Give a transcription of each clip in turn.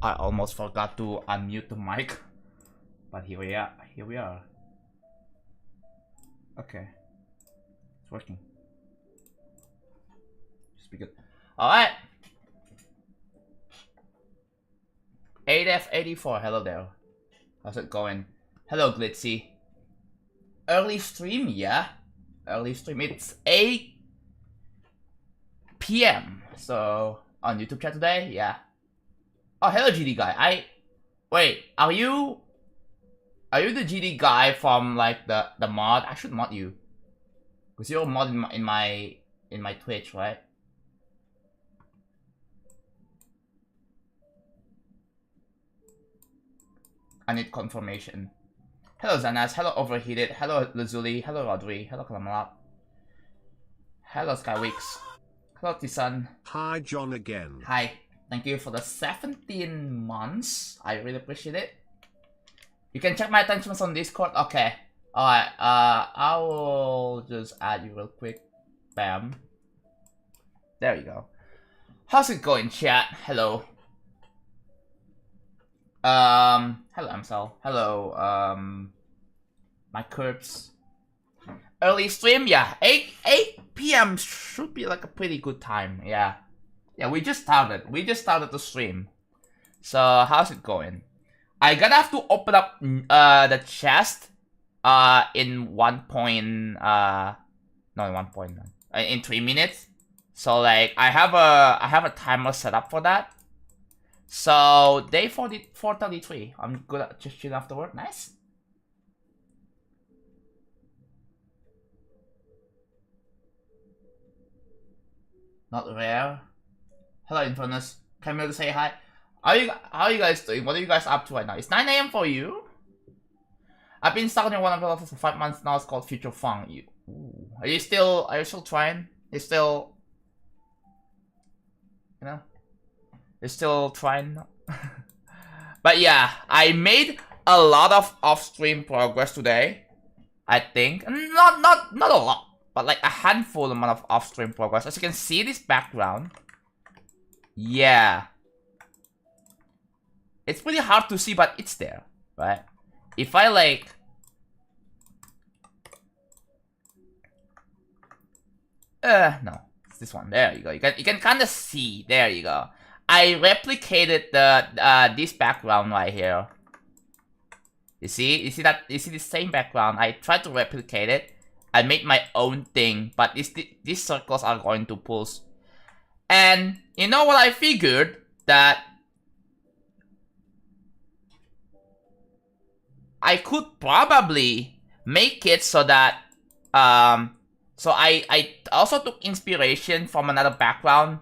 I almost forgot to unmute the mic, but here we are. Here we are. Okay, it's working. Just be good. All right. 8F84. Hello there. How's it going? Hello, Glitzy. Early stream, yeah. Early stream. It's 8 p.m. So on YouTube chat today, yeah. Oh, hello, GD guy. Wait. Are you the GD guy from like the mod? I should mod you, cause you're a mod in my Twitch, right? I need confirmation. Hello Zanas, hello Overheated, hello Lazuli, hello Rodri, hello Kalamalap. Hello Skyweeks. Hello Tisan. Hi John again. Hi. Thank you for the 17 months. I really appreciate it. You can check my attachments on Discord. Okay. Alright, I will just add you real quick. Bam. There you go. How's it going, chat? Hello. Hello Amsel. Hello, my curbs. Early stream, yeah. 8 p.m. should be like a pretty good time, yeah. Yeah, we just started. We just started the stream. So, how's it going? I gotta have to open up the chest in 3 minutes. So like I have a timer set up for that. So day 433. I'm good at just chilling afterward. Nice. Not rare. Hello Infernus. Came here to say hi. How are you guys doing? What are you guys up to right now? It's 9 a.m. for you. I've been stuck in one of the levels for 5 months now. It's called Future Fun. Are you still trying? You're still, you know, you're still trying. But yeah, I made a lot of off-stream progress today. I think not a lot, but like a handful amount of off-stream progress. As you can see, this background. Yeah. It's pretty hard to see, but it's there, right? If I like... no. It's this one. There you go. You can kind of see. There you go. I replicated the this background right here. You see the same background. I tried to replicate it. I made my own thing, but these circles are going to pulse. And you know what I figured? That I could probably make it so that so I also took inspiration from another background.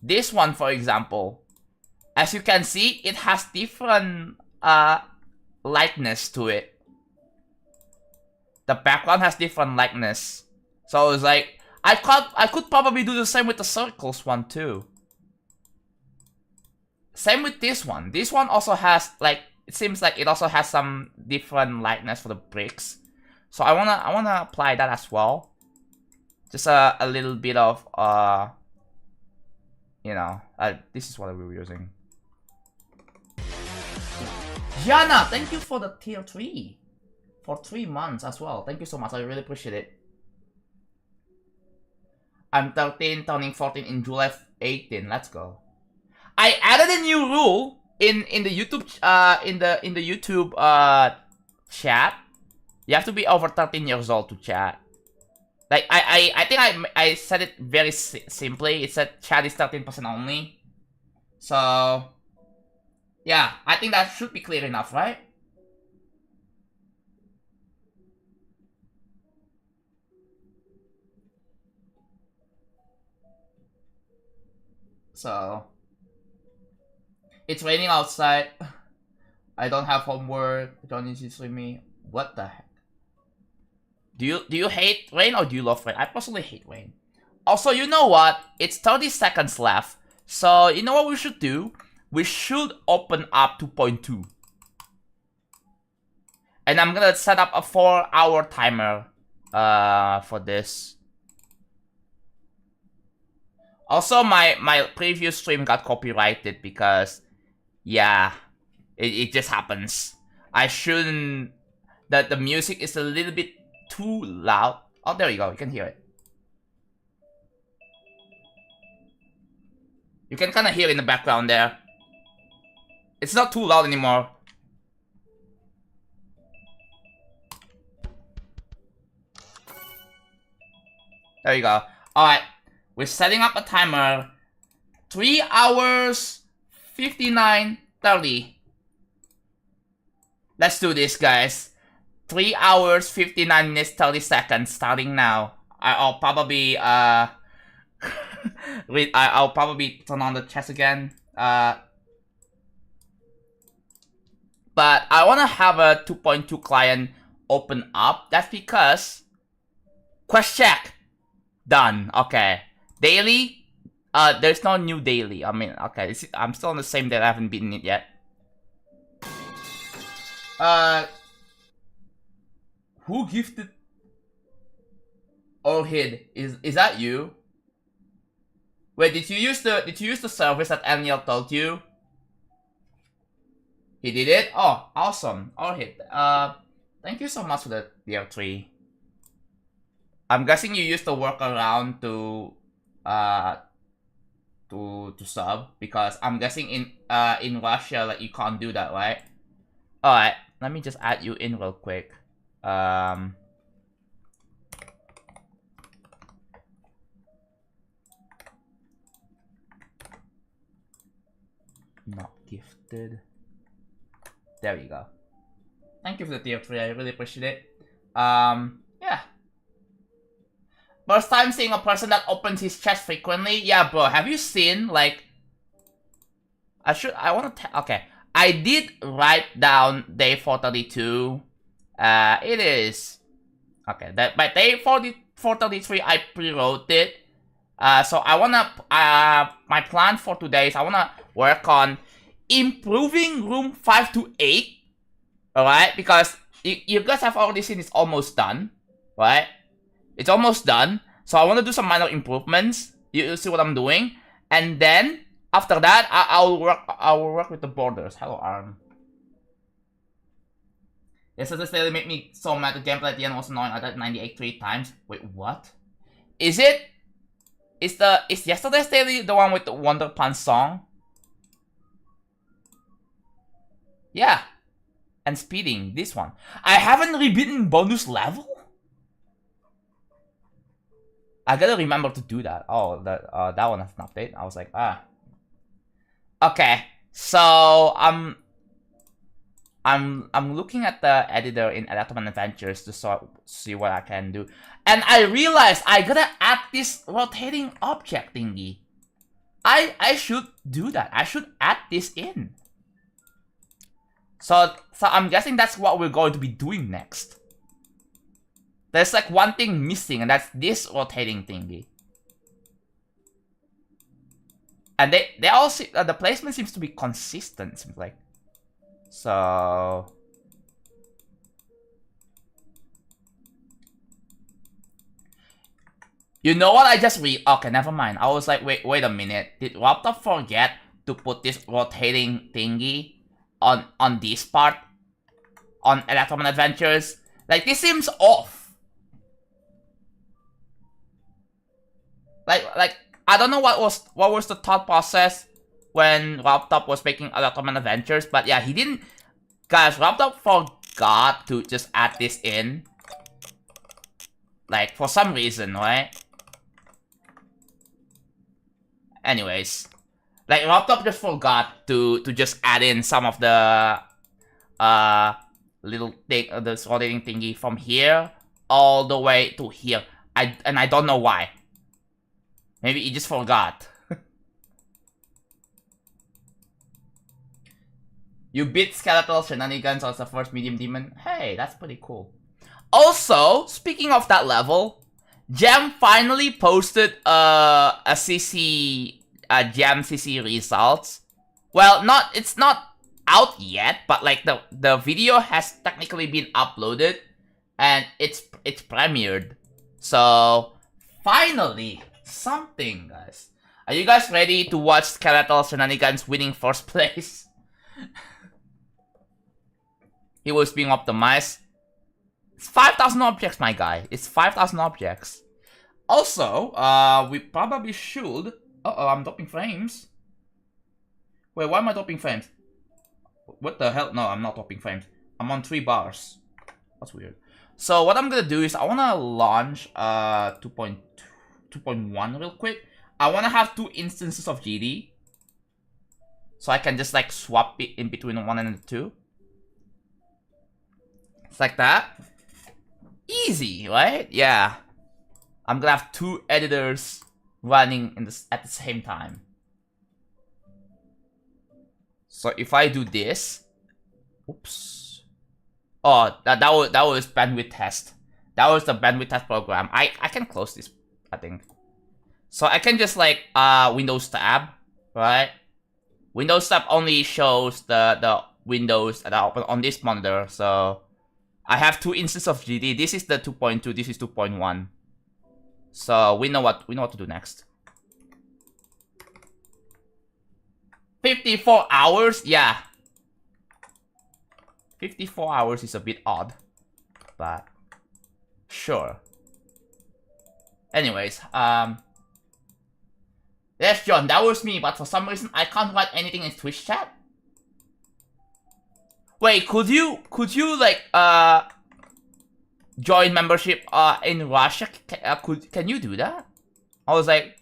This one, for example, as you can see, it has different lightness to it. The background has different lightness, so it's like I could probably do the same with the circles one too. Same with this one. This one also has like, it seems like it also has some different lightness for the bricks. So I wanna apply that as well. Just a little bit of you know, this is what we were using. Jana, thank you for the tier 3 for 3 months as well. Thank you so much. I really appreciate it. I'm 13, turning 14 in July 18. Let's go. I added a new rule in the YouTube in the YouTube chat. You have to be over 13 years old to chat. Like I think I said it very simply. It said chat is 13% only. So yeah, I think that should be clear enough, right? So it's raining outside. I don't have homework. Don't need to swim me. What the heck? Do you hate rain or do you love rain? I personally hate rain. Also, you know what? It's 30 seconds left. So you know what we should do? We should open up 2.2. And I'm gonna set up a 4-hour timer for this. Also, my previous stream got copyrighted because Yeah, it just happens. I shouldn't... The music is a little bit too loud. Oh, there you go. You can hear it. You can kind of hear it in the background there. It's not too loud anymore. There you go. Alright, we're setting up a timer. 3 hours, 59, 30. Let's do this, guys. 3 hours, 59 minutes, 30 seconds, starting now. I'll probably, I'll probably turn on the chest again. But I want to have a 2.2 client open up. That's because... Quest check. Done. Okay. Daily? There's no new daily. I mean, okay. I'm still on the same day. I haven't beaten it yet. Who gifted... or hid? Is that you? Wait, did you use the service that Aniel told you? He did it? Oh, awesome. Or hid. Thank you so much for the tier 3. I'm guessing you used the workaround to sub, because I'm guessing in Russia, like, you can't do that, right? Alright, let me just add you in real quick. Not gifted. There you go. Thank you for the tier 3, I really appreciate it. Yeah. First time seeing a person that opens his chest frequently? Yeah, bro, have you seen, like... Okay. I did write down day 432. It is... Okay, by day 433, I pre-wrote it. So I wanna... my plan for today is I wanna work on improving room 5 to 8. Alright? Because you guys have already seen it's almost done. Right? It's almost done. So I want to do some minor improvements. You see what I'm doing. And then, after that, I will work with the borders. Hello, Arm. Yes, so this daily made me so mad. The gameplay at the end was annoying. I died 98 3 times. Wait, what? Is it? Is yesterday's daily the one with the Wonder Punch song? Yeah. And speeding, this one. I haven't rebeaten bonus level? I gotta remember to do that. Oh, that one has an update. I was like, ah. Okay, so I'm looking at the editor in Electroman Adventures to see what I can do, and I realized I gotta add this rotating object thingy. I should do that. I should add this in. So I'm guessing that's what we're going to be doing next. There's like one thing missing, and that's this rotating thingy. And they all see, the placement seems to be consistent, seems like. So you know what I just read? Okay, never mind. I was like, wait a minute. Did Raptor forget to put this rotating thingy on this part on Electroman Adventures? Like, this seems off. Like I don't know what was the thought process when Raptop was making Electroman Adventures, but yeah, he didn't. Guys, Raptop forgot to just add this in. Like, for some reason, right? Anyways, like, Raptop just forgot to just add in some of the little thing, this rotating thingy from here all the way to here. I don't know why. Maybe he just forgot. You beat Skeletal Shenanigans as the first medium demon. Hey, that's pretty cool. Also, speaking of that level, Gem finally posted a CC, Gem CC results. Well, it's not out yet, but like the video has technically been uploaded and it's premiered. So finally, something, guys. Are you guys ready to watch Skeletal Shenanigans winning first place? He was being optimized. It's 5,000 objects, my guy. It's 5,000 objects. Also, we probably should... Uh-oh, I'm dropping frames. Wait, why am I dropping frames? What the hell? No, I'm not dropping frames. I'm on 3 bars. That's weird. So what I'm gonna do is I wanna launch 2.1 real quick. I wanna have 2 instances of GD. So I can just like swap it in between 1 and 2. It's like that. Easy, right? Yeah. I'm gonna have 2 editors running at the same time. So if I do this, oops. Oh, that was bandwidth test. That was the bandwidth test program. I can close this, I think. So I can just like Windows tab, right? Windows tab only shows the windows that are open on this monitor. So I have 2 instances of GD. This is the 2.2. This is 2.1. So we know what to do next. 54 hours? Yeah. 54 hours is a bit odd. But sure. Anyways, yes, John, that was me, but for some reason I can't write anything in Twitch chat. Wait, could you like join membership in Russia? Can you do that? I was like,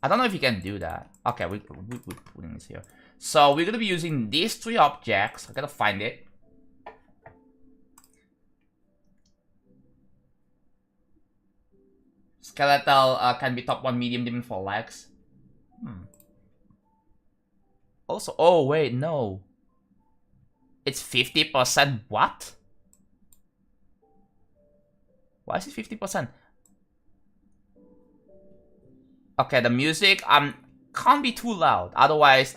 I don't know if you can do that. Okay, we're putting this here. So we're gonna be using these 3 objects. I gotta find it. Skeletal can be top 1 medium demon for legs. Also, oh wait, no. It's 50% what? Why is it 50%? Okay, the music can't be too loud. Otherwise,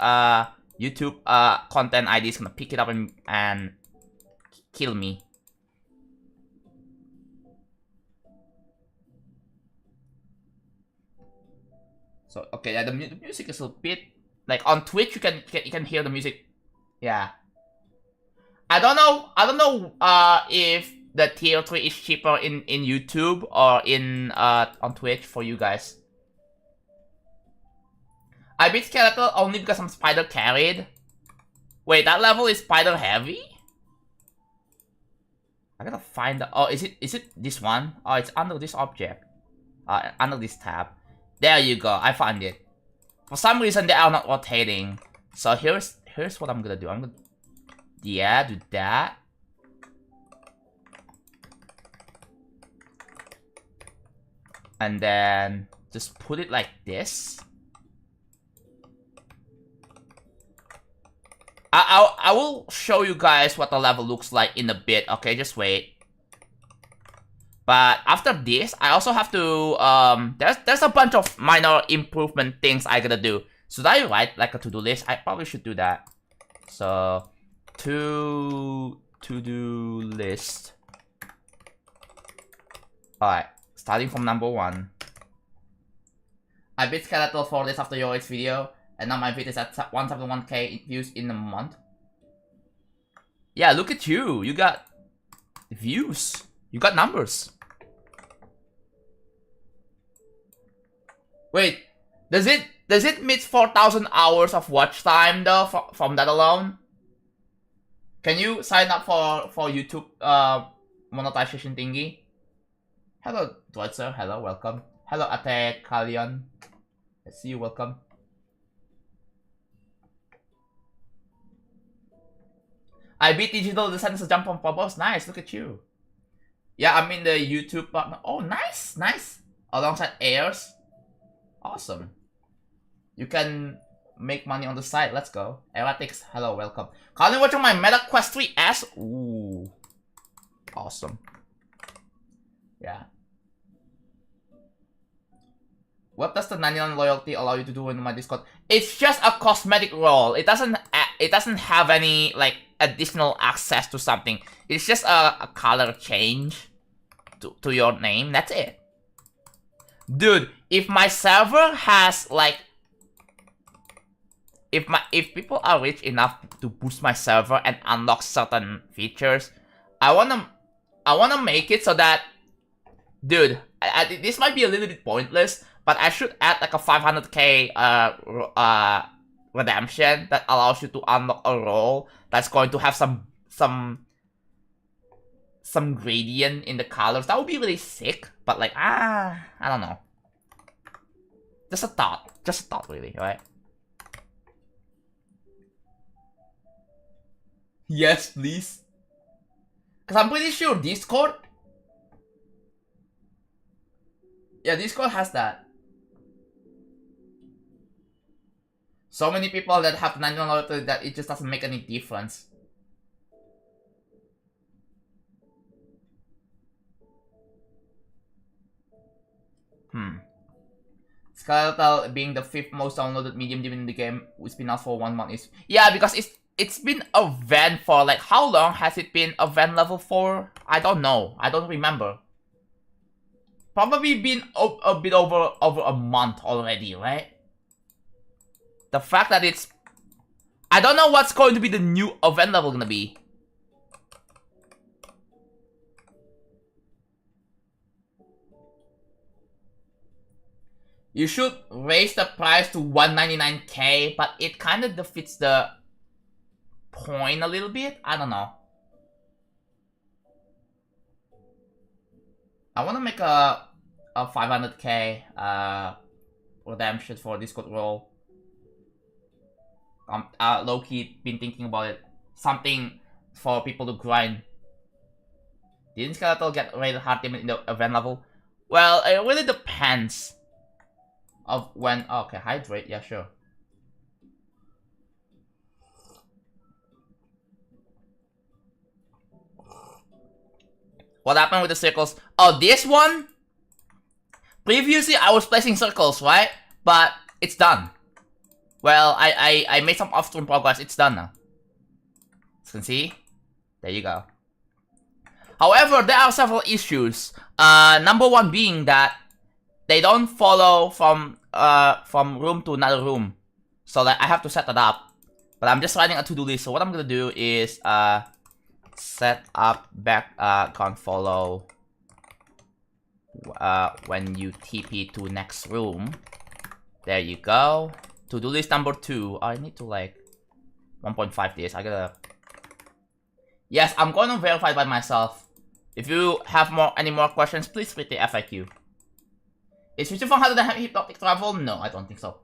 YouTube content ID is gonna pick it up and kill me. So okay, yeah, the music is a bit like on Twitch. You can hear the music. Yeah. I don't know if the tier 3 is cheaper in YouTube or in on Twitch for you guys. I beat Skeletal only because I'm spider carried. Wait, that level is spider heavy? I gotta find the... Oh, is it this one? Oh, it's under this object. Under this tab. There you go, I found it. For some reason they are not rotating. So here's what I'm gonna do. I'm gonna... Yeah, do that. And then just put it like this. I will show you guys what the level looks like in a bit, okay? Just wait. But after this, I also have to, there's a bunch of minor improvement things I gotta do. Should I write like a to-do list? I probably should do that. So, to-do list. Alright, starting from number 1. I beat Skeletal 4 days after your video. And now my video is at 171k views in a month. Yeah, look at you. You got views. You got numbers. Wait, does it meet 4,000 hours of watch time though from that alone? Can you sign up for YouTube monetization thingy? Hello, Dwight, hello, welcome. Hello, Ate Kalion. Let's see you, welcome. I beat Digital Design to jump on Phobos. Nice, look at you. Yeah, I'm in the YouTube partner. Oh, nice, nice. Alongside Airs. Awesome. You can make money on the side. Let's go. Erratics, hello, welcome. Currently watching my Meta Quest 3S. Ooh. Awesome. Yeah. What does the 99 loyalty allow you to do in my Discord? It's just a cosmetic role. It doesn't have any like additional access to something. It's just a color change to your name. That's it. Dude, if my server has like if people are rich enough to boost my server and unlock certain features, I wanna make it so that, dude, this might be a little bit pointless, but I should add like a 500k redemption that allows you to unlock a role that's going to have some gradient in the colors. That would be really sick, but like, I don't know. Just a thought really, right? Yes, please. Cause I'm pretty sure Discord, yeah, Discord has that. So many people that have 99 loyalty that it just doesn't make any difference. Skeletal being the 5th most downloaded medium demon in the game, it's been out for 1 month. Is yeah, because it's been a van for like, how long has it been a van level for? I don't know. I don't remember. Probably been a bit over a month already, right? The fact that it's, I don't know what's going to be the new event level gonna be. You should raise the price to 199k, but it kind of defeats the point a little bit. I don't know. I want to make a 500k redemption for Discord role. Low-key been thinking about it. Something for people to grind. Didn't Skeletal get rated hard demon in the event level? Well, it really depends of when. Oh, okay, hydrate. Yeah, sure. What happened with the circles? Oh, this one? Previously, I was placing circles, right? But it's done. Well, I made some off-stream progress. It's done now. You can see? There you go. However, there are several issues. Number one being that they don't follow from room to another room. So like, I have to set that up. But I'm just writing a to-do list. So what I'm gonna do is set up background follow when you TP to next room. There you go. To-do list number 2. I need to like 1.5 this. I gotta. Yes, I'm going to verify by myself. If you have any more questions, please read the FAQ. Is Future Fun harder than Hypnotic Travel? No, I don't think so.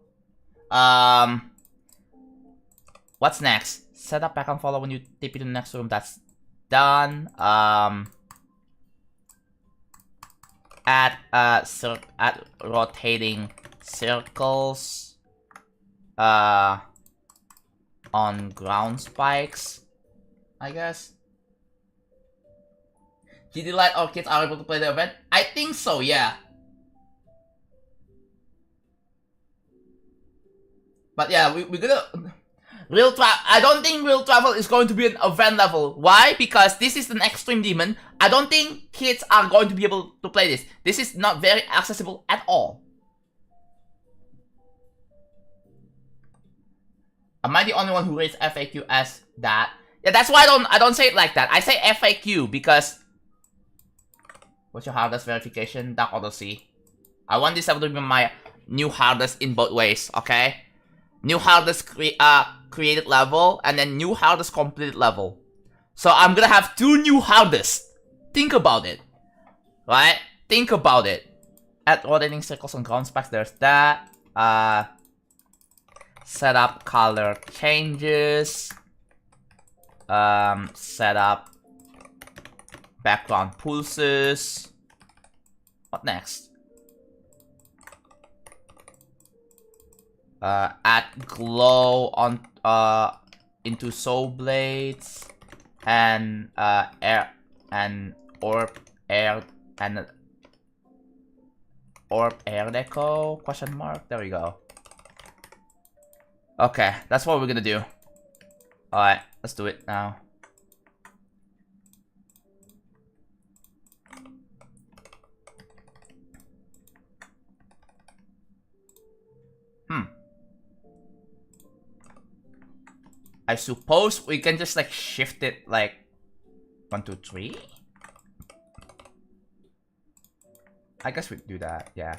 What's next? Set up background follow when you TP to the next room. That's done. Add rotating circles on ground spikes, I guess. GD Light or kids are able to play the event? I think so, yeah. But yeah, we're gonna I don't think Real Travel is going to be an event level. Why? Because this is an extreme demon. I don't think kids are going to be able to play this. This is not very accessible at all. Am I the only one who raised FAQ as that? Yeah, that's why I don't say it like that. I say FAQ because what's your hardest verification? Dark Odyssey. I want this level to be my new hardest in both ways, okay? New hardest created level and then new hardest completed level. So I'm gonna have 2 new hardest. Think about it. Right? Think about it. Add rotating circles on ground spikes, there's that. Set up color changes. Set up background pulses. What next? Add glow on into soul blades and air and orb air deco question mark. There we go. Okay, that's what we're gonna do. Alright, let's do it now. I suppose we can just like shift it like 1, 2, 3. I guess we do that, yeah.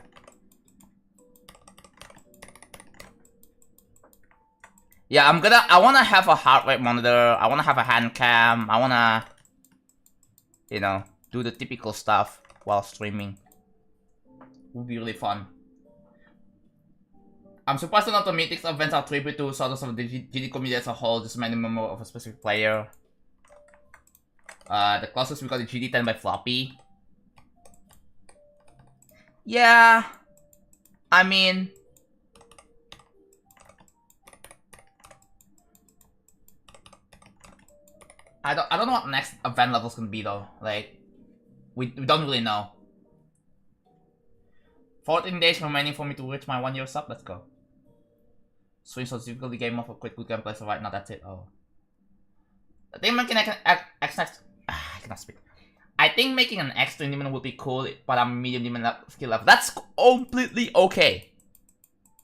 Yeah, I wanna have a heart rate monitor, I wanna have a hand cam, I wanna, you know, do the typical stuff while streaming. Would be really fun. I'm surprised none of the Mythics events are tribute to sort of the GD community as a whole, just many member of a specific player. The closest we got is GD10 by Floppy. Yeah, I mean, I don't know what next event level's gonna be though. Like, we don't really know. 14 days remaining for me to reach my 1-year sub. Let's go. Swing so difficult the game of a quick good gameplay. So right now that's it. Oh, I think making I cannot speak. I think making an extra demon would be cool, but I'm a medium demon skill level. That's completely okay.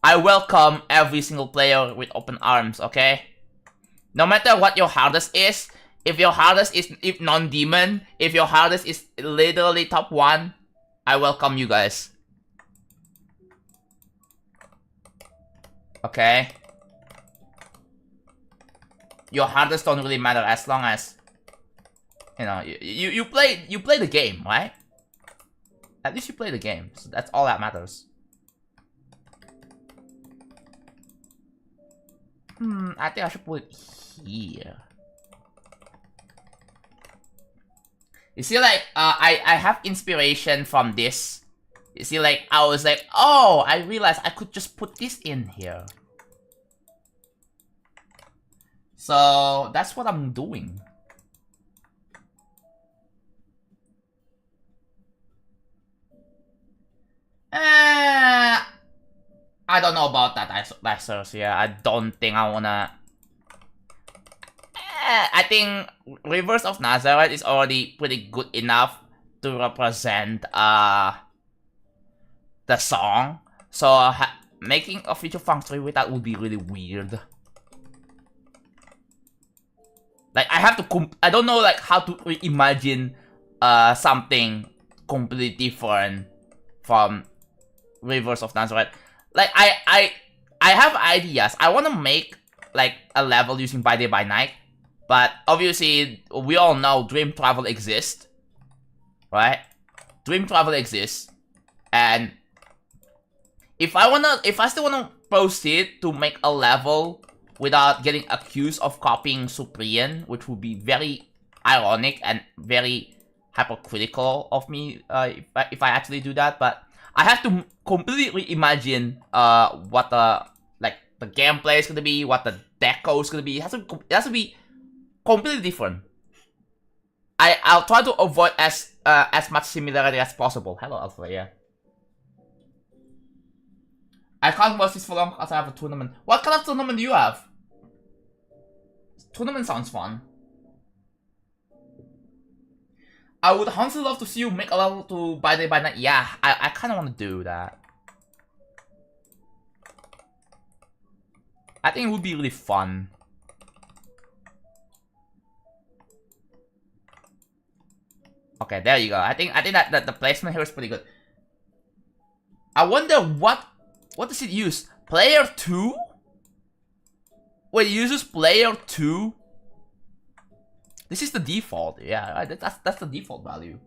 I welcome every single player with open arms. Okay, no matter what your hardest is. If your hardest is non-demon, if your hardest is literally top 1, I welcome you guys. Okay. Your hardest don't really matter as long as you know you play the game, right? At least you play the game, so that's all that matters. I think I should put it here. You see, like, I have inspiration from this. You see, like, I was like, oh, I realized I could just put this in here. So, that's what I'm doing. I don't know about that source, yeah. I don't think I wanna... I think Rivers of Nazareth is already pretty good enough to represent the song. So making a feature function with that would be really weird. Like I have to I don't know like how to imagine something completely different from Rivers of Nazareth. Like I have ideas. I want to make like a level using By Day By Night. But obviously, we all know Dream Travel exists, right? Dream Travel exists, and if I still wanna proceed to make a level without getting accused of copying Suprian, which would be very ironic and very hypocritical of me if I actually do that. But I have to completely imagine what the gameplay is gonna be, what the deco is gonna be. It has to be completely different. I'll try to avoid as much similarity as possible. Hello, Alpha, yeah. I can't watch this for long because I have a tournament. What kind of tournament do you have? Tournament sounds fun. I would honestly love to see you make a level to By Day By Night. Yeah, I kind of want to do that. I think it would be really fun. Okay, there you go. I think that the placement here is pretty good. I wonder what does it use? Player 2? Wait, it uses player 2? This is the default. Yeah, right, that's the default value.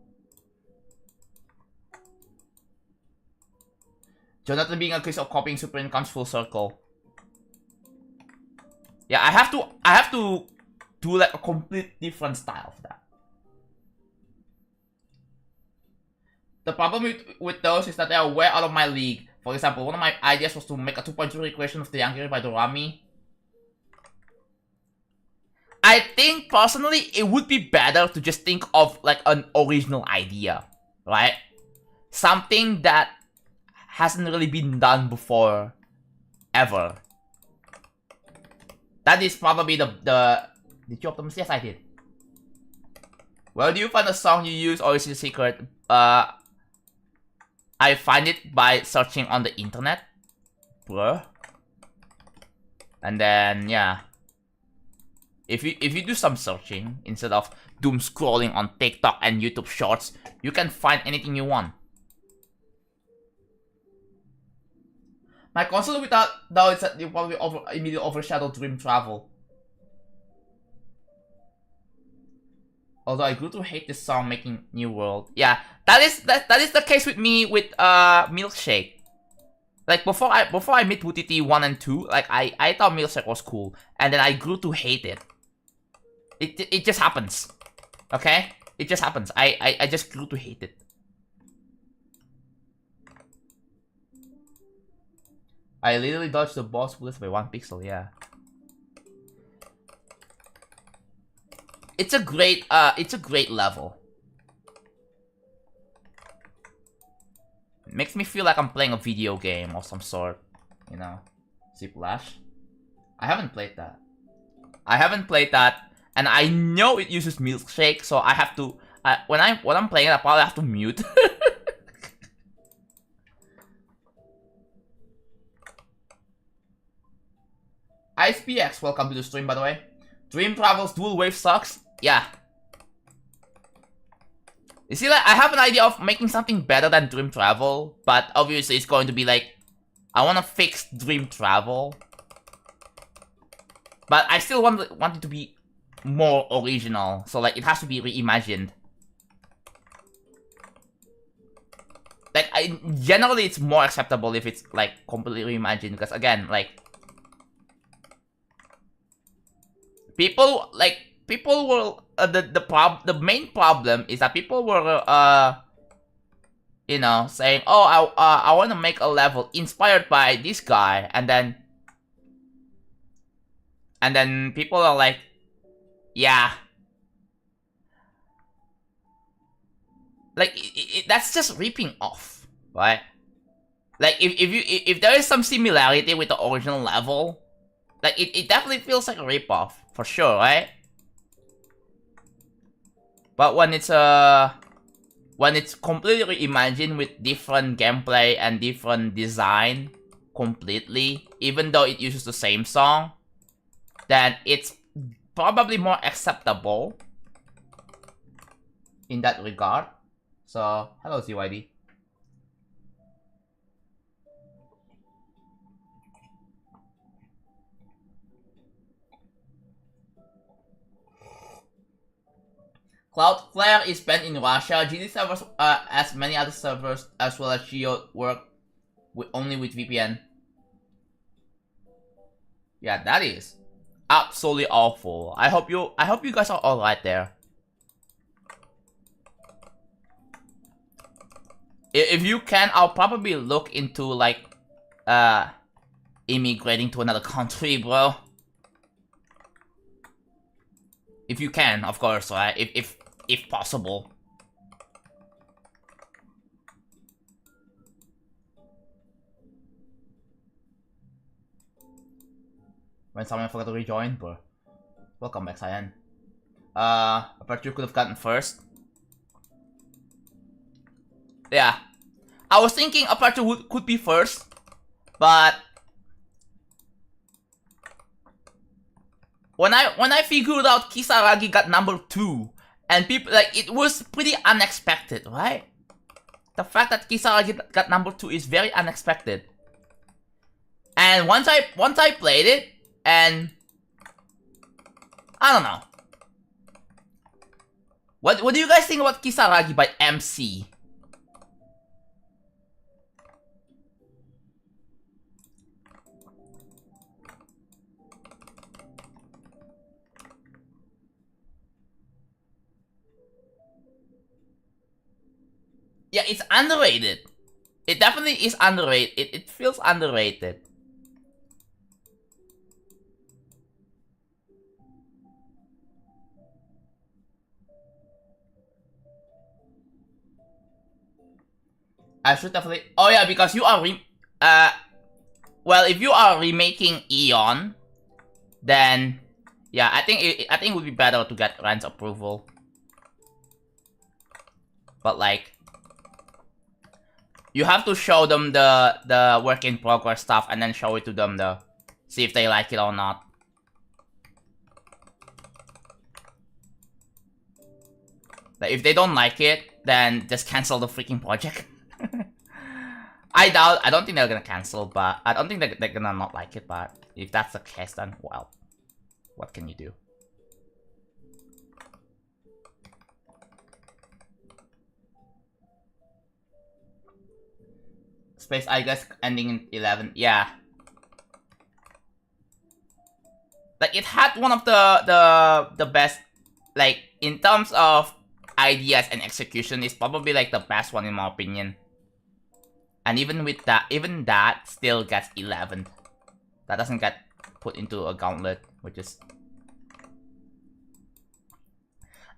Jonathan being accused of copying Supreme comes full circle. Yeah, I have to do like a complete different style for that. The problem with those is that they are way out of my league. For example, one of my ideas was to make a 2.0 recreation of the Yangiri by Dorami. I think personally it would be better to just think of like an original idea, right? Something that hasn't really been done before, ever. That is probably the did you optimize? Yes, I did. Where do you find the song you use, or is it a secret? I find it by searching on the internet, bruh. And then, yeah. If you do some searching instead of doom scrolling on TikTok and YouTube Shorts, you can find anything you want. My console without though is that you probably immediately overshadow Dream Travel. Although I grew to hate this song making New World. Yeah, that is the case with me with Milkshake. Like before I met WTT 1 and 2, like I thought Milkshake was cool, and then I grew to hate it. It just happens. Okay? It just happens. I just grew to hate it. I literally dodged the boss bullets by 1 pixel, yeah. It's a great level. It makes me feel like I'm playing a video game of some sort, you know. Ziplash. I haven't played that. And I know it uses Milkshake, so I have to when I'm playing it, I probably have to mute. IcePX, welcome to the stream, by the way. Dream Travel's dual wave sucks. Yeah. You see, like, I have an idea of making something better than Dream Travel, but obviously it's going to be like, I want to fix Dream Travel, but I still want it to be more original, so like it has to be reimagined. Like, generally it's more acceptable if it's like completely reimagined, because again, like, people were the main problem is that people were you know, saying, oh, I want to make a level inspired by this guy, and then people are like, yeah, like that's just ripping off, right? Like if there is some similarity with the original level, like it definitely feels like a ripoff for sure, right? But when it's completely reimagined with different gameplay and different design completely, even though it uses the same song, then it's probably more acceptable in that regard. So, hello ZYD. Cloudflare is banned in Russia. GD servers, as many other servers, as well as Geo, work only with VPN. Yeah, that is absolutely awful. I hope you guys are alright there. If you can, I'll probably look into like immigrating to another country, bro. If you can, of course, right? If possible. When someone forgot to rejoin, bro. Welcome back, Cyan. Aperture could have gotten first. Yeah. I was thinking Aperture could be first, but when I figured out Kisaragi got number 2, and people, like, it was pretty unexpected, right? The fact that Kisaragi got number 2 is very unexpected. And once I played it, and I don't know. What do you guys think about Kisaragi by MC? Yeah, it's underrated. It definitely is underrated. It feels underrated. I should definitely. Oh yeah, because you are well, if you are remaking Eon, then yeah, I think it would be better to get Rand's approval. But like, you have to show them the work in progress stuff and then show it to them, see if they like it or not. Like, if they don't like it, then just cancel the freaking project. I don't think they're gonna cancel, but I don't think they're gonna not like it, but if that's the case, then, well, what can you do? Space, I guess, ending in 11, yeah. Like, it had one of the best, like, in terms of ideas and execution, it's probably, like, the best one in my opinion. And even with that, even that still gets 11. That doesn't get put into a gauntlet, which is...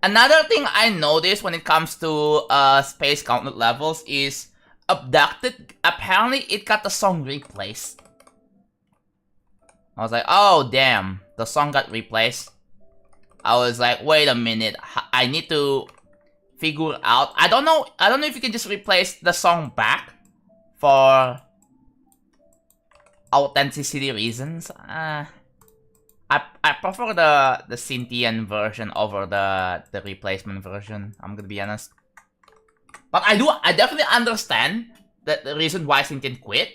Another thing I noticed when it comes to space gauntlet levels is Abducted. Apparently, it got the song replaced. I was like, oh damn, the song got replaced. I was like, wait a minute, I need to figure out. I don't know if you can just replace the song back for authenticity reasons. I prefer the Cynthian version over the replacement version, I'm gonna be honest. But I definitely understand the reason why Cynthian quit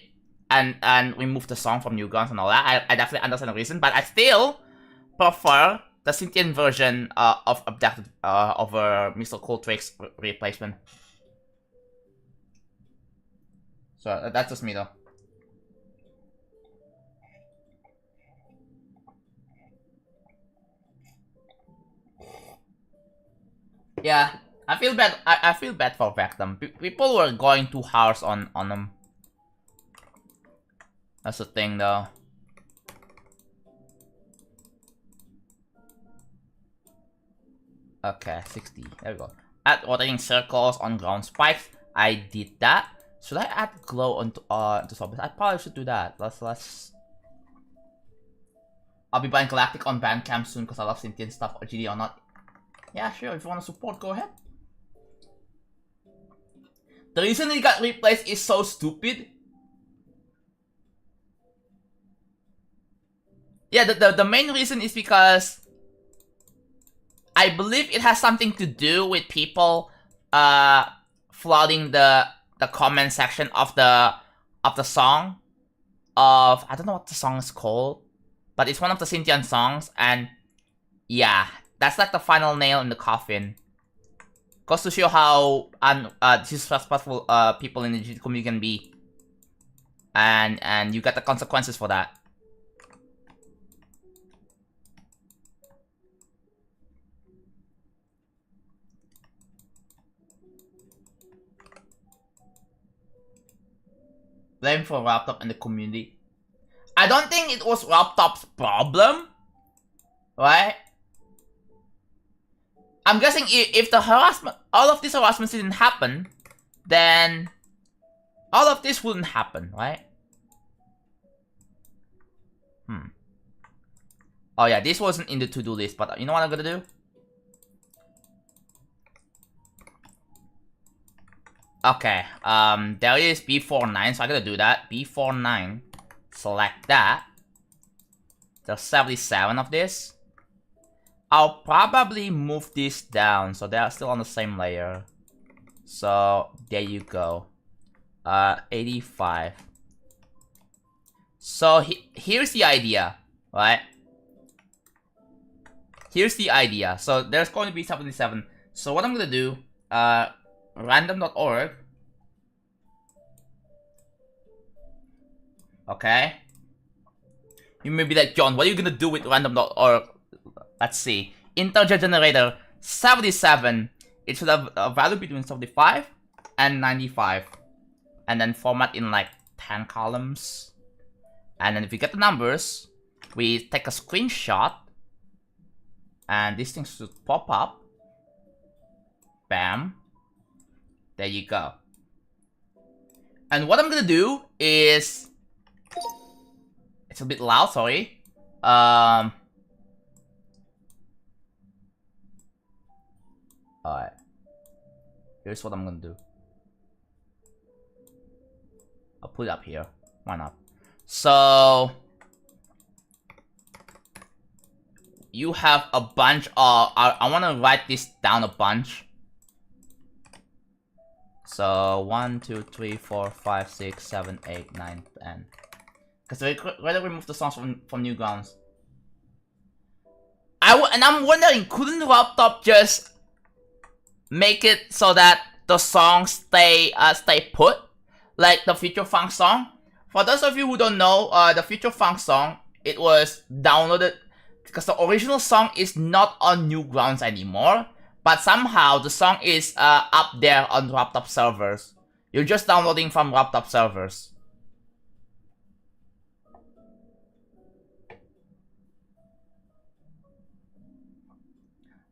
and removed the song from Newgrounds and all that. I definitely understand the reason, but I still prefer the Cynthian version of Abducted over Mr. Cooltrick's replacement. So that's just me though. Yeah, I feel bad. I feel bad for Vectum. People were going too harsh on them. That's the thing, though. Okay, 60. There we go. Add rotating circles on ground spikes. I did that. Should I add glow onto zombies? I probably should do that. Let's. I'll be buying Galactic on Bandcamp soon because I love Cynthian stuff, or GD or not. Yeah, sure. If you want to support, go ahead. The reason it got replaced is so stupid. Yeah, the main reason is because I believe it has something to do with people flooding the comment section of the song of, I don't know what the song is called, but it's one of the Cynthian songs, and yeah, that's like the final nail in the coffin. Goes to show how disrespectful people in the GD community can be, and you get the consequences for that. Blame for Laptop and the community. I don't think it was Laptop's problem, right? I'm guessing if the harassment, all of these harassments didn't happen, then all of this wouldn't happen, right? Oh yeah, this wasn't in the to-do list, but you know what I'm gonna do? Okay, there is B49, so I'm gonna do that. B49, select that. There's 77 of this. I'll probably move this down, so they're still on the same layer. So, there you go. 85. So, here's the idea, right? Here's the idea. So, there's going to be 77. So, what I'm gonna do, random.org. Okay. You may be like, John, what are you gonna do with random.org? Let's see. Integer generator 77. It should have a value between 75 and 95. And then format in like 10 columns. And then if we get the numbers, we take a screenshot. And these things should pop up. Bam. There you go. And what I'm gonna do is... It's a bit loud, sorry. Alright. Here's what I'm gonna do. I'll put it up here. Why not? So... You have a bunch of... I wanna write this down a bunch. So 1, 2, 3, 4, 5, 6, 7, 8, 9, 10. Because we rather remove the songs from Newgrounds. And I'm wondering, couldn't Laptop just make it so that the songs stay put, like the Future Funk song? For those of you who don't know, the Future Funk song, it was downloaded because the original song is not on Newgrounds anymore, but somehow the song is up there on Laptop servers. You're just downloading from Laptop servers.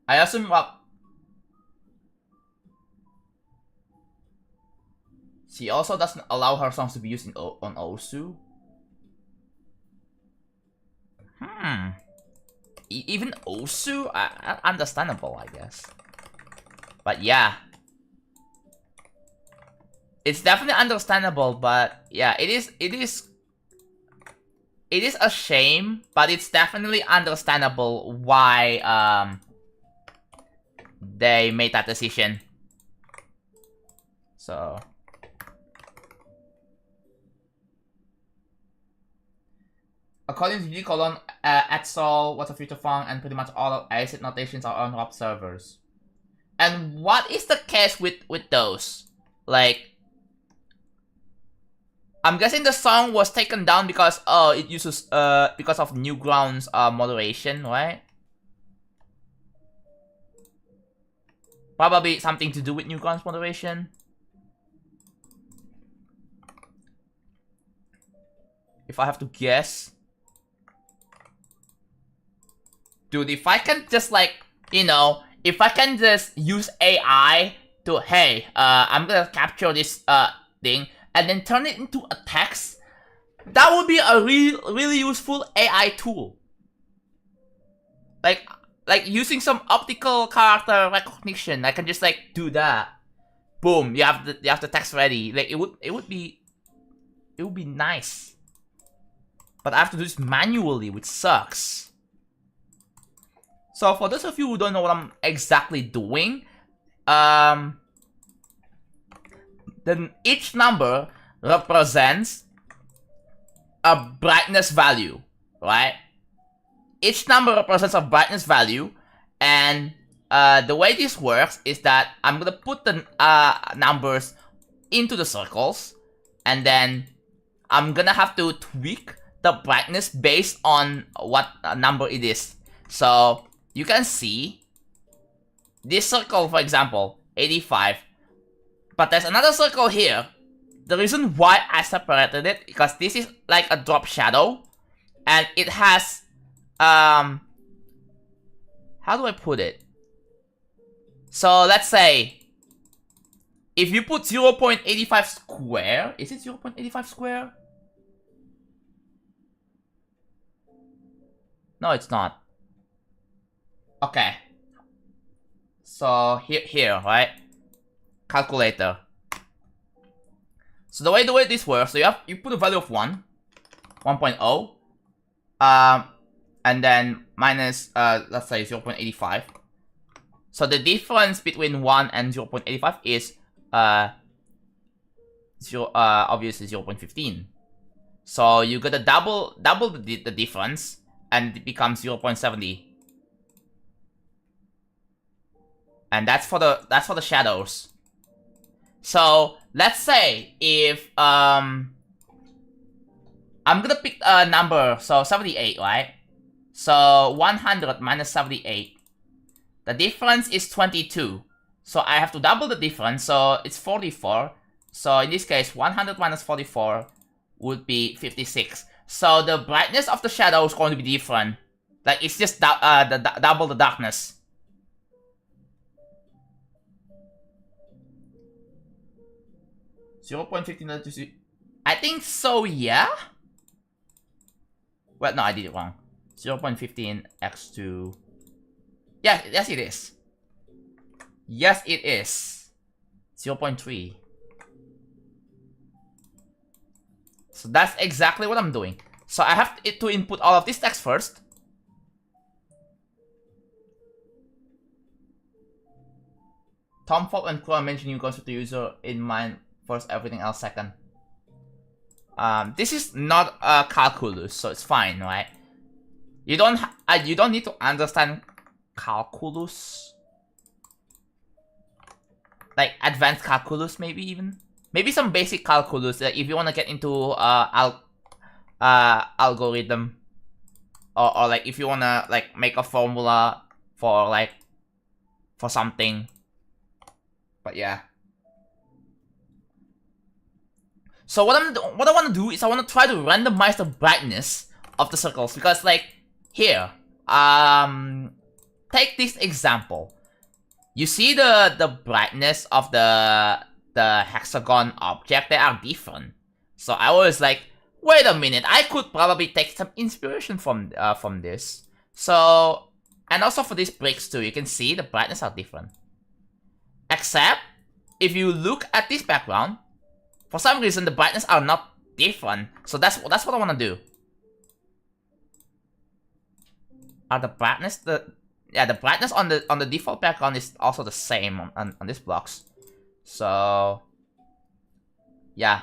I assume she also doesn't allow her songs to be used on Osu. Even Osu? Understandable, I guess. But yeah. It's definitely understandable, but yeah, it is a shame, but it's definitely understandable why they made that decision. So according to G:, Edsol, What's a Future Funk, and pretty much all ACID notations are on ROP servers. And what is the case with those? Like, I'm guessing the song was taken down because it uses because of Newgrounds moderation, right? Probably something to do with Newgrounds moderation. If I have to guess. Dude, if I can just like, you know, if I can just use AI to, hey, I'm gonna capture this thing and then turn it into a text, that would be a really useful AI tool. Like using some optical character recognition, I can just like do that. Boom, you have the text ready. Like it would be nice. But I have to do this manually, which sucks. So for those of you who don't know what I'm exactly doing, then each number represents a brightness value, right? Each number represents a brightness value, and the way this works is that I'm gonna put the numbers into the circles, and then I'm gonna have to tweak the brightness based on what number it is. So you can see this circle, for example, 85, but there's another circle here. The reason why I separated it, because this is like a drop shadow, and it has how do I put it? So let's say if you put 0.85 square, is it 0.85 square? No, it's not. Okay. So here, right? Calculator. So the way this works, so you put a value of 1.0, and then minus let's say 0.85. So the difference between 1 and 0.85 is obviously 0.15. So you gotta double the difference, and it becomes 0.70. And that's for the shadows. So let's say if I'm gonna pick a number, so 78, right? So 100 minus 78. The difference is 22. So I have to double the difference, so it's 44. So in this case, 100 minus 44 would be 56. So the brightness of the shadow is going to be different. Like it's just double the darkness. .15. I think so, yeah? Well, no, I did it wrong. 0.15 x2. Yeah, yes it is. Yes it is. 0.3. So that's exactly what I'm doing. So I have to input all of this text first. Tom Falk and Crow mention you concept the user in mind first, everything else second. This is not a calculus, so it's fine, right? You don't need to understand calculus, like advanced calculus, maybe even some basic calculus. Like if you want to get into algorithm, or like if you want to like make a formula for something. But yeah. So what I want to do is I want to try to randomize the brightness of the circles, because like here, take this example. You see the brightness of the hexagon object, they are different. So I was like, wait a minute, I could probably take some inspiration from this. So, and also for these bricks too, you can see the brightness are different. Except if you look at this background, for some reason the brightness are not different. So that's what I want to do. Are the brightness the brightness on the default background is also the same on these blocks. So yeah,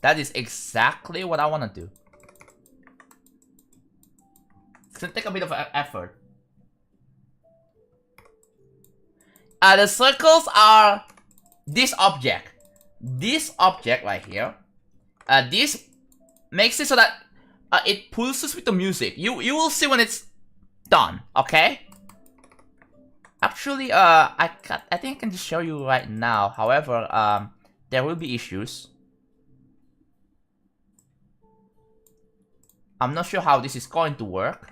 that is exactly what I want to do. It's gonna take a bit of effort. The circles are this object right here. This makes it so that it pulses with the music. You will see when it's done. Okay. Actually, I think I can just show you right now. However, there will be issues. I'm not sure how this is going to work.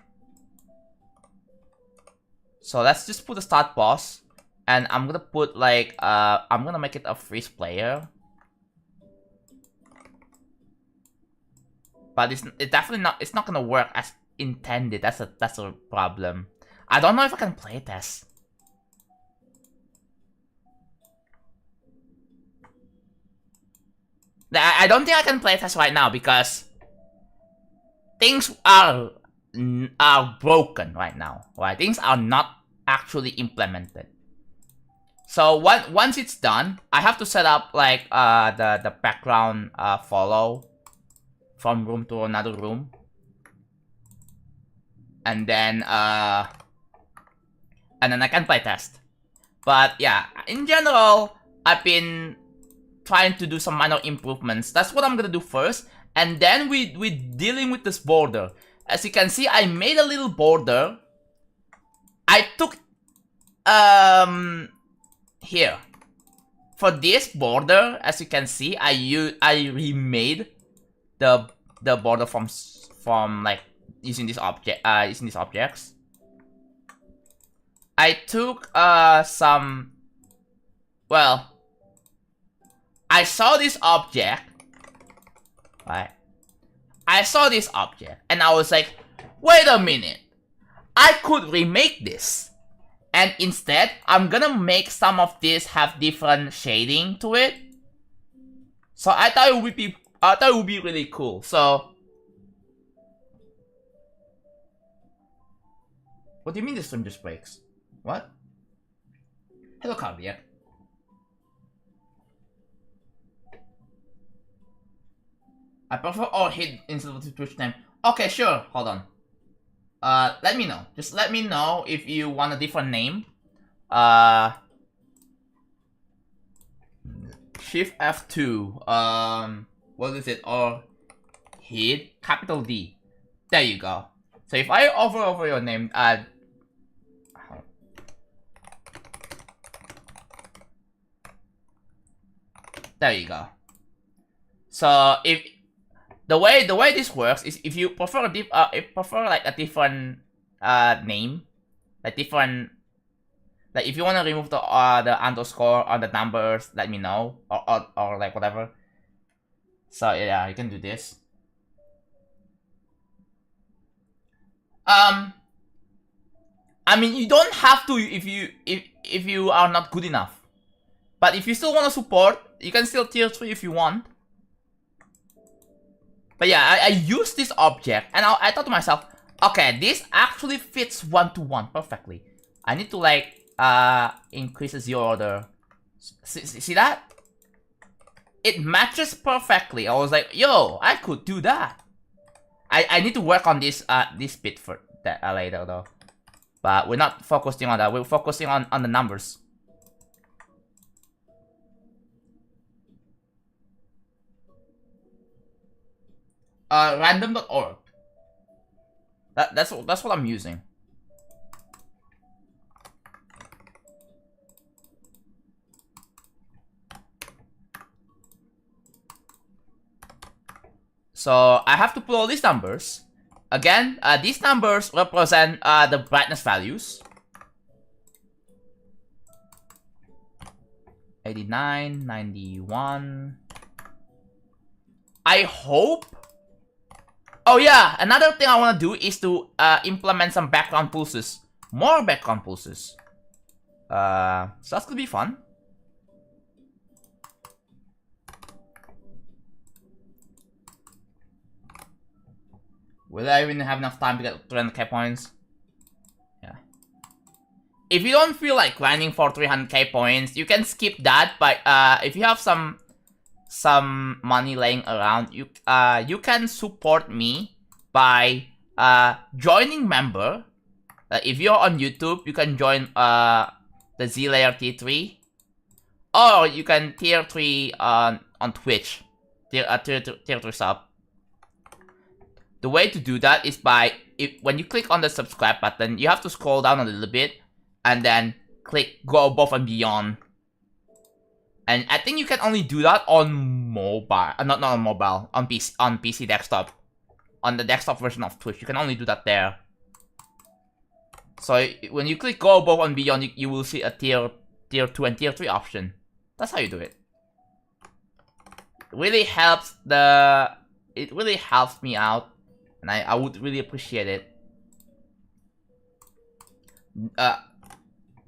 So let's just put a start pause. And I'm gonna put like, I'm gonna make it a freeze player. But it's not gonna work as intended. That's a problem. I don't know if I can playtest. I don't think I can playtest right now because things are broken right now. Right? Things are not actually implemented. So once it's done, I have to set up like the background follow from room to another room, and then I can playtest. But yeah, in general, I've been trying to do some minor improvements. That's what I'm gonna do first, and then we dealing with this border. As you can see, I made a little border. I took here for this border, as you can see, I remade the border from like using this object using these objects. I took some, well, I saw this object, right? I saw this object and I was like, wait a minute, I could remake this. And instead, I'm gonna make some of this have different shading to it. So I thought it would be really cool. So what do you mean the stream just breaks? What? Hello, Cardiac. I prefer all hit instead of the Twitch name. Okay, sure. Hold on. Let me know. Just let me know if you want a different name. Shift F2. What is it? Or hit capital D. There you go. So if I over your name, there you go. So if the way this works is, if you prefer like a different name, like different, like if you want to remove the underscore or the numbers, let me know, or like whatever. So yeah, you can do this. I mean, you don't have to if you are not good enough. But if you still want to support, you can still tier 3 if you want. But yeah, I used this object and I thought to myself, okay, this actually fits 1-to-1 perfectly. I need to like increases your order. See that? It matches perfectly. I was like, yo, I could do that. I need to work on this bit for that later though. But we're not focusing on that. We're focusing on the numbers. Random.org. That's what I'm using. So I have to put all these numbers. Again, these numbers represent the brightness values. 89, 91. I hope. Oh yeah, another thing I want to do is to implement some background pulses. More background pulses. So that's gonna be fun. Will I even have enough time to get 300k points? Yeah. If you don't feel like grinding for 300k points, you can skip that. But if you have some money laying around, you can support me by joining member. If you're on YouTube, you can join the Z Layer Tier 3, or you can Tier 3 on Twitch, Tier 3 sub. The way to do that is by when you click on the subscribe button, you have to scroll down a little bit and then click go above and beyond. And I think you can only do that on mobile, not on mobile, on PC desktop, on the desktop version of Twitch. You can only do that there. So when you click go above and beyond, you will see a tier 2 and tier 3 option. That's how you do it. It really helps me out, and I would really appreciate it.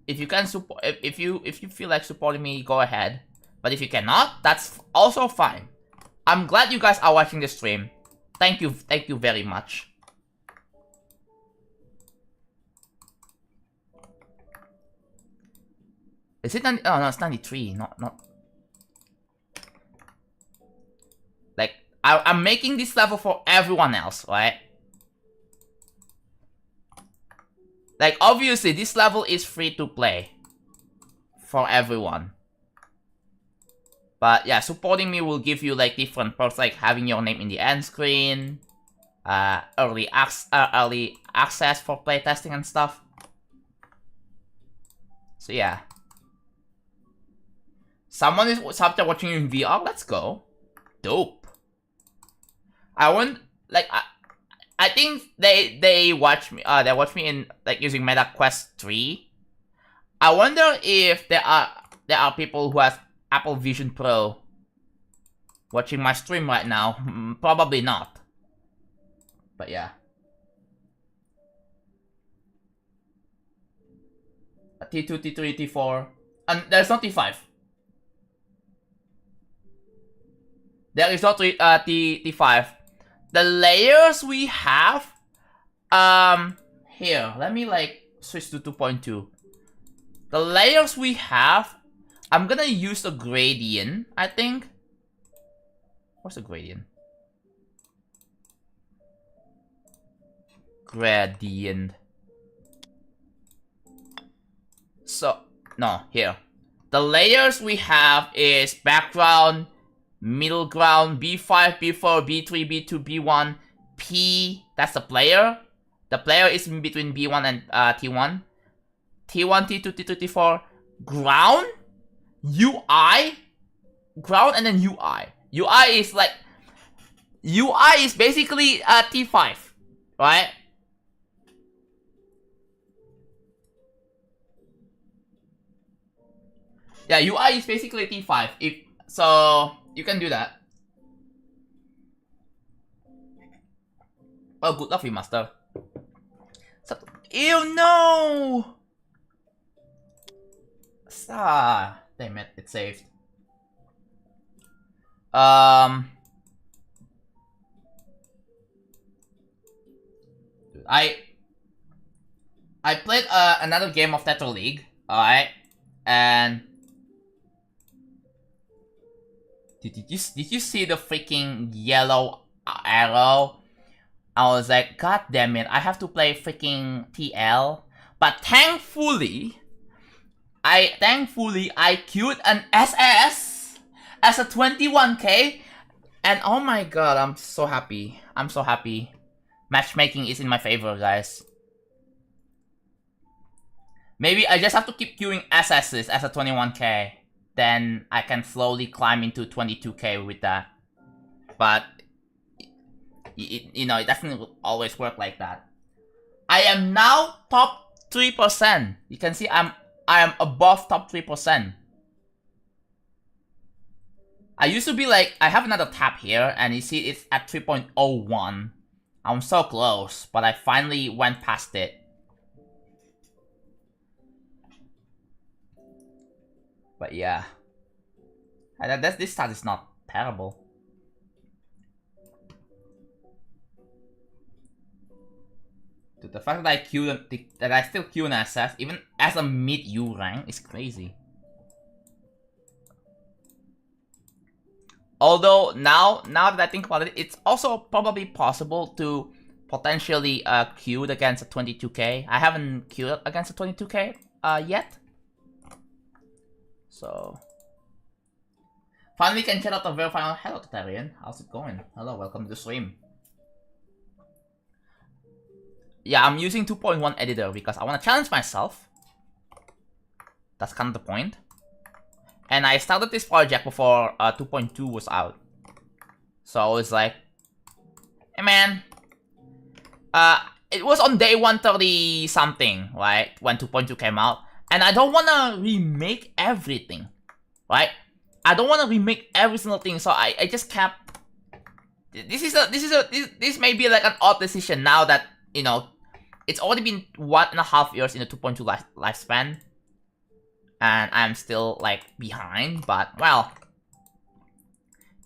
If you can support, if you feel like supporting me, go ahead. But if you cannot, that's also fine. I'm glad you guys are watching the stream. Thank you very much. Is it 90? Oh no, it's 93. Not. Like I'm making this level for everyone else, right? Like obviously, this level is free to play for everyone. But yeah, supporting me will give you like different perks, like having your name in the end screen, early access for playtesting and stuff. So yeah. Someone is watching you in VR. Let's go. Dope. I want I think they watch me. They watch me in like using Meta Quest 3. I wonder if there are people who have Apple Vision Pro watching my stream right now. Probably not. But yeah. A T2, T3, T4. And there's no T5. There is no T5. The layers we have, here, let me like switch to 2.2. The layers we have, I'm gonna use a gradient, I think. What's a gradient? Gradient. So, no, here. The layers we have is background, middle ground, B5, B4, B3, B2, B1, P, that's the player. The player is in between B1 and T1. T1, T2, T3, T4, ground, UI, ground, and then UI. UI is like, UI is basically T5, right? Yeah, UI is basically T5. So you can do that. Oh, good luck, remaster. Ew, no! Damn it, it's saved. I played another game of Tether League. Alright, and did you see the freaking yellow arrow? I was like, god damn it, I have to play freaking TL. But thankfully, I queued an SS as a 21k, and oh my god, I'm so happy. I'm so happy. Matchmaking is in my favor, guys. Maybe I just have to keep queuing SS's as a 21k. Then I can slowly climb into 22k with that. But, you know, it doesn't always work like that. I am now top 3%. You can see I am above top 3%. I used to be like, I have another tab here, and you see it's at 3.01. I'm so close, but I finally went past it. But yeah. This stat is not terrible. Dude, the fact that I still queue an SS, even as a mid-U rank, is crazy. Although, now that I think about it, it's also probably possible to potentially queue against a 22k. I haven't queued against a 22k yet. So... Finally can check out the very final. Hello, Tatarian. How's it going? Hello, welcome to the stream. Yeah, I'm using 2.1 editor because I want to challenge myself. That's kind of the point. And I started this project before 2.2 was out. So I was like, hey man, it was on day 130 something, right? When 2.2 came out. And I don't want to remake everything, right? I don't want to remake every single thing, so I just kept... This may be like an odd decision now that, you know, it's already been 1.5 years in the 2.2 lifespan. And I'm still, like, behind, but, well,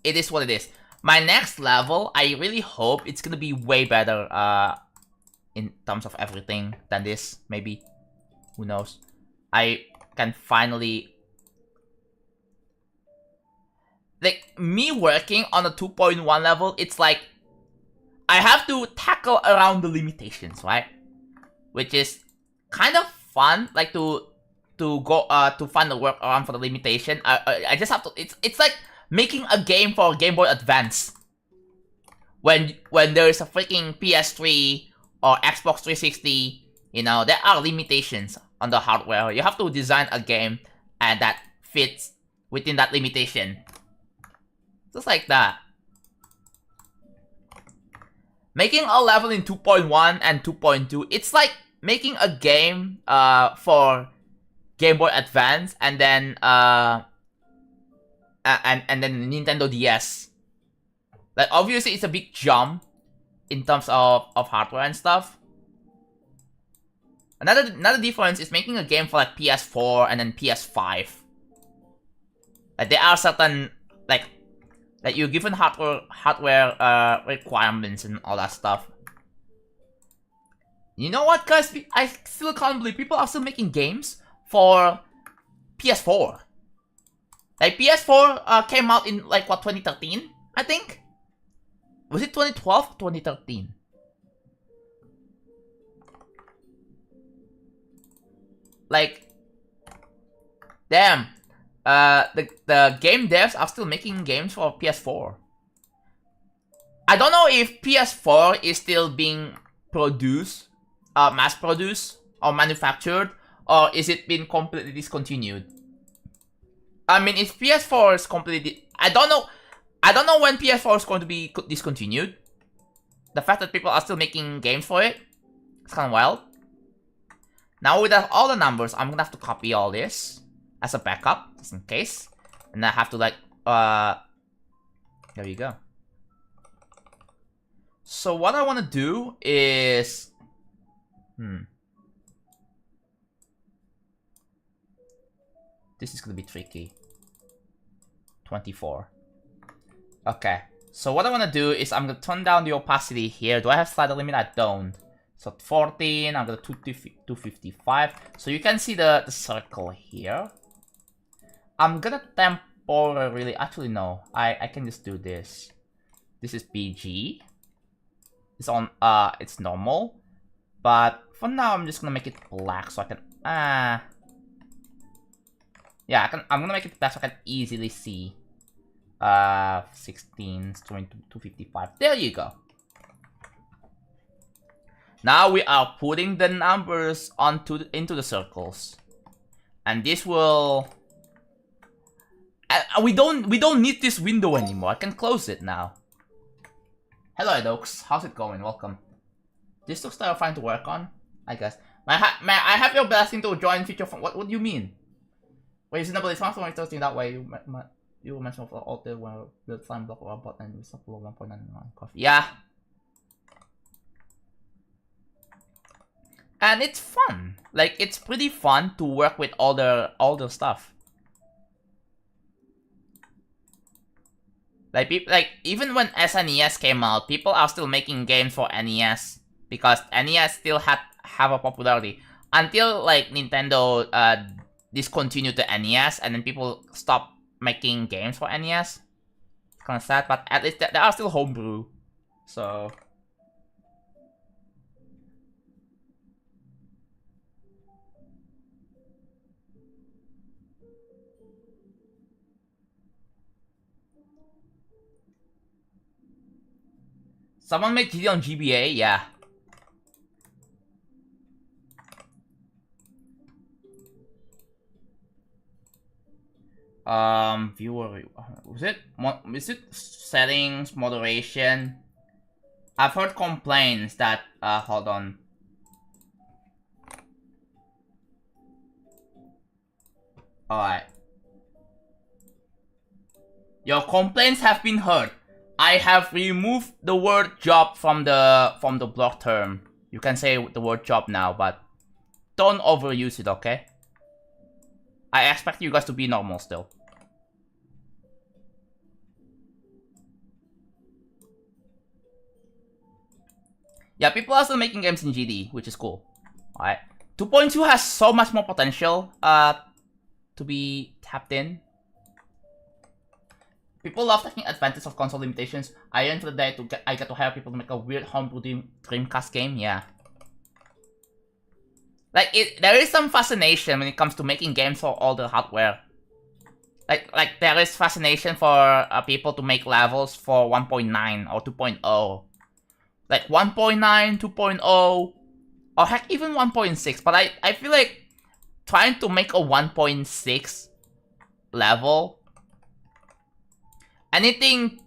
it is what it is. My next level, I really hope it's gonna be way better, in terms of everything than this, maybe. Who knows? I can finally... Like, me working on a 2.1 level, it's like, I have to tackle around the limitations, right? Which is kind of fun, like, to go, to find the workaround for the limitation. I just have to, it's like making a game for Game Boy Advance. When there's a freaking PS3 or Xbox 360, you know, there are limitations on the hardware. You have to design a game and that fits within that limitation. Just like that. Making a level in 2.1 and 2.2, it's like making a game for Game Boy Advance and then and then Nintendo DS. Like, obviously it's a big jump in terms of hardware and stuff. Another difference is making a game for like PS4 and then PS5. Like, there are certain like you're given hardware requirements and all that stuff. You know what, guys? I still can't believe people are still making games for PS4. Like, PS4 came out in, like, what, 2013? I think? Was it 2012 or 2013? Like, damn. The game devs are still making games for PS4. I don't know if PS4 is still being produced, mass-produced, or manufactured, or is it been completely discontinued? I mean, if PS4 is completely... I don't know when PS4 is going to be discontinued. The fact that people are still making games for it, it's kind of wild. Now with all the numbers, I'm gonna have to copy all this as a backup, just in case. And I have to, like, there you go. So what I want to do is... This is gonna be tricky. 24. Okay. So what I want to do is I'm gonna turn down the opacity here. Do I have slider limit? I don't. So 14, I'm gonna 255. So you can see the circle here. I'm gonna temporarily, actually no, I can just do this. This is BG. It's on, it's normal. But for now, I'm just gonna make it black so I can, yeah, I'm gonna make it black so I can easily see. 16, 255. There you go. Now we are putting the numbers into the circles, and this will. We don't need this window anymore. I can close it now. Hello, Edox. How's it going? Welcome. This looks terrifying to work on, I guess. May I have your blessing to join feature phone? What do you mean? Reasonable, it's not so interesting that way. You mentioned for all the build time block or bot and we stop below 1.99 coffee. Yeah. And it's fun. Like, it's pretty fun to work with all the stuff. Like even when SNES came out, people are still making games for NES because NES still have a popularity until like Nintendo discontinued the NES, and then people stopped making games for NES. It's kind of sad, but at least there are still homebrew. So. Someone made GD on GBA, yeah. Viewer, is it settings, moderation? I've heard complaints that, hold on. Alright. Your complaints have been heard. I have removed the word job from the block term. You can say the word job now, but don't overuse it, okay? I expect you guys to be normal still. Yeah, people are still making games in GD, which is cool. Alright. 2.2 has so much more potential to be tapped in. People love taking advantage of console limitations. I end for the day I get to hire people to make a weird homebrew Dreamcast game, yeah. Like, there is some fascination when it comes to making games for all the hardware. Like there is fascination for people to make levels for 1.9 or 2.0. Like 1.9, 2.0, or heck, even 1.6. But I feel like trying to make a 1.6 level, anything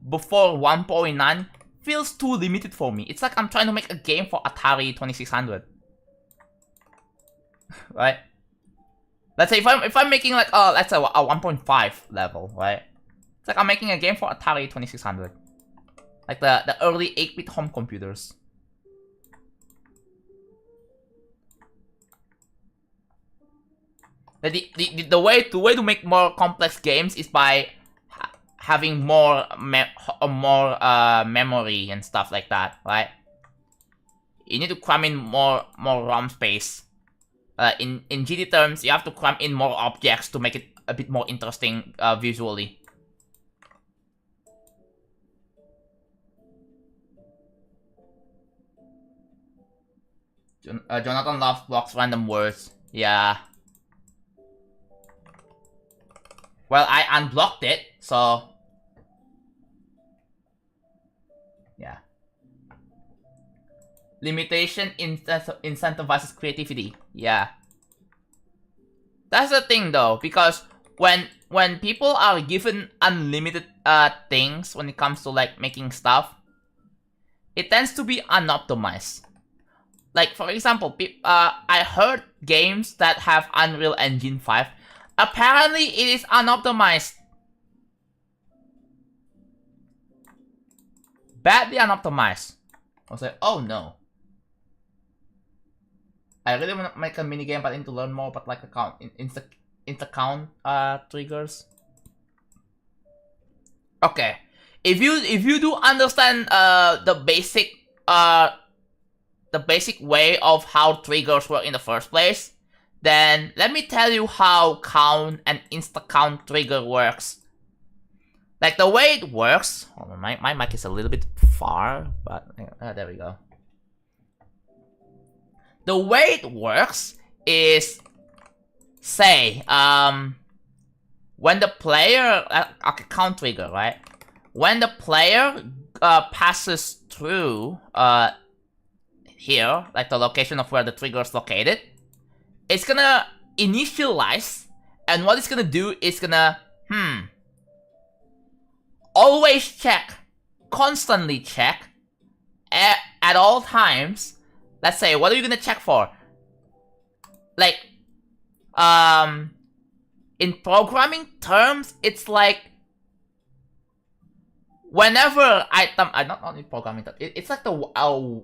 before 1.9 feels too limited for me. It's like I'm trying to make a game for Atari 2600. Right? Let's say if I'm making like let's say a 1.5 level, right? It's like I'm making a game for Atari 2600. Like the early 8-bit home computers. The way to make more complex games is by having more memory and stuff like that, right? You need to cram in more RAM space. In GD terms, you have to cram in more objects to make it a bit more interesting visually. Jonathan loves blocks random words. Yeah. Well, I unblocked it, so yeah. Limitation incentivizes creativity. Yeah. That's the thing though, because when people are given unlimited things when it comes to like making stuff, it tends to be unoptimized. Like for example, I heard games that have Unreal Engine 5. Apparently it is unoptimized. Badly unoptimized. I was like, oh no. I really want to make a mini game, but I need to learn more about like account insta-count triggers. Okay, if you do understand the basic the basic way of how triggers work in the first place, then let me tell you how count and insta-count trigger works. Like the way it works, hold on, my mic is a little bit far, but there we go. The way it works is, say, when the player, count trigger, right? When the player passes through here, like the location of where the trigger is located, it's gonna initialize, and what it's gonna do is gonna, always check, constantly check, at all times. Let's say, what are you gonna check for? Like, in programming terms, it's like, whenever item, not only programming terms, it's like the,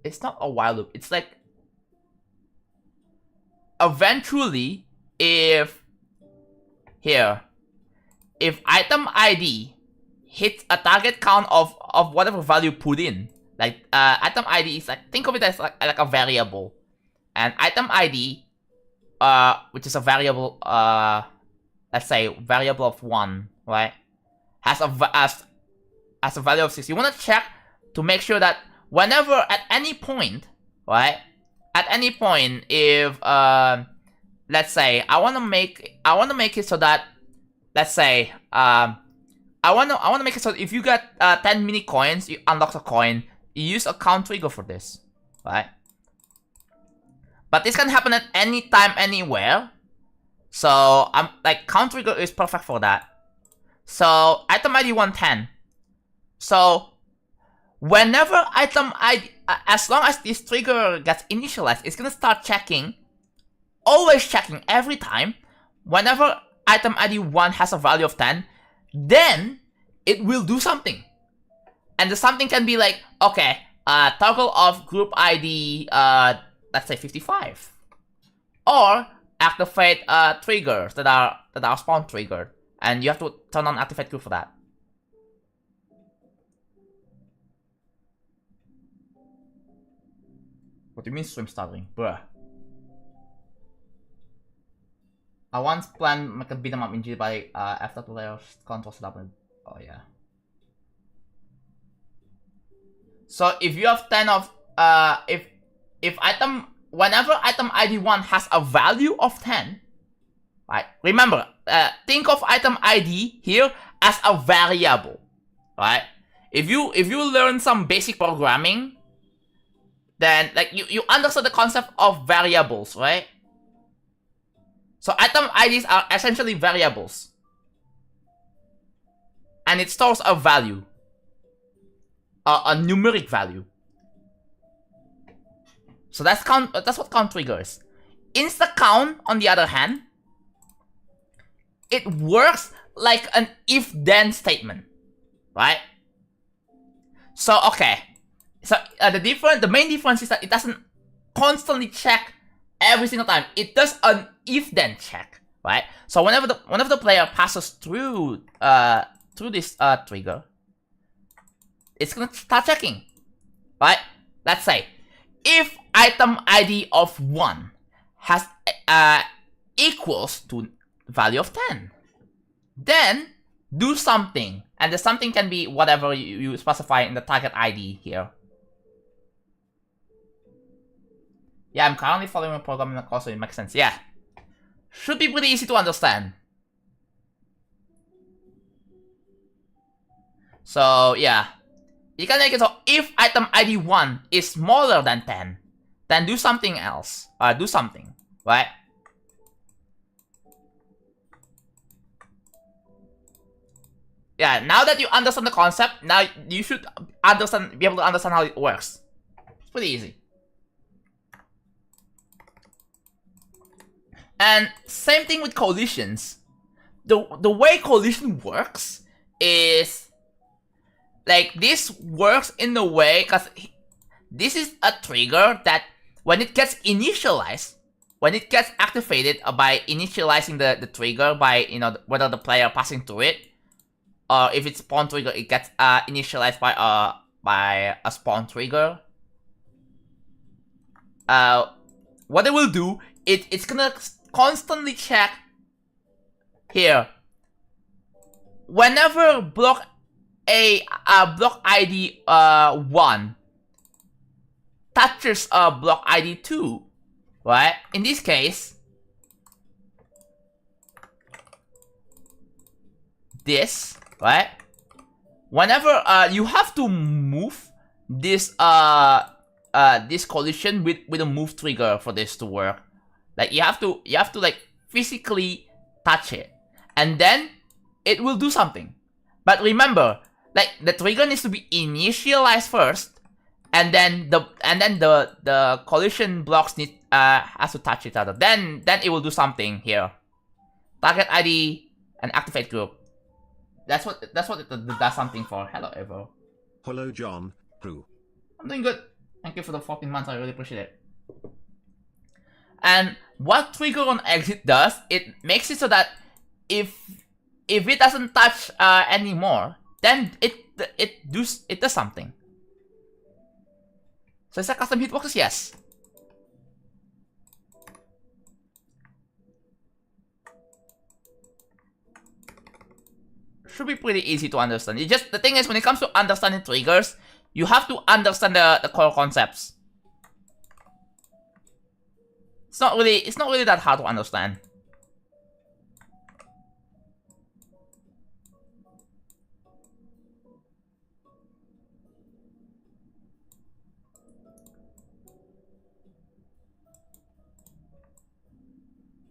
it's not a while loop, it's like, eventually, if item ID hits a target count of whatever value put in, like item ID is like, think of it as like a variable, and item ID, which is a variable, let's say variable of 1, right, has a value of 6. You want to check to make sure that whenever at any point, right, at any point, if let's say I want to make it so that, let's say I want to make it so if you get 10 mini coins, you unlock a coin. You use a count trigger for this, right? But this can happen at any time, anywhere. So I'm like, count trigger is perfect for that. So item ID 110. So whenever item ID, as long as this trigger gets initialized, it's gonna start checking, always checking every time. Whenever item ID 1 has a value of 10, then it will do something. And the something can be like, okay, toggle off group ID, let's say 55, or activate triggers that are spawn triggered, and you have to turn on activate group for that. What do you mean stream stuttering, bruh? I once planned make a beat 'em up in G by after the players control setup. Oh yeah. So if you have 10 of if item, whenever item ID 1 has a value of 10, right? Remember, think of item ID here as a variable, right? If you learn some basic programming, then like you understand the concept of variables, right? So item IDs are essentially variables, and it stores a value. A numeric value. So that's what count triggers. Insta count, on the other hand, it works like an if-then statement, right? So okay, so the main difference is that it doesn't constantly check every single time. It does an if-then check, right? So whenever the player passes through this trigger, it's gonna start checking, right? Let's say, if item ID of 1 has equals to value of 10, then do something, and the something can be whatever you specify in the target ID here. Yeah, I'm currently following a programming course, so it makes sense. Yeah, should be pretty easy to understand. So yeah. You can make it so if item ID 1 is smaller than 10, then do something else. Do something, right? Yeah, now that you understand the concept, now you should be able to understand how it works. It's pretty easy. And same thing with collisions. The way collision works is, like, this works in the way, because this is a trigger that when it gets initialized, when it gets activated by initializing the trigger by, you know, whether the player passing through it, or if it's spawn trigger, it gets initialized by a spawn trigger. what it will do, it's gonna constantly check here. Whenever block block ID 1 touches block ID 2, right? In this case, this, right? Whenever you have to move this this collision with a move trigger for this to work. Like you have to like physically touch it, and then it will do something. But remember, like the trigger needs to be initialized first, and then the collision blocks need has to touch each other. Then it will do something here. Target ID and activate group. That's what it does something for. Hello, Evo. Hello, John. Who? I'm doing good. Thank you for the 14 months. I really appreciate it. And what trigger on exit does, it makes it so that if it doesn't touch anymore, then it does something. So is that custom hitboxes? Yes. Should be pretty easy to understand. It just, the thing is, when it comes to understanding triggers, you have to understand the core concepts. It's not really that hard to understand.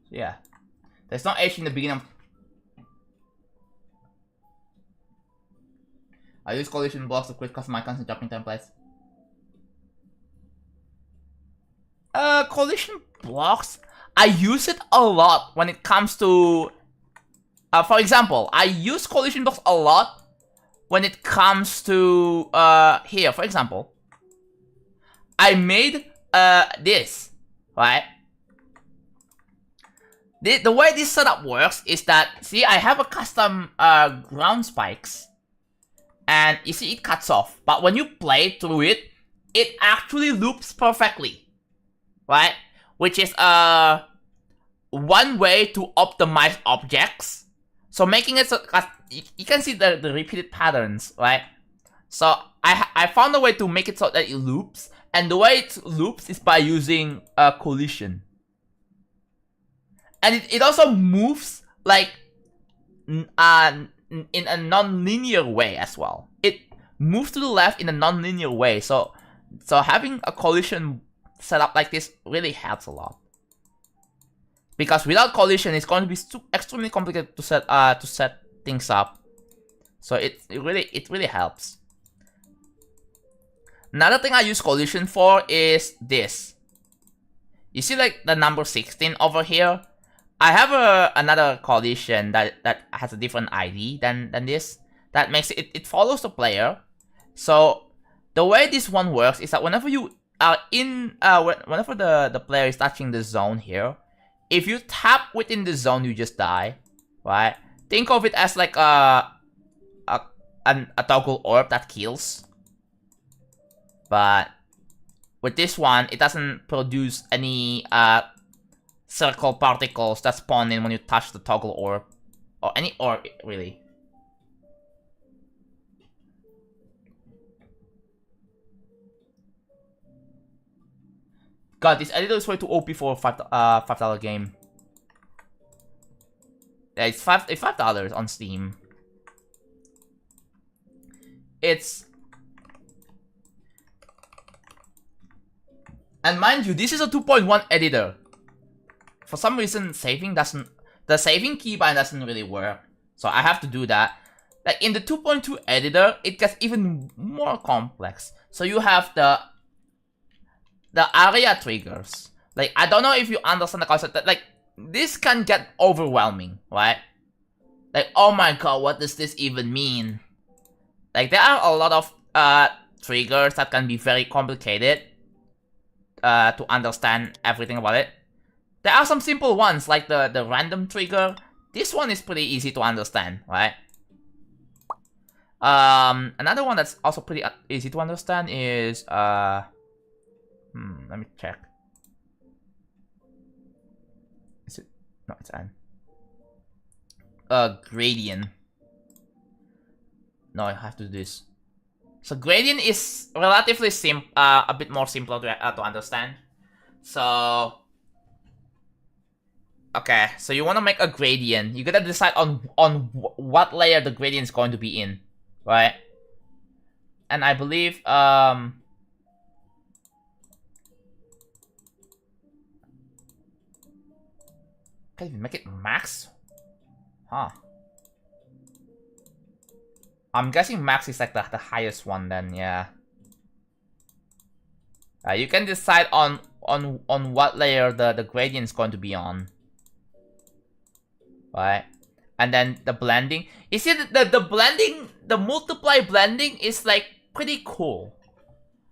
So yeah, there's no H in the beginning. I use collision blocks to create custom icons and jumping templates. Collision blocks, I use it a lot when it comes to... for example, I use collision blocks a lot when it comes to... here, for example. I made this, right? The way this setup works is that, see, I have a custom ground spikes. And you see it cuts off, but when you play through it, it actually loops perfectly, right? Which is one way to optimize objects. So making it so you can see the repeated patterns, right? So I found a way to make it so that it loops, and the way it loops is by using collision. And it also moves like in a non-linear way as well. It moves to the left in a non-linear way, so having a collision set up like this really helps a lot. Because without collision, it's going to be extremely complicated to set things up. So it really helps. Another thing I use collision for is this. You see, like the number 16 over here. I have another collision that has a different ID than this. That makes it follows the player. So the way this one works is that whenever you are whenever the player is touching the zone here, if you tap within the zone, you just die, right? Think of it as like a toggle orb that kills. But with this one, it doesn't produce any circle particles that spawn in when you touch the toggle orb. Or any orb, really. God, this editor is way too OP for a $5 game. Yeah, it's $5 on Steam. And mind you, this is a 2.1 editor. For some reason, the saving keybind doesn't really work. So I have to do that. Like in the 2.2 editor, it gets even more complex. So you have the area triggers. Like, I don't know if you understand the concept that, like, this can get overwhelming, right? Like, oh my god, what does this even mean? Like, there are a lot of triggers that can be very complicated to understand everything about it. There are some simple ones, like the random trigger. This one is pretty easy to understand, right? Another one that's also pretty easy to understand is let me check. Is it? No, it's an. Gradient. No, I have to do this. So gradient is relatively a bit more simpler to understand. So, okay, so you want to make a gradient. You gotta decide on what layer the gradient is going to be in, right? And I believe can you make it max? Huh. I'm guessing max is like the highest one then, yeah. You can decide on what layer the gradient is going to be on. Right? And then the blending. You see the blending, the multiply blending is like pretty cool.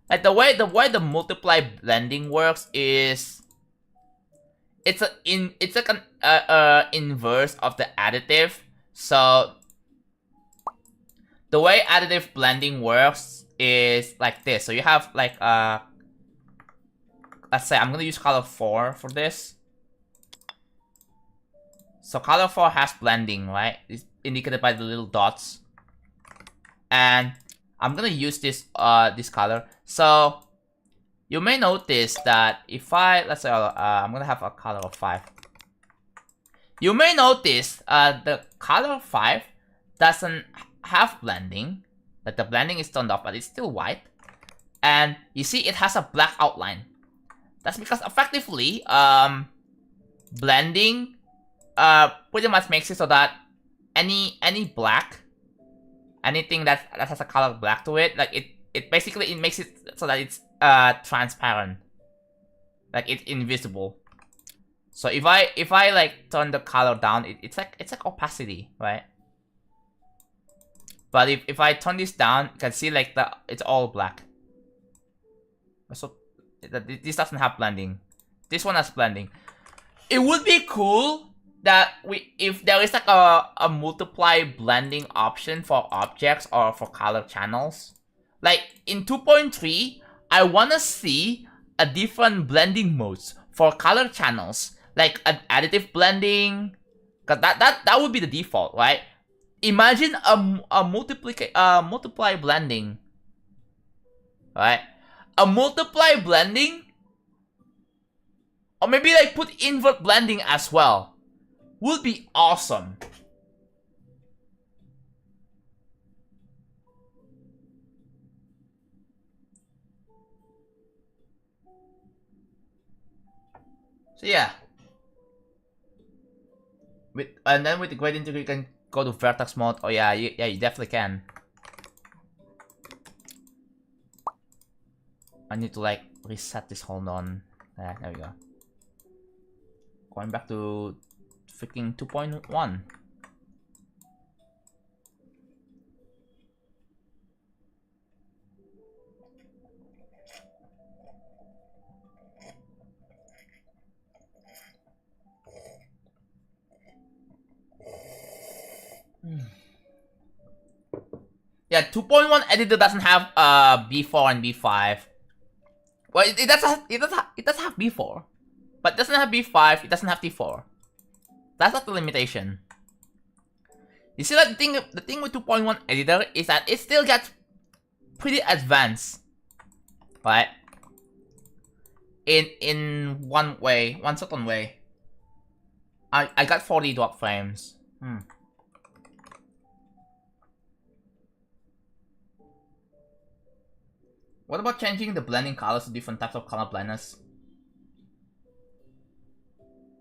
Like the way the multiply blending works is it's like an inverse of the additive. So the way additive blending works is like this. So you have like let's say I'm gonna use color 4 for this. So color 4 has blending, right? It's indicated by the little dots. And I'm gonna use this this color. So you may notice that if let's say I'm gonna have a color of 5. You may notice the color 5 doesn't have blending. Like the blending is turned off, but it's still white. And you see it has a black outline. That's because effectively blending pretty much makes it so that any black, anything that has a color black to it, like it basically makes it so that it's transparent, like it's invisible. So if I like turn the color down, it's like opacity, right? But if I turn this down, you can see like it's all black. So this doesn't have blending. This one has blending. It would be cool that if there is like a multiply blending option for objects or for color channels. Like in 2.3, I wanna see a different blending modes for color channels, like an additive blending, cause that would be the default, right? Imagine a multiply blending, right? A multiply blending, or maybe like put invert blending as well, would be awesome. So yeah, and then with the gradient you can go to vertex mode. Oh yeah, you definitely can. I need to like reset this. Hold on. There we go. Going back to freaking 2.1. Yeah, 2.1 editor doesn't have B4 and B5. Well, it does have B4, but it doesn't have B5. It doesn't have T4. That's not the limitation. You see, that the thing with 2.1 editor is that it still gets pretty advanced, right? In one certain way. I got 40 drop frames. What about changing the blending colors to different types of color blindness?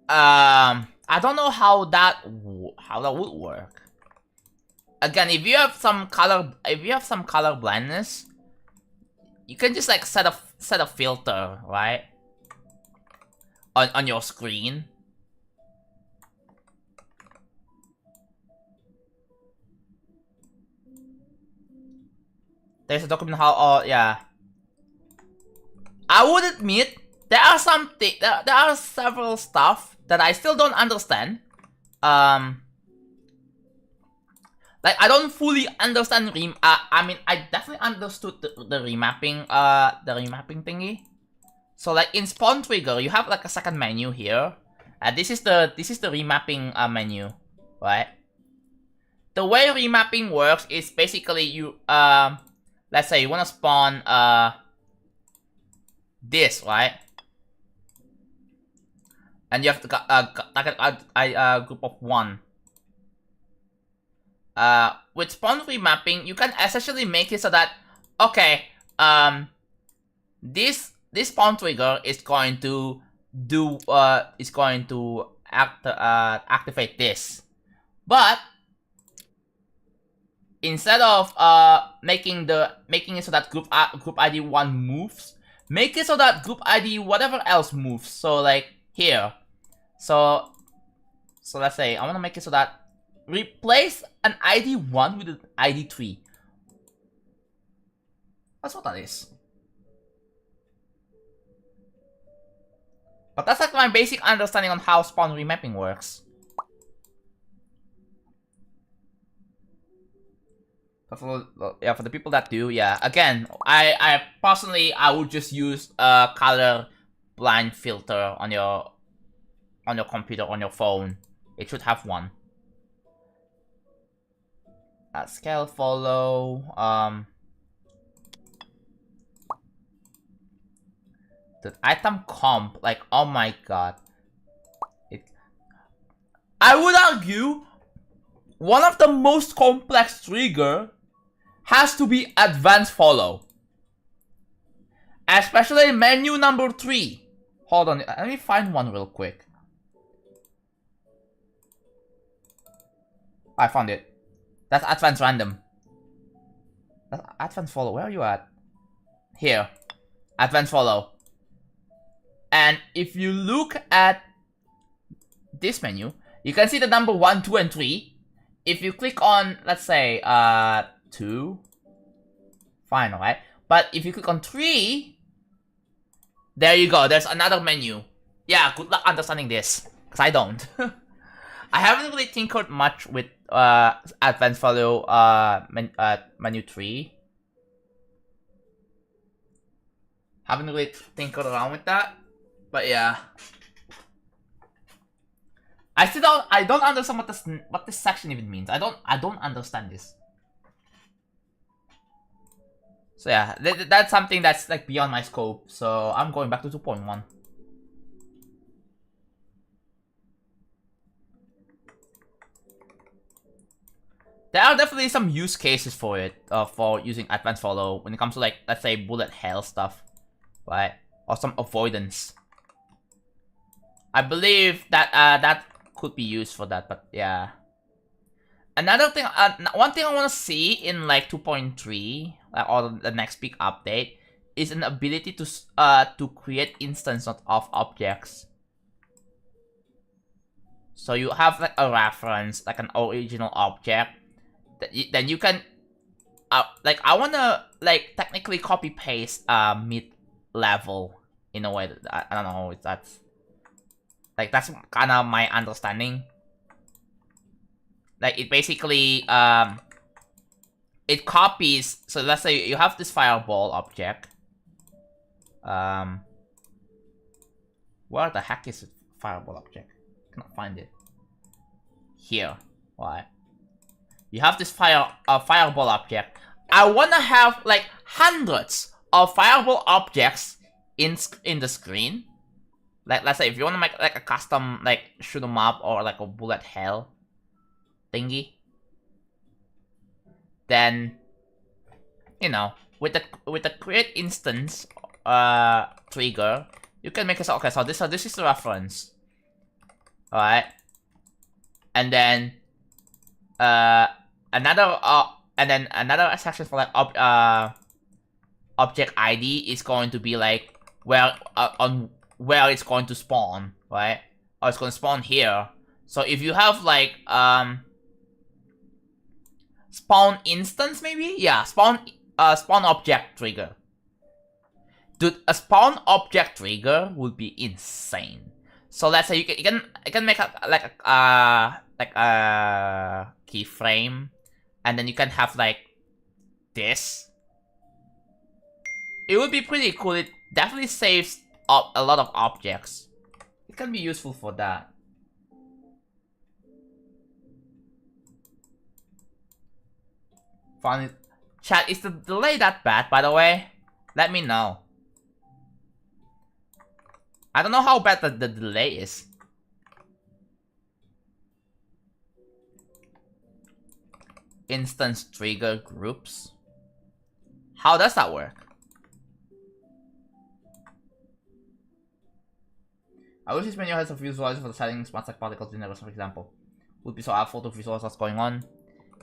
I don't know how that would work. Again, if you have some color blindness, you can just like set a filter, right? On your screen. There's a document how yeah. I would admit there are several stuff that I still don't understand. Like I don't fully understand I mean I definitely understood the remapping thingy. So like in spawn trigger you have like a second menu here, This is the remapping menu, right? The way remapping works is basically you let's say you want to spawn this, right? And you have to target a group of 1. With spawn remapping, you can essentially make it so that, okay, this spawn trigger is going to do activate this, but instead of making it so that group ID 1 moves, make it so that group ID whatever else moves. So like here, so let's say I want to make it so that replace an ID 1 with an ID 3. That's what that is. But that's like my basic understanding on how spawn remapping works. But for the people that do, yeah. Again, I personally I would just use a color blind filter on your computer, on your phone. It should have one. Scale follow. The item comp, like, oh my god. I would argue one of the most complex trigger has to be advanced follow. Especially menu number 3. Hold on, let me find one real quick. I found it. That's advanced random. That's advanced follow. Where are you at? Here. Advanced follow. And if you look at this menu, you can see the number 1, 2, and 3. If you click on, let's say, 2, fine, right? But if you click on 3, there you go. There's another menu. Yeah, good luck understanding this, because I don't. I haven't really tinkered much with advanced follow menu 3. Haven't really tinkered around with that. But yeah, I don't understand what this section even means. I don't understand this. So yeah, that's something that's like beyond my scope. So I'm going back to 2.1. There are definitely some use cases for it, for using advanced follow when it comes to, like, let's say bullet hell stuff, right? Or some avoidance. I believe that that could be used for that, but yeah. Another thing, one thing I want to see in like 2.3 or the next big update is an ability to create instances of objects. So you have like a reference, like an original object, then you can, like, I wanna like technically copy paste mid level in a way that I don't know if that's. Like, that's kind of my understanding. Like, it basically, it copies, so let's say you have this fireball object. Where the heck is it? Fireball object? I cannot find it. Here, right? You have this fireball object. I wanna have, like, hundreds of fireball objects in the screen. Like, let's say if you want to make like a custom like shoot 'em up or like a bullet hell thingy, then you know with the create instance trigger, you can make it so, okay, so this is the reference, alright, and then another section for like object ID is going to be like where where it's going to spawn, right? Or it's going to spawn here. So if you have like spawn instance, maybe, yeah, spawn object trigger. Dude, a spawn object trigger would be insane. So let's say you can make a keyframe, and then you can have like this. It would be pretty cool. It definitely saves up a lot of objects. It can be useful for that. Finally, chat, is the delay that bad, by the way? Let me know. I don't know how bad the delay is. Instance trigger groups. How does that work? I wish this menu has a visualizer for the settings, much like particles universe, for example. Would be so helpful to visualize what's going on.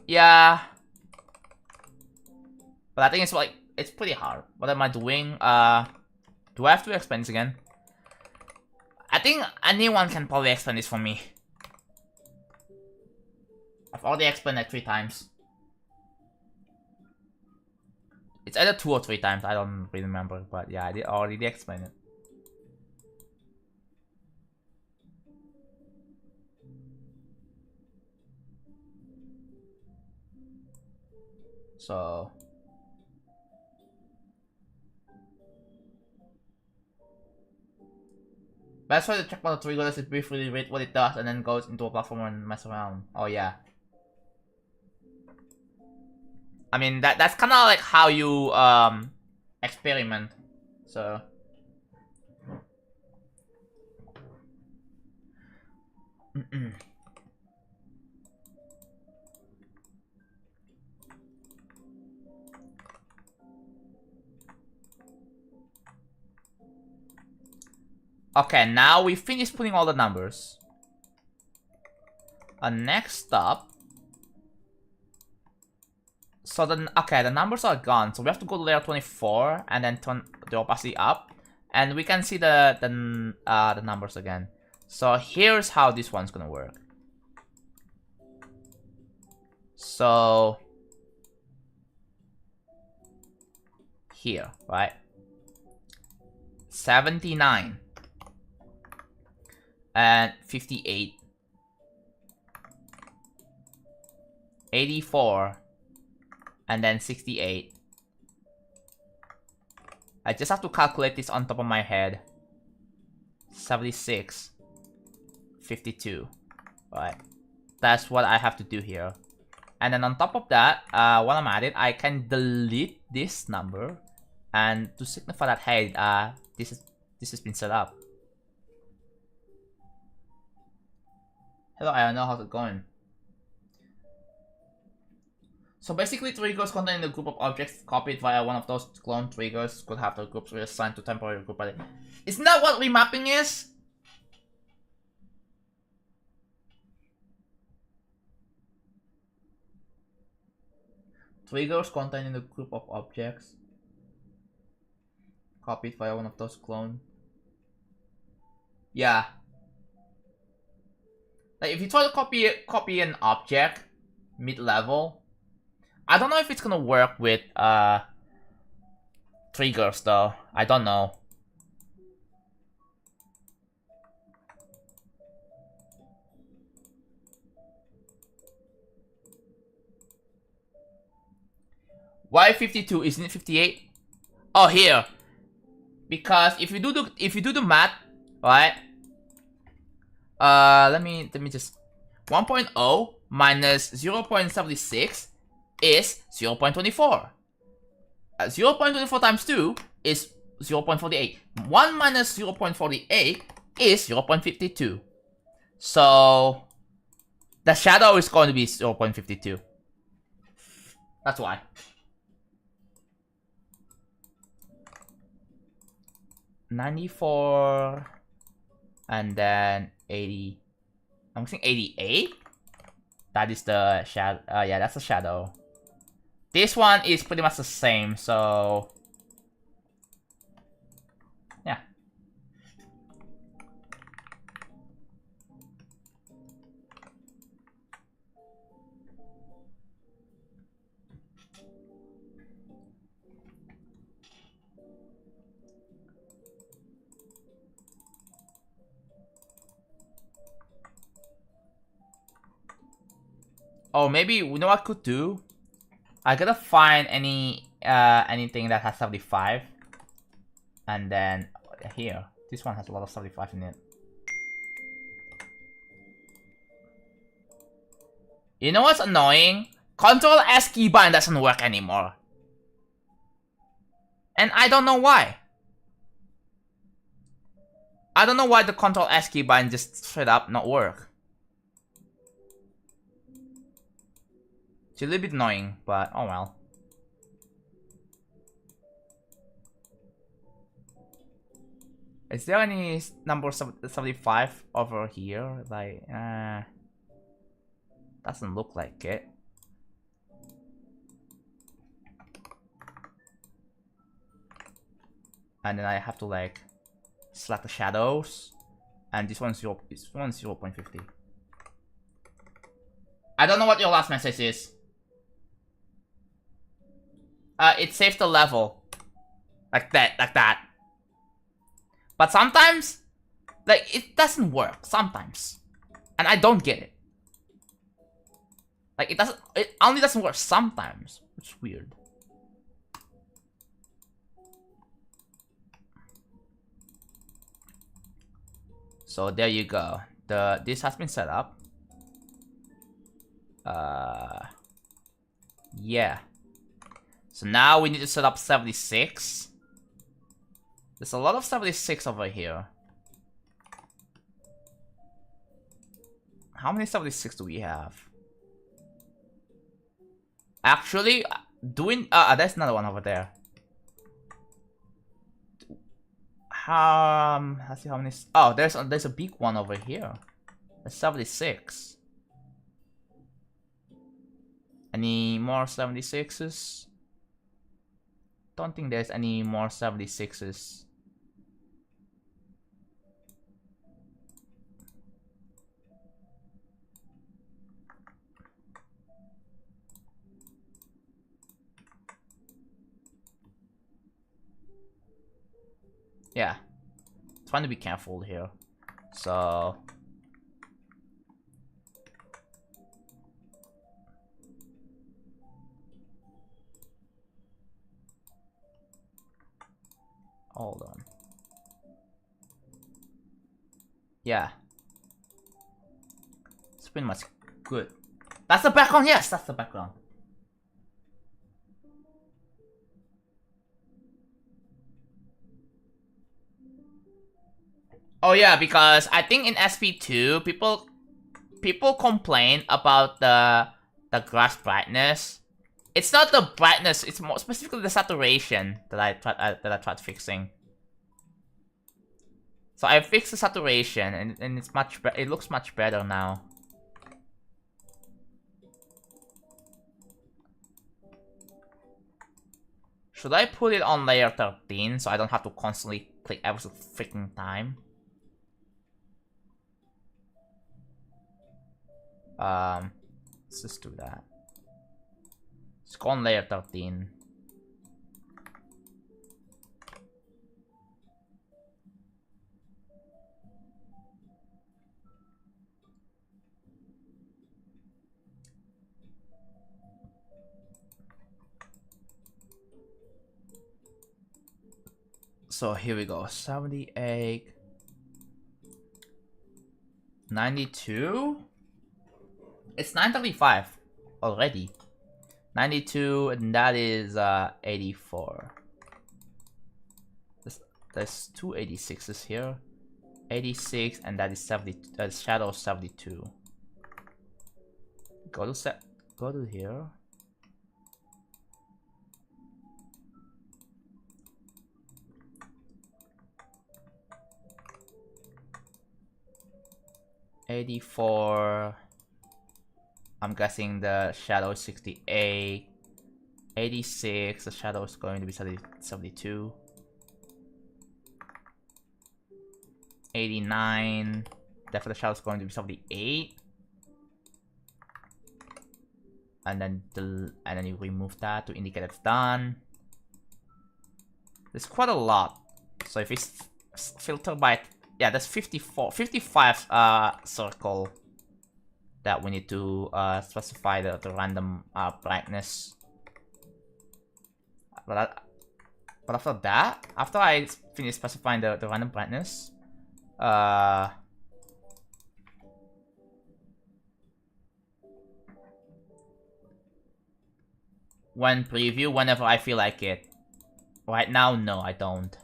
Yeah. But I think it's like, it's pretty hard. What am I doing? Do I have to explain this again? I think anyone can probably explain this for me. I've already explained it 3 times. It's either 2 or 3 times, I don't really remember, but yeah, I already explained it. So... best way to check out the trigger is to briefly read what it does and then goes into a platform and mess around. Oh yeah. I mean, that's kind of like how you experiment. So okay, now we finished putting all the numbers. Next up. So okay, the numbers are gone. So we have to go to layer 24 and then turn the opacity up, and we can see the numbers again. So here's how this one's gonna work. So here, right? 79 and 58, 84, and then 68. I just have to calculate this on top of my head. 76, 52, right? That's what I have to do here. And then on top of that, while I'm at it, I can delete this number, and to signify that, hey, this has been set up. Hello, I don't know how's it going. So basically, triggers containing the group of objects copied via one of those clone triggers could have the groups reassigned to temporary group ID. Isn't that what remapping is? Triggers containing the group of objects copied via one of those clone. Yeah. Like if you try to copy an object mid-level, I don't know if it's gonna work with triggers though. I don't know. Why 52? Isn't it 58? Oh, here. Because if you do the math, right? Let me just 1.0 minus 0.76 is 0.24. 0.24 times 2 is 0.48. 1 minus 0.48 is 0.52. So the shadow is going to be 0.52. That's why. $94 and then 80. I'm saying 88. That is the shadow. Yeah, that's the shadow. This one is pretty much the same, so yeah. Oh, maybe you know what I could do? I gotta find anything that has 75, and then here, this one has a lot of 75 in it. You know what's annoying? Control S keybind doesn't work anymore. And I don't know why. I don't know why the Control S keybind just straight up not work. It's a little bit annoying, but oh well. Is there any number 75 over here? Like, doesn't look like it. And then I have to like select the shadows, and this one's 0.50. I don't know what your last message is. It saves the level, like that. But sometimes, like, it doesn't work sometimes, and I don't get it. Like, it only doesn't work sometimes. It's weird. So there you go. This has been set up. Yeah. So now we need to set up 76. There's a lot of 76 over here. How many 76 do we have? Actually, there's another one over there. Let's see how many. Oh, there's a big one over here. There's 76. Any more 76s? Don't think there's any more 76s. Yeah, trying to be careful here. So hold on. Yeah, it's pretty much good. That's the background. Yes, that's the background. Oh yeah, because I think in SP2 people complain about the grass brightness. It's not the brightness; it's more specifically the saturation that I tried fixing. So I fixed the saturation, and it's much better. It looks much better now. Should I put it on layer 13 so I don't have to constantly click every freaking time? Let's just do that. Let's go on layer 13. So here we go. 78. 92? It's 935 already. 92, and that is 84. There's two 86s here. 86, and that is 70. That's shadow 72. Go to here. $84. I'm guessing the shadow is 68. 86. The shadow is going to be 72. 89. Therefore, the shadow is going to be 78. And then you remove that to indicate it's done. There's quite a lot. So if it's filtered by, yeah, there's 55 circle that we need to specify the random brightness. But after that, after I finish specifying the random brightness, when preview whenever I feel like it. Right now, no, I don't.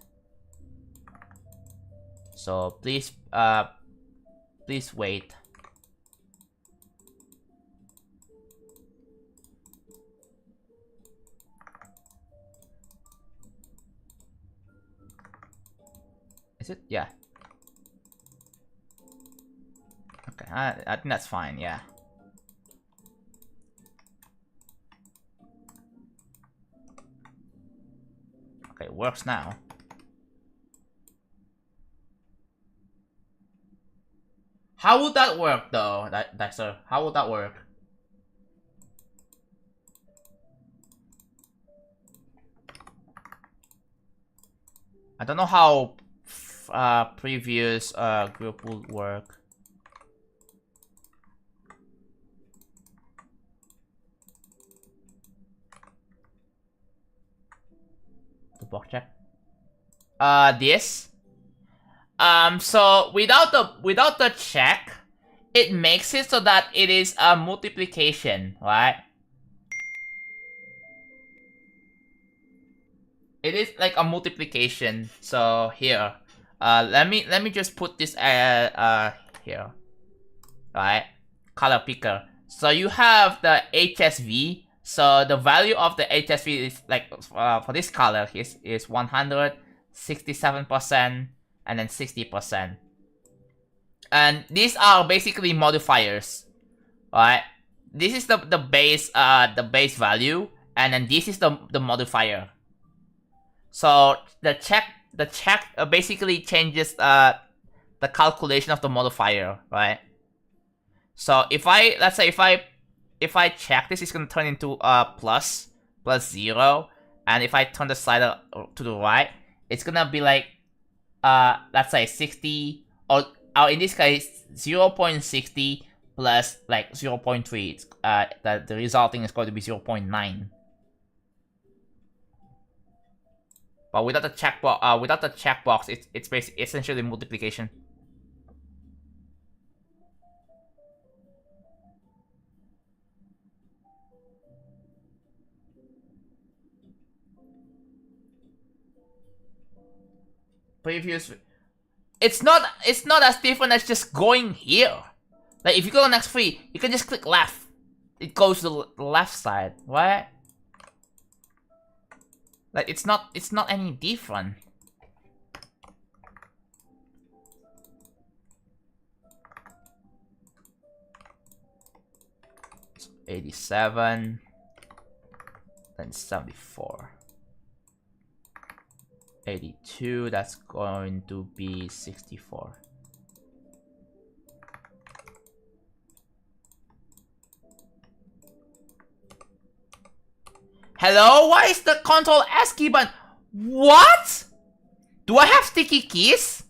So please wait. Is it? Yeah. Okay, I think that's fine, yeah. Okay, it works now. How would that work though, Dexter? How would that work? I don't know how previous group would work. The block check. This. So without the check, it makes it so that it is a multiplication, right? It is like a multiplication. So here, let me just put this here, right? Color picker. So you have the HSV. So the value of the HSV is like for this color is 167%. And then 60%. And these are basically modifiers, right? This is the base value, and then this is the modifier. So the check basically changes the calculation of the modifier, right? So let's say if I check this, it's gonna turn into plus 0, and if I turn the slider to the right, it's gonna be like let's say 60, or in this case 0.60 plus like 0.3. The resulting is going to be 0.9. But without the checkbox, it's basically essentially multiplication. Previous. It's not as different as just going here. Like if you go to next free, you can just click left. It goes to the left side, right? Like it's not any different. So 87, then 74. 82, that's going to be 64. Hello? Why is the Control S key button? What? Do I have sticky keys?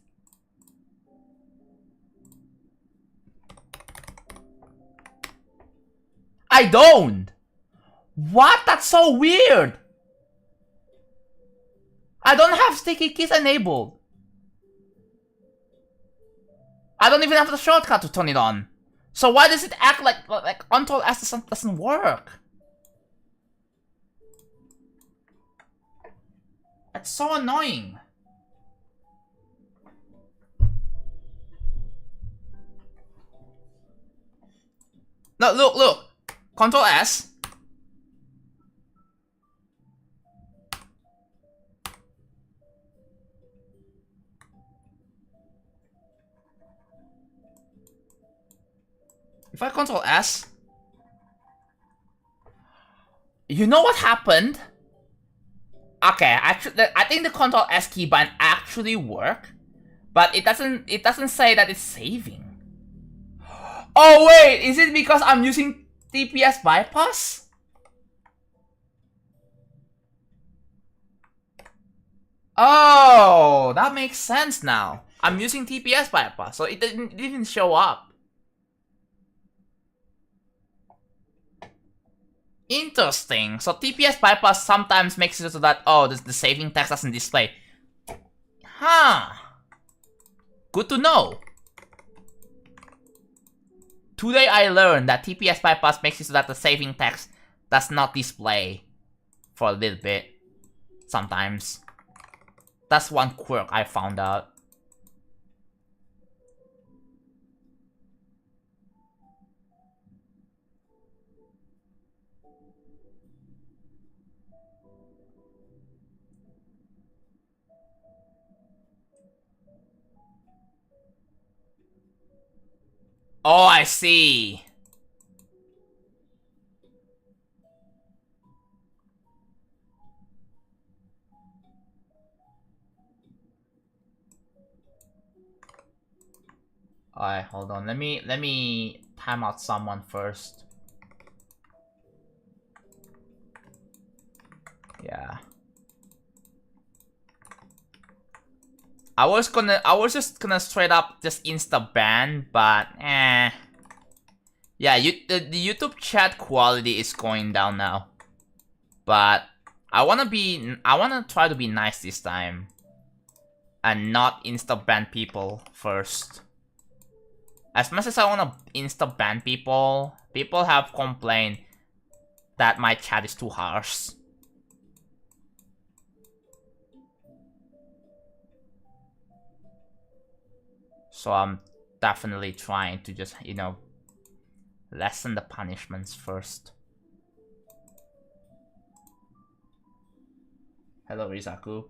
I don't. What? That's so weird. I don't have sticky keys enabled. I don't even have the shortcut to turn it on. So why does it act like Control S doesn't work? That's so annoying. No, look. Control S. If I Control S, you know what happened? Okay, actually, I think the Control S key button actually work, but it doesn't say that it's saving. Oh wait, is it because I'm using TPS bypass? Oh, that makes sense now. I'm using TPS bypass, so it didn't show up. Interesting. So TPS bypass sometimes makes it so that, oh, the saving text doesn't display. Huh. Good to know. Today I learned that TPS bypass makes it so that the saving text does not display for a little bit. Sometimes. That's one quirk I found out. Oh, I see. Alright, hold on. Let me time out someone first. Yeah. I was just gonna straight up just insta ban, but eh. Yeah, the YouTube chat quality is going down now. But I wanna try to be nice this time. And not insta ban people first. As much as I wanna insta ban people, people have complained that my chat is too harsh. So I'm definitely trying to just, you know, lessen the punishments first. Hello, Rizaku.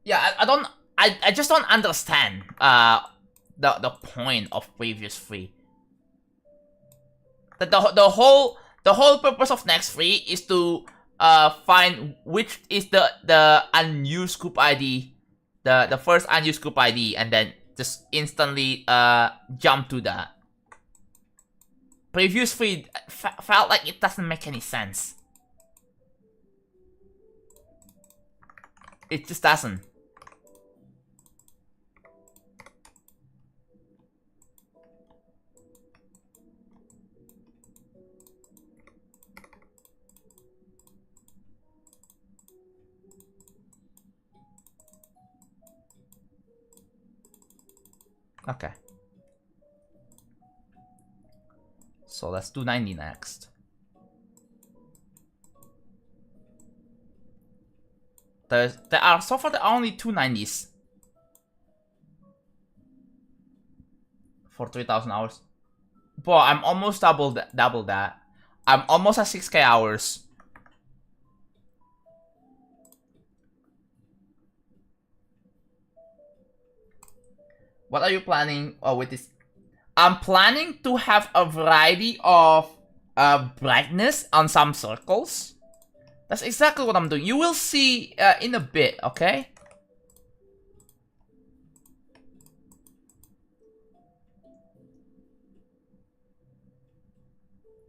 Yeah, I just don't understand the point of previous free. The whole purpose of next free is to find which is the unused group ID, the first unused group ID, and then just instantly jump to that. Previous free felt like it doesn't make any sense. It just doesn't. Okay. So let's do 90 next. There are so far there are only 290s for 3,000 hours. Boy, I'm almost double that. I'm almost at 6k hours. What are you planning with this? I'm planning to have a variety of brightness on some circles. That's exactly what I'm doing. You will see in a bit, okay?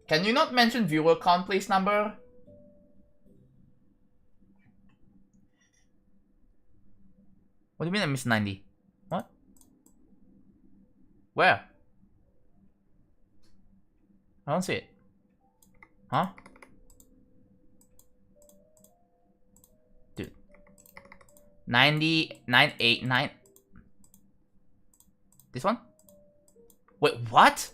Can you not mention viewer count, please, number? What do you mean I missed 90? What? Where? I don't see it. Huh? Dude. 90, 989. This one? Wait, what?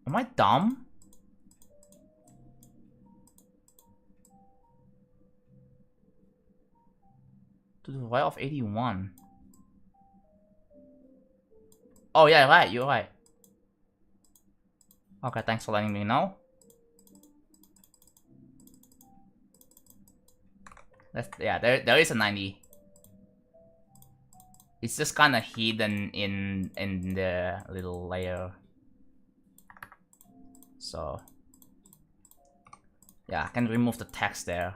Am I dumb? To the right of 81. Oh yeah, right, you're right. Okay, thanks for letting me know. Yeah, there is a 90. It's just kind of hidden in the little layer. So yeah, I can remove the text there.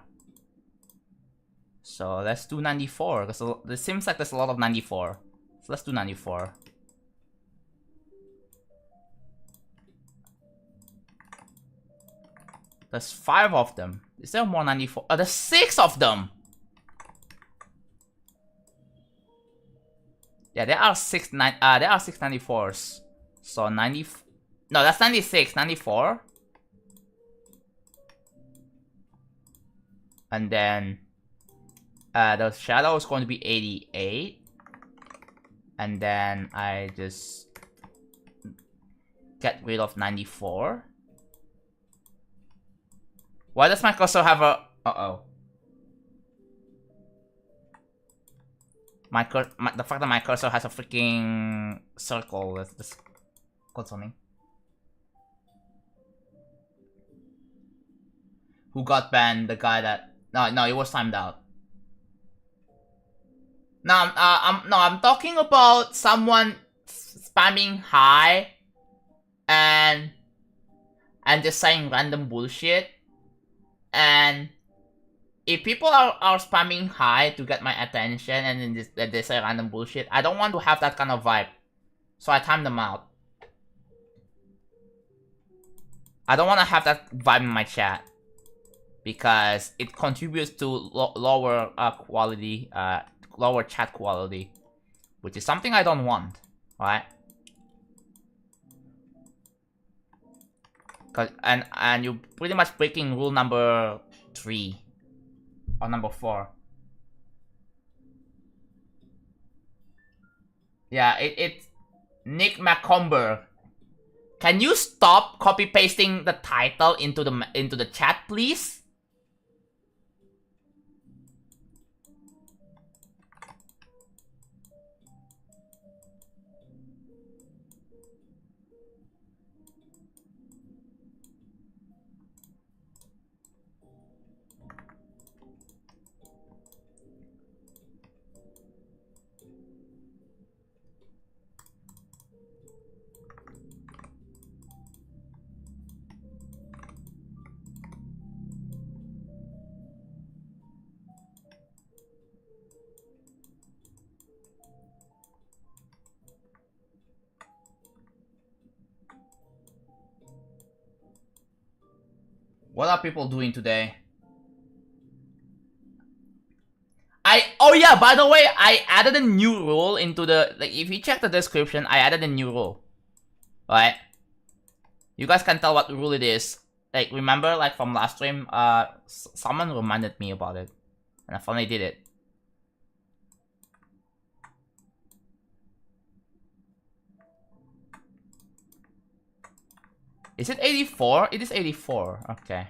So let's do 94 because it seems like there's a lot of 94. So let's do 94. There's 5 of them. Is there more 94? Oh, there's 6 of them. Yeah, there are 6 94s. So 90. No, that's 96. 94. And then the shadow is going to be 88. And then I just get rid of 94. Why does my cursor have a... Uh-oh. The fact that my cursor has a freaking circle is concerning. Who got banned? The guy that... No, it was timed out. No, I'm talking about someone spamming hi and just saying random bullshit. And if people are spamming hi to get my attention and then they say random bullshit, I don't want to have that kind of vibe. So I time them out. I don't want to have that vibe in my chat because it contributes to lower quality, lower chat quality, which is something I don't want, right? And you're pretty much breaking rule number 3 or number 4. Yeah, it's Nick McComber. Can you stop copy pasting the title into the chat, please? What are people doing today? Oh yeah, by the way, I added a new rule into the, like, if you check the description, I added a new rule. Right? You guys can tell what rule it is. Like, remember, like, from last stream, someone reminded me about it. And I finally did it. Is it 84? It is 84. Okay.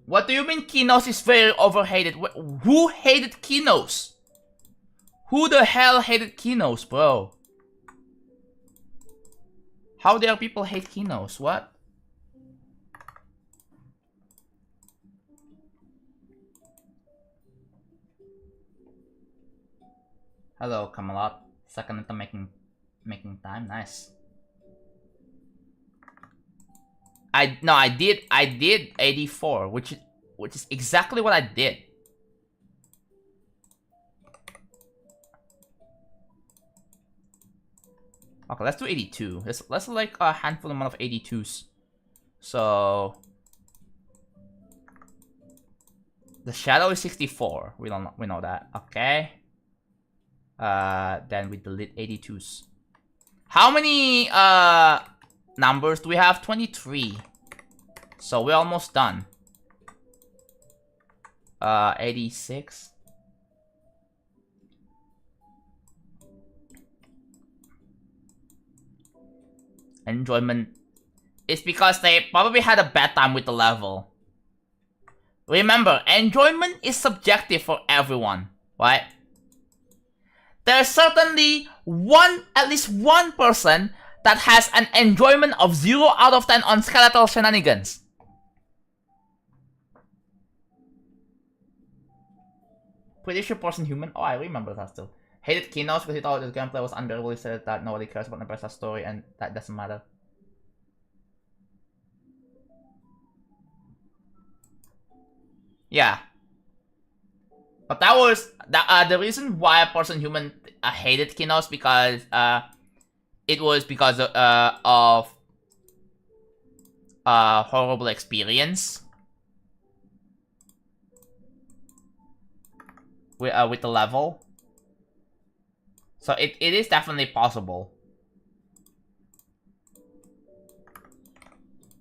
What do you mean Kinos is very overhated? Who hated Kinos? Who the hell hated Kinos, bro? How dare people hate Kinos? What? Hello, Camelot. Second into making time. Nice. I did 84, which is exactly what I did. Okay, let's do 82. Let's like a handful amount of 82s. So the shadow is 64. We know that. Okay. Then we delete 82s. How many numbers do we have? 23. So we're almost done. 86. Enjoyment. It's because they probably had a bad time with the level. Remember, enjoyment is subjective for everyone, right? There's certainly at least one person that has an enjoyment of 0 out of 10 on skeletal shenanigans. Pretty sure person human. Oh, I remember that still. Hated Kinos because he thought his gameplay was unbearable. He said that nobody cares about Nebraska's story and that doesn't matter. Yeah. But that was the reason why a person human hated Kinos because it was because of horrible experience. with the level. So it is definitely possible.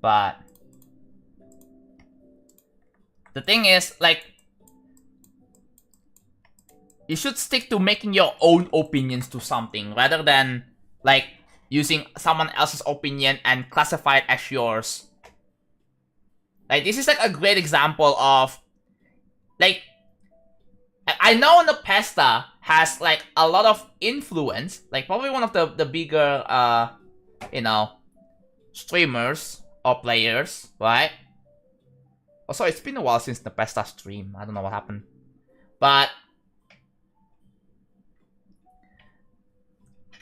But the thing is, like, you should stick to making your own opinions to something rather than, like, using someone else's opinion and classify it as yours. Like, this is like a great example of, like, I know Nepesta has like a lot of influence, like probably one of the bigger you know, streamers or players, right? Also, it's been a while since Nepesta stream. I don't know what happened. But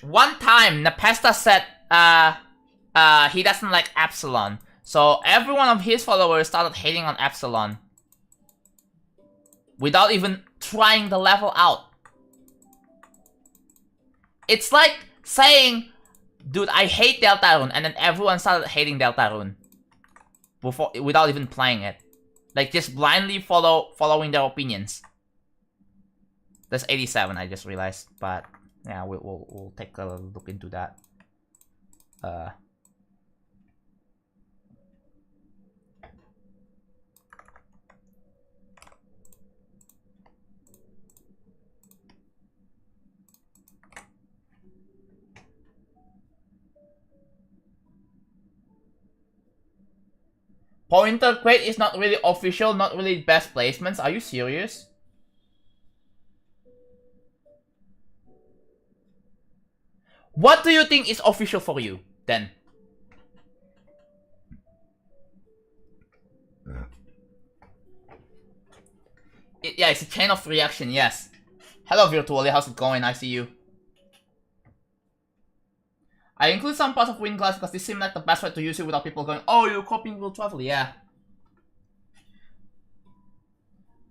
one time Nepesta said he doesn't like Epsilon. So every one of his followers started hating on Epsilon without even trying the level out. It's like saying, dude, I hate Deltarune, and then everyone started hating Deltarune without even playing it. Like, just blindly following their opinions. That's 87, I just realized, but yeah, we'll take a look into that. Pointer crate is not really official, not really best placements. Are you serious? What do you think is official for you, then? Yeah, it's a chain of reaction, yes. Hello, Virtually, how's it going? I see you. I include some parts of Winglass because this seems like the best way to use it without people going, oh, you're copying Will Travel, yeah.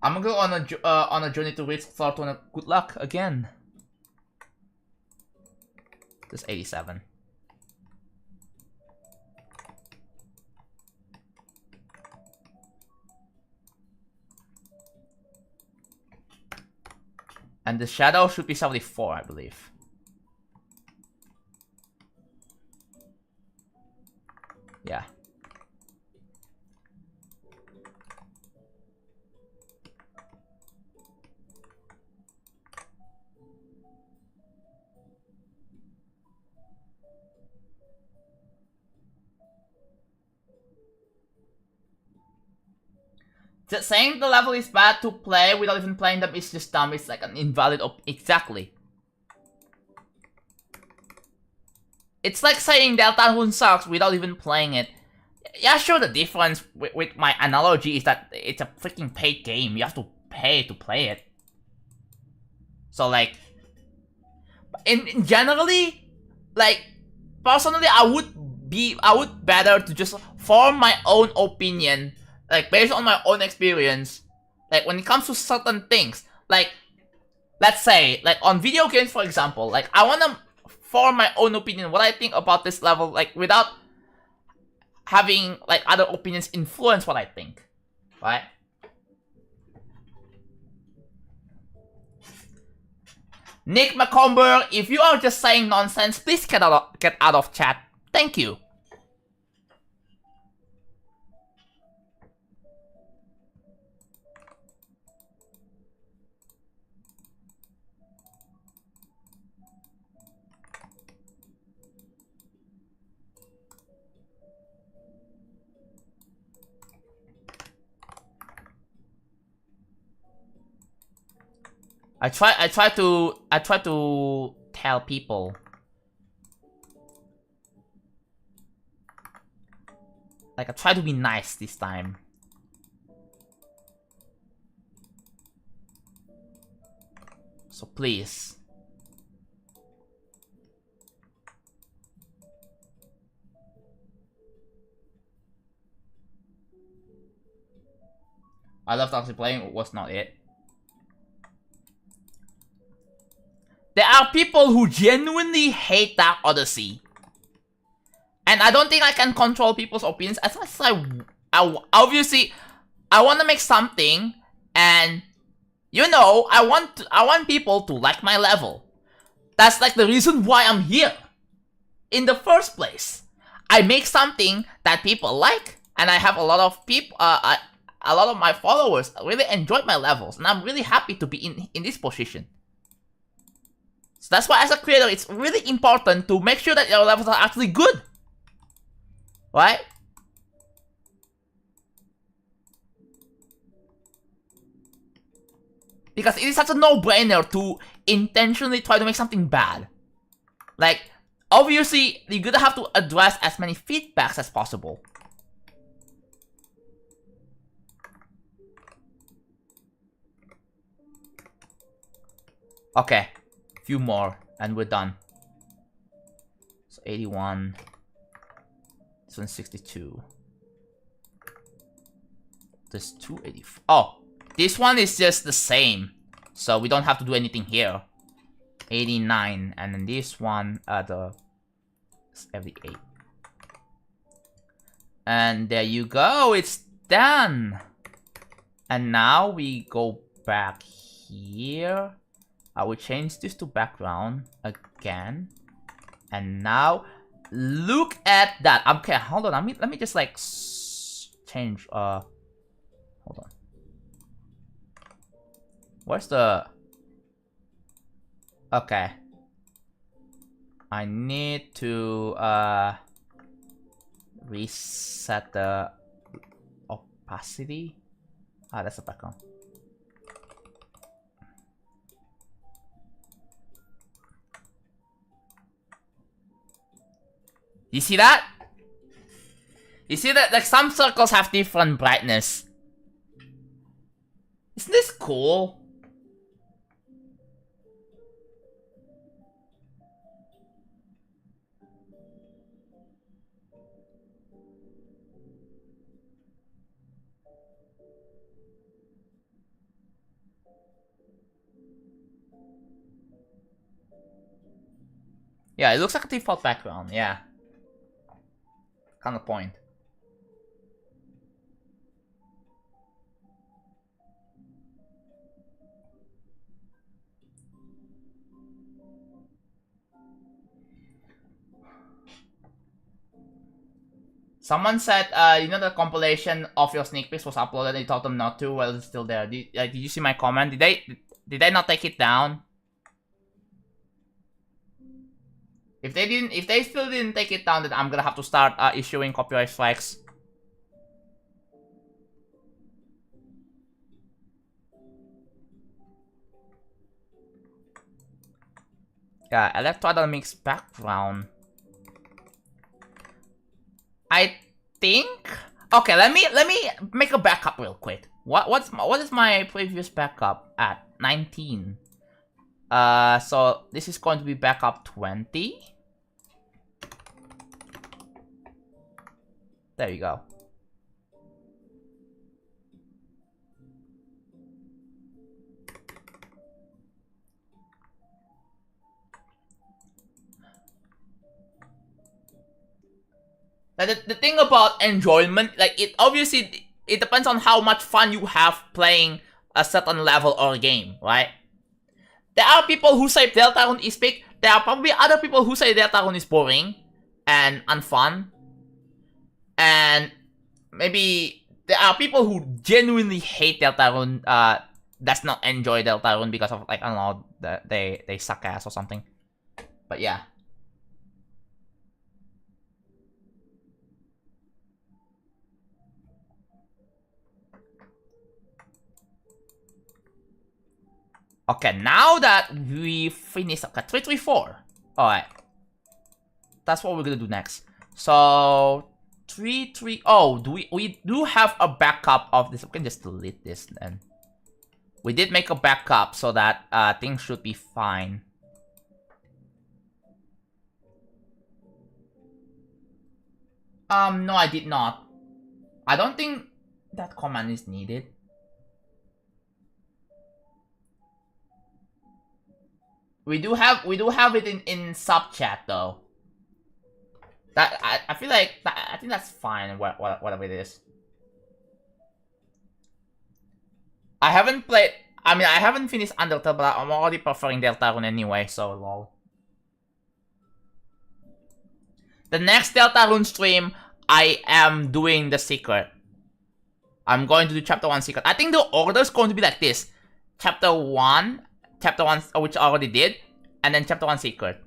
I'm gonna go on a journey to reach Thornton. Good luck again. This 87. And the shadow should be 74, I believe. Yeah. Just saying the level is bad to play without even playing them is just dumb. It's like an invalid exactly. It's like saying Deltarune sucks without even playing it. Yeah, sure, the difference with my analogy is that it's a freaking paid game. You have to pay to play it. So, like, in generally, like, personally, I would better to just form my own opinion, like, based on my own experience, like, when it comes to certain things. Like, let's say, like, on video games, for example, like, I wanna form my own opinion, what I think about this level, like, without having, like, other opinions influence what I think, right? Nick McComber, if you are just saying nonsense, please get out of chat. Thank you. I try to tell people, like, I try to be nice this time. So please. I loved actually playing, was not it. There are people who genuinely hate Dark Odyssey. And I don't think I can control people's opinions. As much as I obviously, I want to make something, and You know, I want people to like my level. That's like the reason why I'm here. In the first place, I make something that people like, and I have a lot of people, a lot of my followers really enjoy my levels, and I'm really happy to be in this position. So that's why, as a creator, it's really important to make sure that your levels are actually good, right? Because it is such a no-brainer to intentionally try to make something bad. Like, obviously, you're gonna have to address as many feedbacks as possible. Okay, few more, and we're done. So 81. This one's 62. There's 284. Oh, this one is just the same, so we don't have to do anything here. 89, and then this one, the 78. And there you go, it's done. And now we go back here. I will change this to background again. And now, look at that. Okay, hold on. Let me just like change. Hold on. Where's the? Okay. I need to reset the opacity. Ah, that's the background. You see that? You see that, like, some circles have different brightness. Isn't this cool? Yeah, it looks like a default background, yeah. Kind of point. Someone said, you know, the compilation of your sneak peeks was uploaded and you told them not to. Well, it's still there. Did you see my comment? Did they not take it down? If they still didn't take it down, then I'm gonna have to start issuing copyright strikes. Yeah, electrodynamics background. I think. Okay, let me make a backup real quick. What is my previous backup at? 19. So this is going to be backup 20. There you go. Like the thing about enjoyment, like it obviously it depends on how much fun you have playing a certain level or game, right? There are people who say Deltarune is big. There are probably other people who say Deltarune is boring and unfun. And maybe there are people who genuinely hate Deltarune, does not enjoy Deltarune because of, like, I don't know, they suck ass or something. But yeah. Okay, now that we finished, okay, 334. Alright. That's what we're gonna do next. So 330. We do have a backup of this. We can just delete this then. We did make a backup so that things should be fine. No, I did not. I don't think that command is needed. We do have it in sub chat though. That I feel like I think that's fine. Whatever it is. I haven't played. I mean, I haven't finished Undertale, but I'm already preferring Deltarune anyway, so lol. The next Deltarune stream, I am doing the secret. I'm going to do chapter 1 secret. I think the order is going to be like this. Chapter 1, which I already did, and then chapter 1 secret.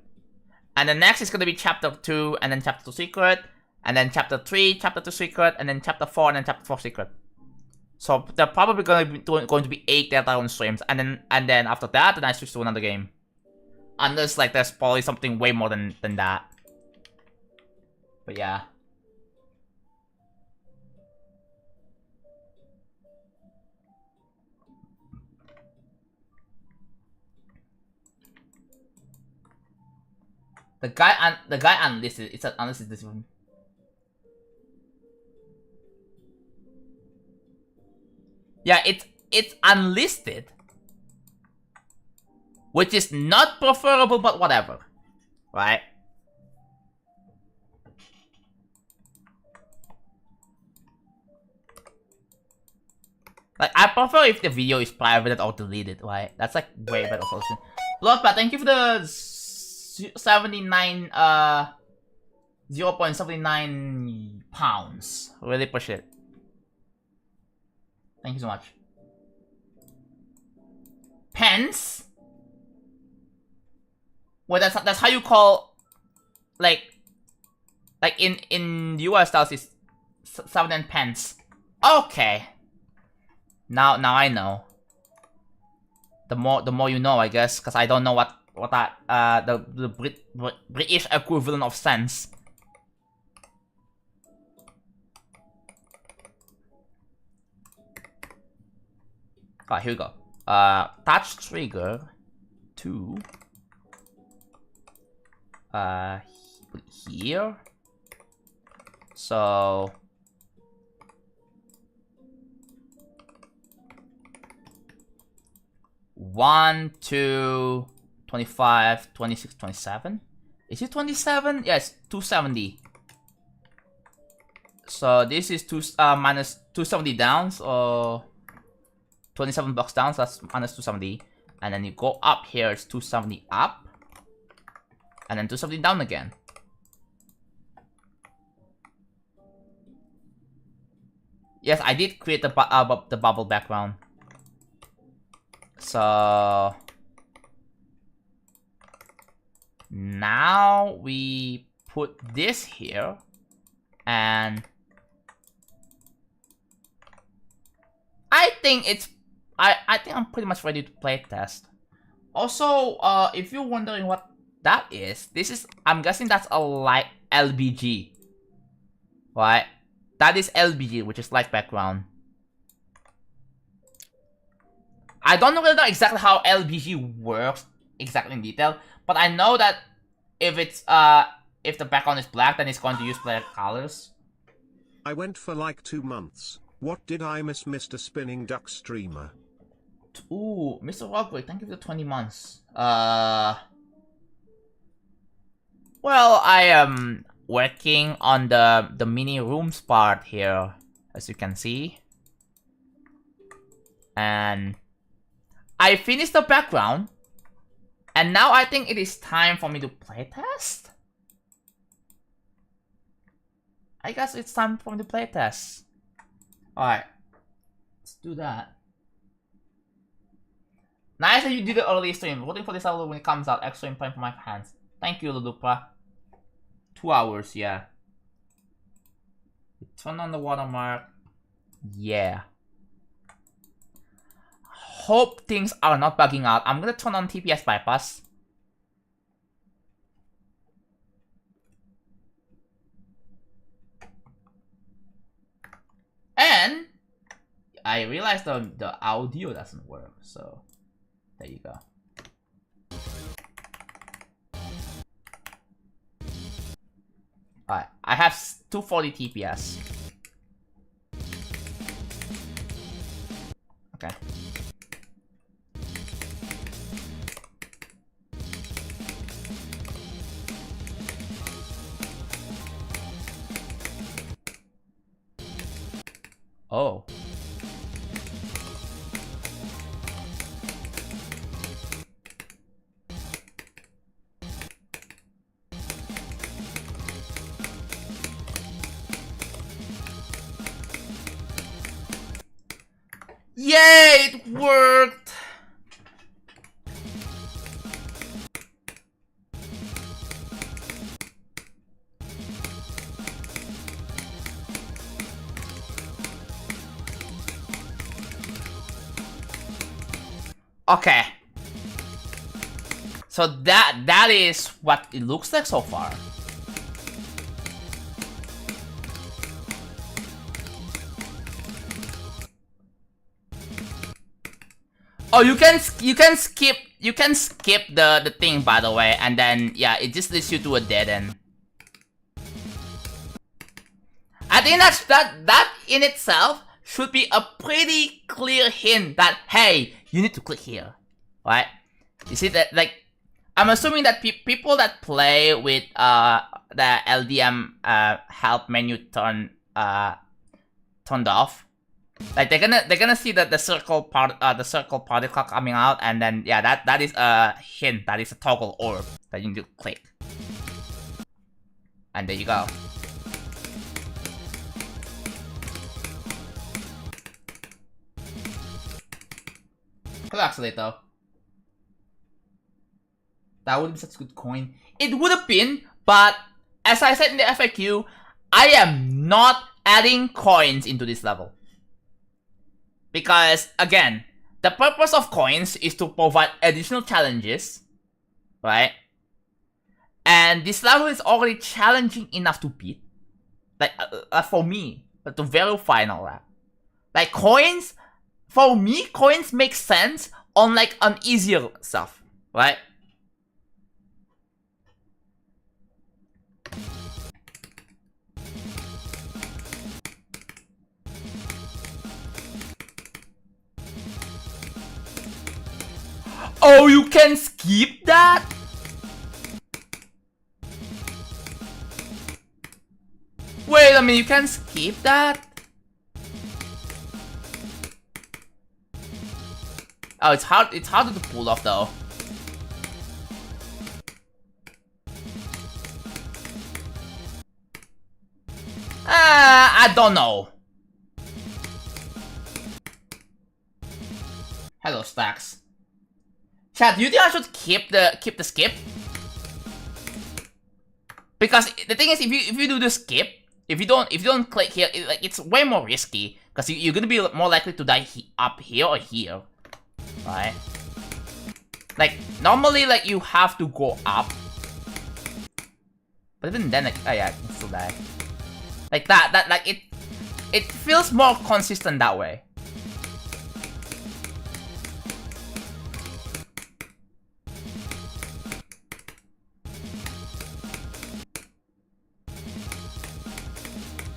And the next is going to be chapter 2, and then chapter 2 secret, and then chapter 3, chapter 2 secret, and then chapter 4, and then chapter 4 secret. So they're probably going to be 8 Deltarune streams, and then after that, then I switch to another game. Unless like there's probably something way more than that. But yeah. The guy unlisted. It's an unlisted this one. Yeah, it's unlisted, which is not preferable, but whatever, right? Like, I prefer if the video is private or deleted, right? That's like way better solution. Bloodlust, thank you for the 79 0.79 pounds. Really appreciate it. Thank you so much. Pence? Well, that's how you call, like in US styles is 7 pence. Okay. Now I know. The more you know, I guess, because I don't know what that the British equivalent of cents. Alright, here we go. Touch trigger to put it here. So 1, 2, 25, 26, 27. Is it 27? Yes, 270. So this is minus 270 down, so 27 blocks down, so that's minus 270. And then you go up here, it's 270 up. And then 270 down again. Yes, I did create the bubble background. So now we put this here, and I think it's I think I'm pretty much ready to play test. Also, if you're wondering what that is, this is, I'm guessing that's a light LBG, right? That is LBG, which is light background. I don't really know exactly how LBG works exactly in detail, but I know that if it's if the background is black, then it's going to use black colors. I went for like 2 months. What did I miss, Mr. Spinning Duck Streamer? Ooh, Mr. Rockwood, thank you for the 20 months. Well, I am working on the mini rooms part here, as you can see. And I finished the background, and now I think it is time for me to playtest. I guess it's time for me to playtest. Alright, let's do that. Nice that you did the early stream. Waiting for this level when it comes out. Extra time for my fans. Thank you, Ludupra. 2 hours, yeah. Turn on the watermark. Yeah. Hope things are not bugging out. I'm gonna turn on TPS bypass. And I realized the audio doesn't work, so there you go. Alright, I have 240 TPS. Okay. Oh. Yay, it worked! Okay. So that is what it looks like so far. Oh, you can skip the thing, by the way, and then yeah, it just leads you to a dead end. I think that in itself should be a pretty clear hint that hey, you need to click here, right? You see that, like, I'm assuming that people that play with the LDM help menu turned off, like they're gonna see that the circle particle coming out, and then yeah, that is a hint, that is a toggle orb that you need to click, and there you go. Could actually though. That would be such a good coin. It would have been, but as I said in the FAQ, I am not adding coins into this level. Because, again, the purpose of coins is to provide additional challenges, right? And this level is already challenging enough to beat. Like, for me, to verify and all that. Like, coins, for me, coins make sense on, like, an easier stuff, right? Oh, you can skip that? Wait a minute, you can skip that? Oh, it's harder to pull off though. I don't know. Hello, Stacks. Chat, do you think I should keep the skip? Because the thing is, if you do the skip, if you don't click here, it's way more risky. Because you're gonna be more likely to die up here or here, right? Like normally, like you have to go up, but even then, like, oh yeah, you can still die. Like that like it feels more consistent that way.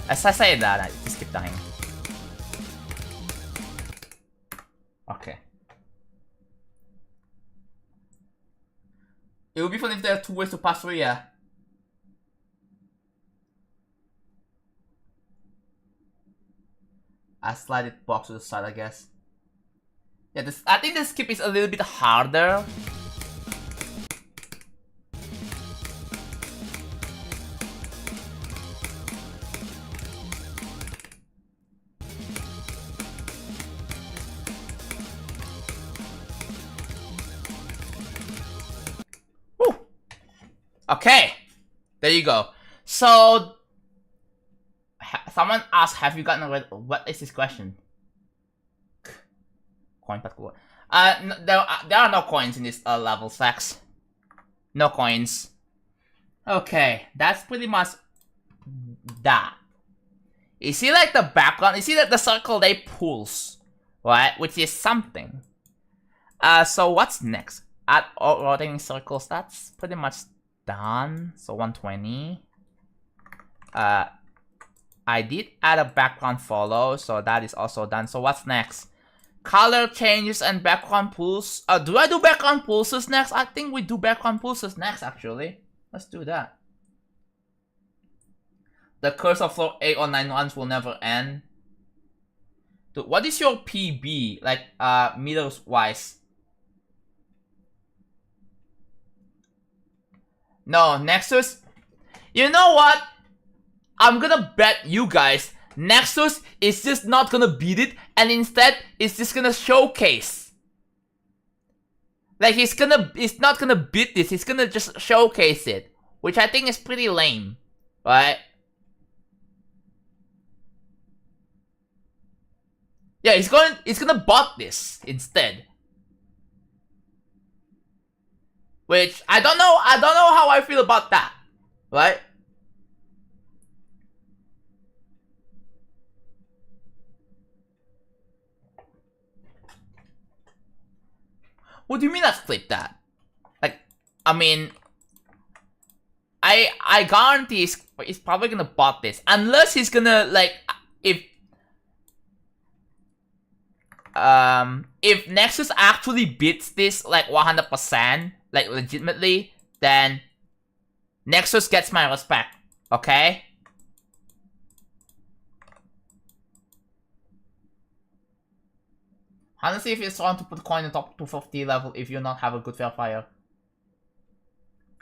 As I say that, I just keep dying. Okay. It would be fun if there are 2 ways to pass through, yeah. I slide it box to the side, I guess. Yeah, I think the skip is a little bit harder. Woo. Okay, there you go. So, someone asked, have you gotten rid? What is this question? Coin particle. There are no coins in this level, Stacks. No coins. Okay, that's pretty much that. You see, like the background. You see that the circle they pulls, right? Which is something. So what's next? Add rotating circles. That's pretty much done. So 120. I did add a background follow, so that is also done. So what's next? Color changes and background pulls. Do I do background pulses next? I think we do background pulses next, actually. Let's do that. The curse of floor 8 or 9 runs will never end. Dude, what is your PB? Like, meters wise? No, Nexus. You know what? I'm gonna bet you guys Nexus is just not gonna beat it, and instead it's just gonna showcase. Like he's not gonna beat this, he's gonna just showcase it. Which I think is pretty lame. Right? Yeah, he's gonna bot this instead. Which I don't know how I feel about that. Right? What do you mean I flipped that? Like, I mean, I guarantee he's probably gonna bot this. Unless he's gonna, like, if Nexus actually beats this, like, 100%, like, legitimately, then Nexus gets my respect, okay? Honestly, if it's wrong to put coin in the top 250 level if you not have a good fair fire.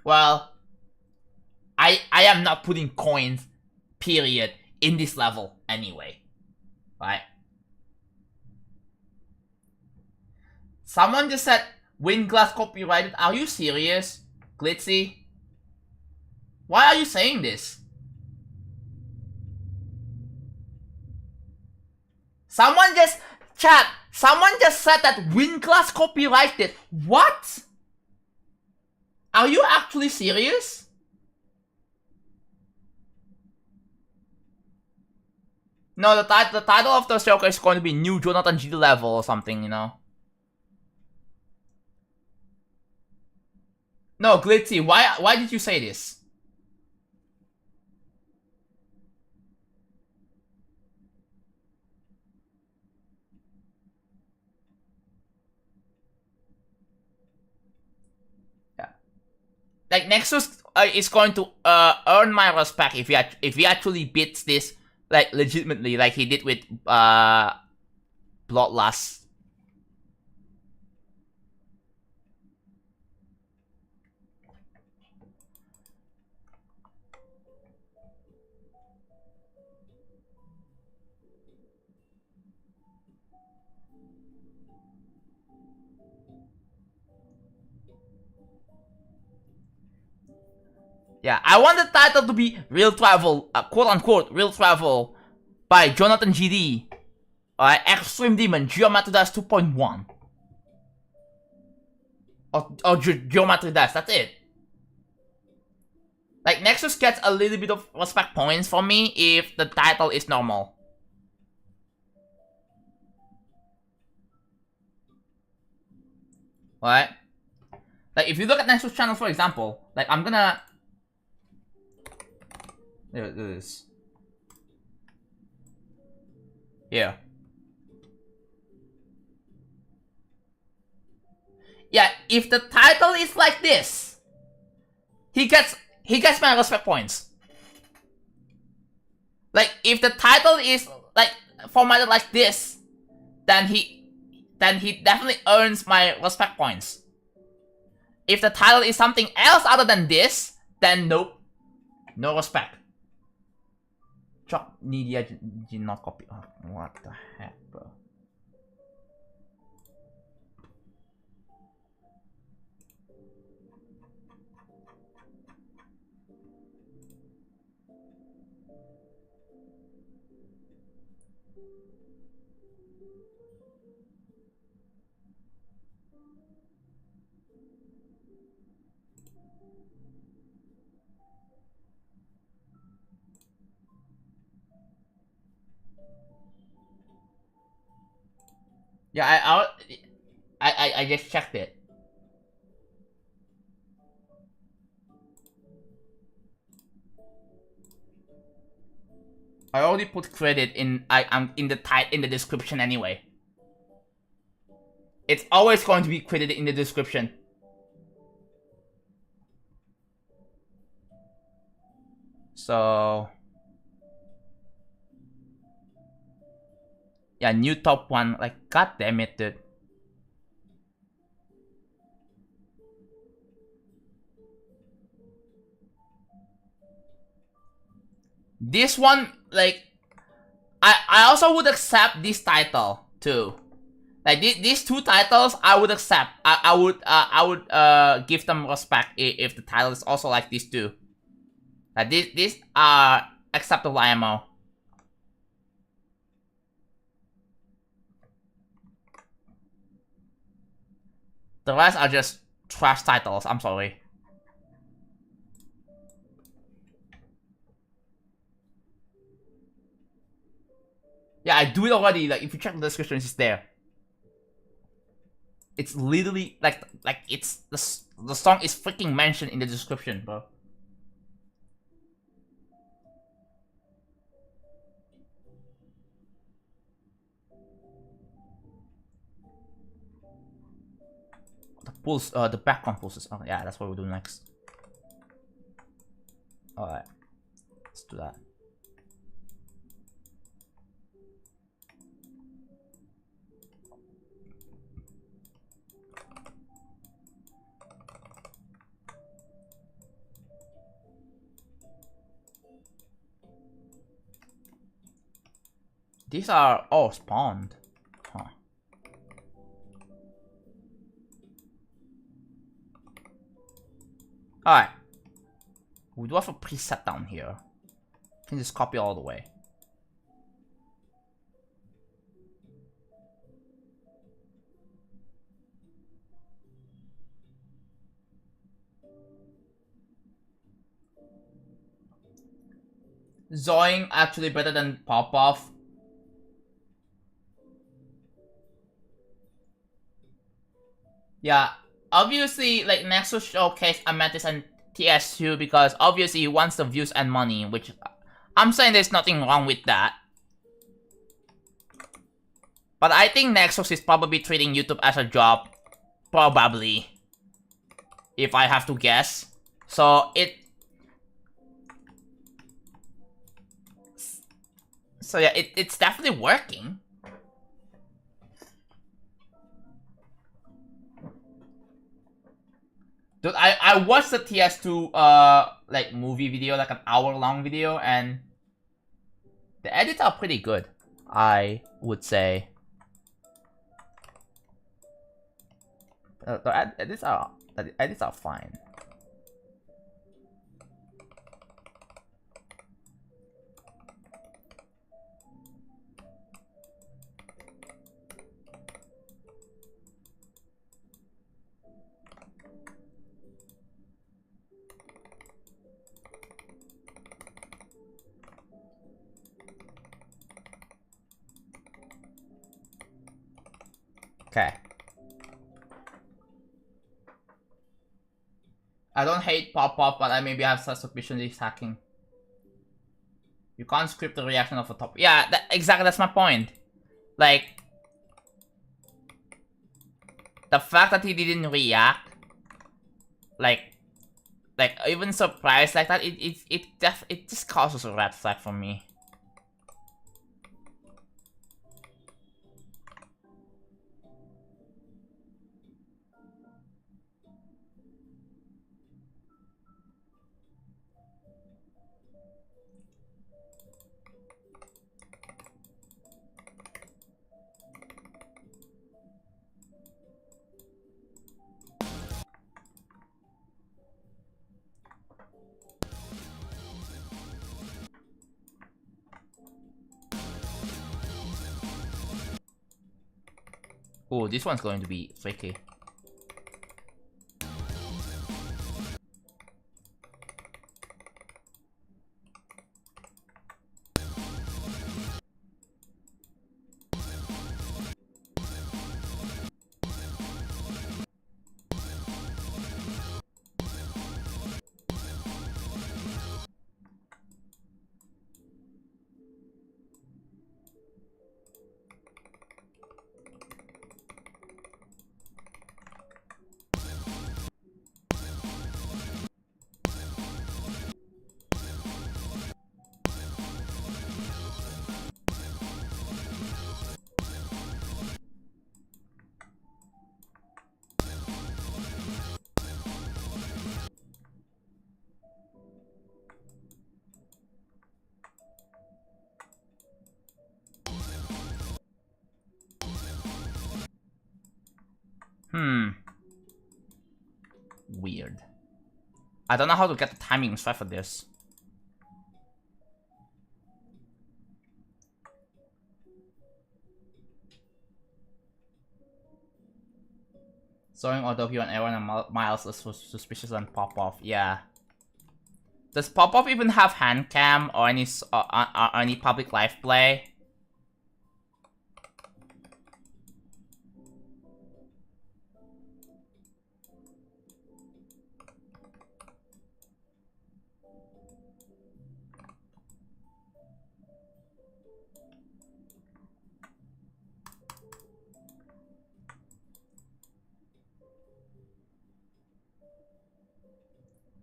Well, I am not putting coins, period, in this level anyway. Right? Someone just said, Winglass copyrighted. Are you serious? Glitzy? Why are you saying this? Someone just said that Winglass copyrighted. What? Are you actually serious? No, the title of the showcase is going to be New JonathanGD level or something, you know? No, Glitzy, why did you say this? Yeah. Like, Nexus is going to earn my respect if he actually beats this, like, legitimately, like he did with Bloodlust. Yeah, I want the title to be Real Travel, quote-unquote, Real Travel by JonathanGD. Extreme Demon, Geometry Dash 2.1. Or Geometry Dash, that's it. Like, Nexus gets a little bit of respect points for me if the title is normal. Right? Like, if you look at Nexus channel, for example, like, I'm gonna... There it is. Yeah. Yeah, if the title is like this, he gets my respect points. Like, if the title is like formatted like this, then he definitely earns my respect points. If the title is something else other than this, then nope, no respect. Chuck media did not copy. Oh, what the heck, bro? Yeah, I just checked it. I already put credit in. I'm in the description anyway. It's always going to be credited in the description. So yeah, new top one. Like, god damn it, dude. This one, like, I also would accept this title too. Like these two titles, I would accept. I would give them respect if the title is also like these two. Like these are acceptable IMO. The rest are just trash titles. I'm sorry. Yeah, I do it already. Like if you check the description, it's there. It's literally like it's the song is freaking mentioned in the description, bro. The pulse, the background pulses. Oh yeah, that's what we're doing next. All right, let's do that. These are all spawned. Huh. Alright. We do have a preset down here. You can just copy all the way. Zoing actually better than pop-off. Yeah, obviously, like Nexus showcased Amethyst and TS2 because obviously he wants the views and money, which I'm saying there's nothing wrong with that. But I think Nexus is probably treating YouTube as a job. Probably. If I have to guess. So yeah, it's definitely working. Dude, I watched the TS2 like movie video, like an hour-long video, and the edits are pretty good, I would say. The edits are fine. Okay. I don't hate pop-up, but I maybe have such suspicion he's hacking. You can't script the reaction of a top. Yeah, exactly, that's my point. Like, the fact that he didn't react, like even surprised like that, it just causes a red flag for me. Oh, this one's going to be tricky. Weird. I don't know how to get the timings right for this. Showing auto view on everyone and Miles is suspicious and pop off. Yeah. Does pop off even have hand cam or any public live play?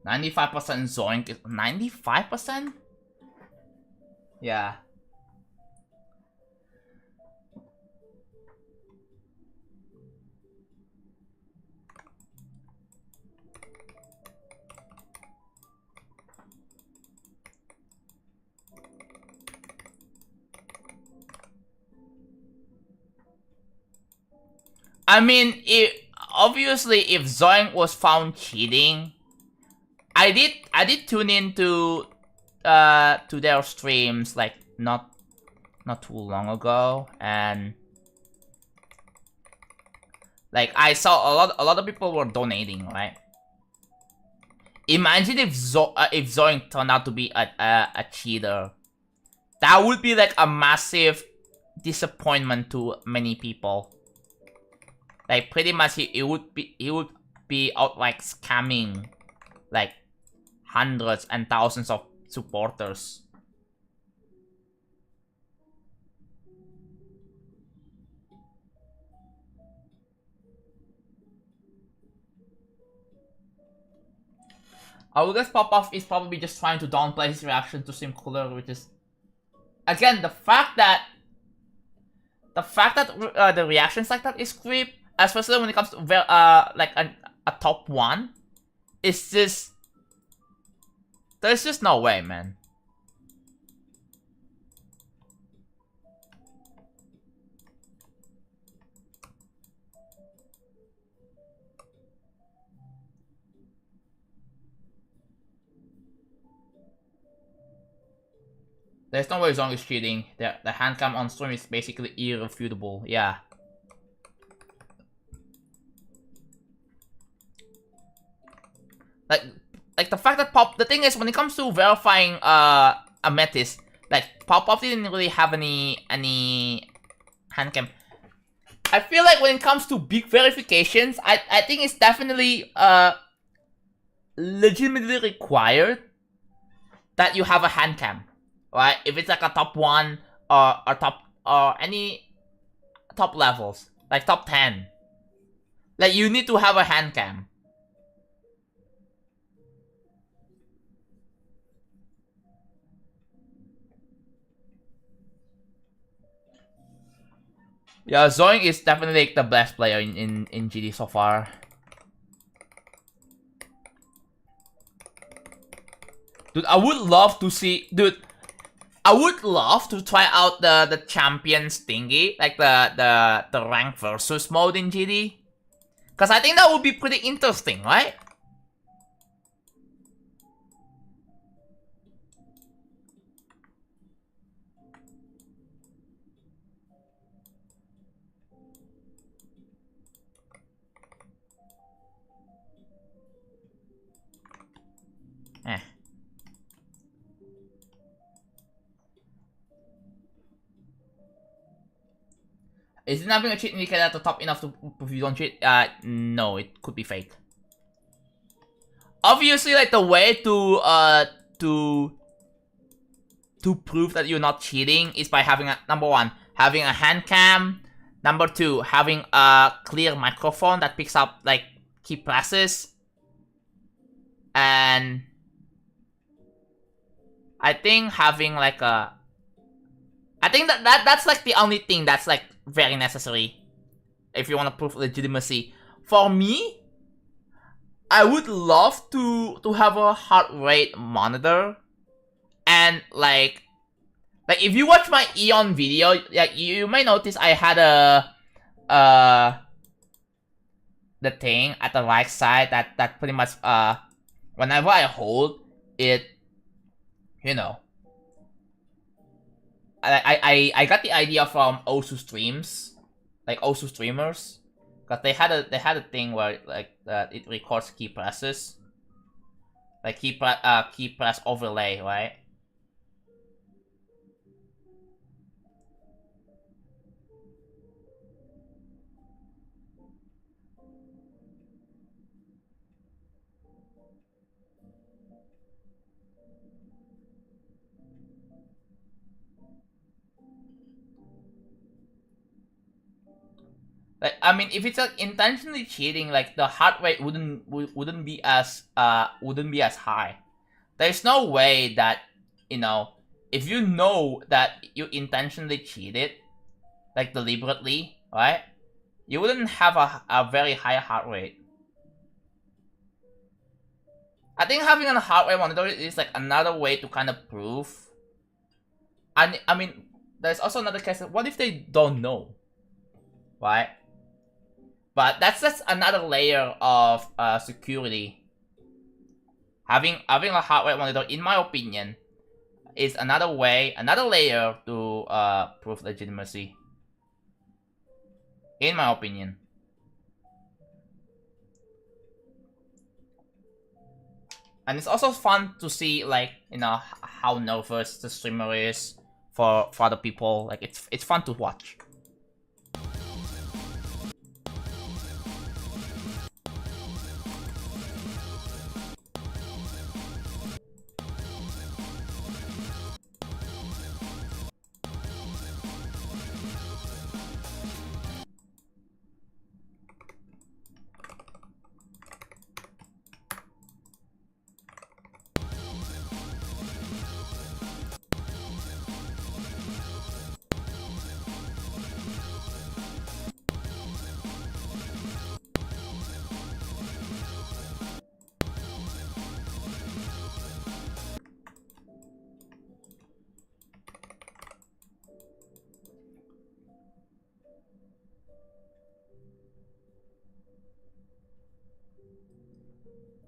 %95% Zoink is 95%? Yeah. I mean, obviously if Zoink was found cheating, I did tune in to their streams like not too long ago, and like I saw a lot of people were donating, right? Imagine if Zoink turned out to be a cheater. That would be like a massive disappointment to many people. Like pretty much he would be outright scamming like hundreds and thousands of supporters. I would guess Pop-Off is probably just trying to downplay his reaction to seem cooler, which is... Again, the fact that the reactions like that is creep, especially when it comes to like a top one, is just... There's just no way, man. There's no way Zong is cheating. The handcam on stream is basically irrefutable. Yeah. Like the fact that the thing is, when it comes to verifying Amethyst, like Pop didn't really have any handcam. I feel like when it comes to big verifications, I think it's definitely legitimately required that you have a handcam, right? If it's like a top 1 or any top levels, like top 10, like you need to have a handcam. Yeah, Zoink is definitely like the best player in GD so far. Dude, I would love to see... Dude, I would love to try out the champions thingy, like the rank versus mode in GD. Because I think that would be pretty interesting, right? Is it having a cheat indicator at the top enough to prove you don't cheat? No, it could be fake. Obviously, like the way to prove that you're not cheating is by having number 1, having a hand cam. Number 2, having a clear microphone that picks up like key presses. And I think having like I think that's like the only thing that's like very necessary if you want to prove legitimacy. For me, I would love to have a heart rate monitor, and like if you watch my Eon video, like you may notice I had the thing at the right side that pretty much whenever I hold it, you know, I got the idea from Osu streams, like Osu streamers, because they had a thing where like it records key presses, like key press overlay, right? Like, I mean, if it's like intentionally cheating, like the heart rate wouldn't be as high. There's no way that, you know, if you know that you intentionally cheated, like deliberately, right? You wouldn't have a very high heart rate. I think having a heart rate monitor is like another way to kind of prove. And I mean, there's also another case. What if they don't know, right? But that's another layer of security. Having a heart rate monitor, in my opinion, is another layer to prove legitimacy. In my opinion. And it's also fun to see, like, you know, how nervous the streamer is for other people. Like, it's fun to watch.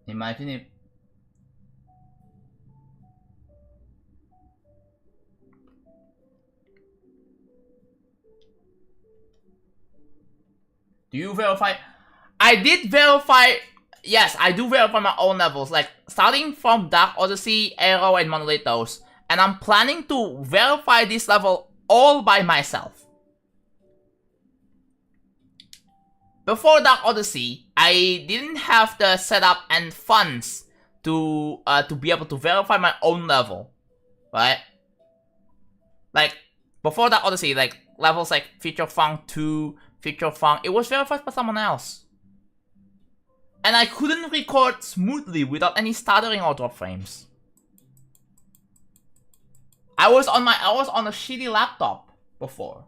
Imagine if... Do you verify? I did verify. Yes, I do verify my own levels. Like, starting from Dark Odyssey, Arrow, and Monolithos. And I'm planning to verify this level all by myself. Before Dark Odyssey, I didn't have the setup and funds to be able to verify my own level, right? Like, before Dark Odyssey, like levels like Future Funk 2, Future Funk, it was verified by someone else. And I couldn't record smoothly without any stuttering or drop frames. I was on a shitty laptop before.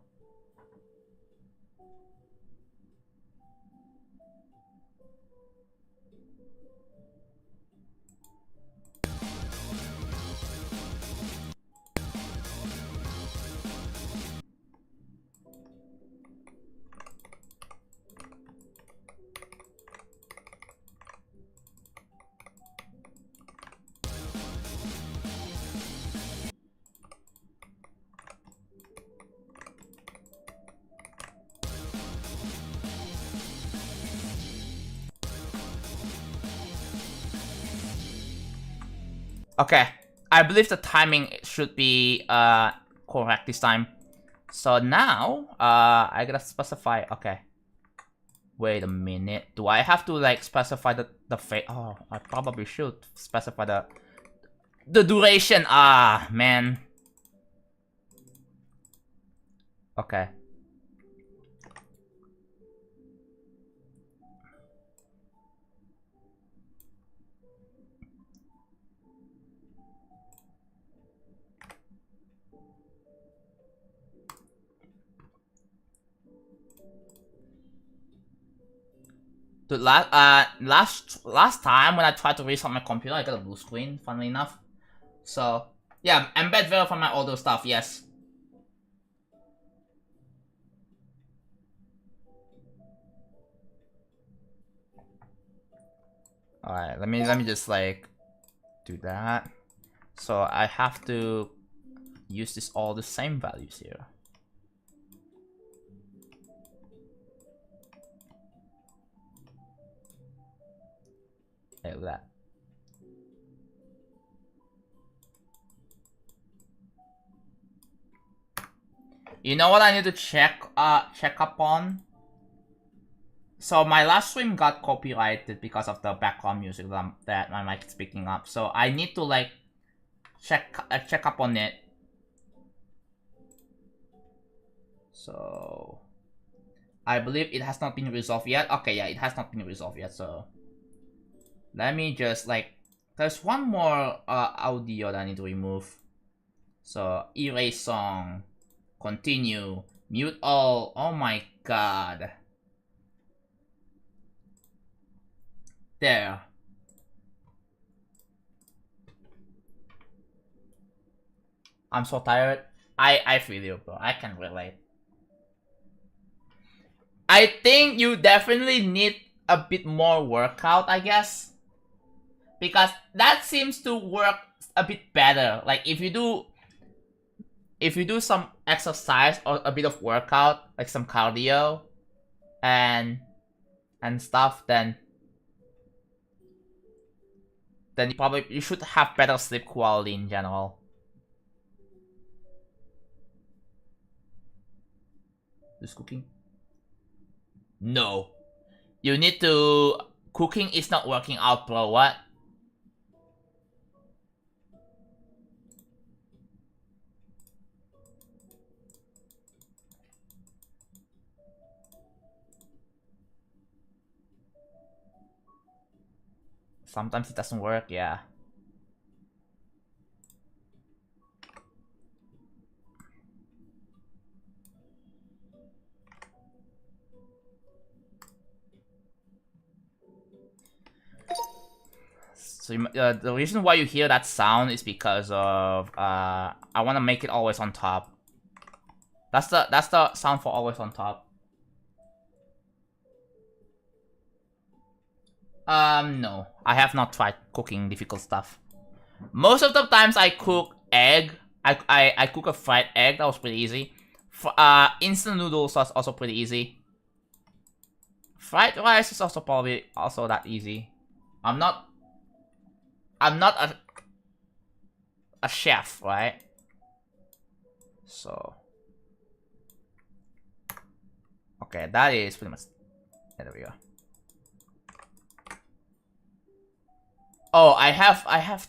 Okay, I believe the timing should be correct this time. So now, I gotta specify. Okay, wait a minute. Do I have to like specify the fate? Oh, I probably should specify the duration. Ah, man. Okay. Dude, last time when I tried to restart my computer, I got a blue screen, funnily enough. So, yeah, embed verify my older stuff, yes. Alright, let me just like do that. So I have to use this all the same values here. Like that. You know what I need to check up on? So my last stream got copyrighted because of the background music that my mic is picking up. So I need to like check up on it. So I believe it has not been resolved yet. Okay, yeah, it has not been resolved yet. So let me just like, there's one more audio that I need to remove. So erase song, continue, mute all. Oh my god. There. I'm so tired. I feel you, bro. I can relate. I think you definitely need a bit more workout, I guess. Because that seems to work a bit better. Like if you do some exercise or a bit of workout, like some cardio and stuff, then you should have better sleep quality in general. Who's cooking? No. You need to... Cooking is not working out, bro. What? Sometimes it doesn't work, yeah. So the reason why you hear that sound is because of I want to make it always on top. That's the sound for always on top. No, I have not tried cooking difficult stuff. Most of the times I cook egg. I cook a fried egg. That was pretty easy. Instant noodles was also pretty easy. Fried rice is also probably also that easy. I'm not a chef, right? So okay, that is pretty much. There we go. Oh, I have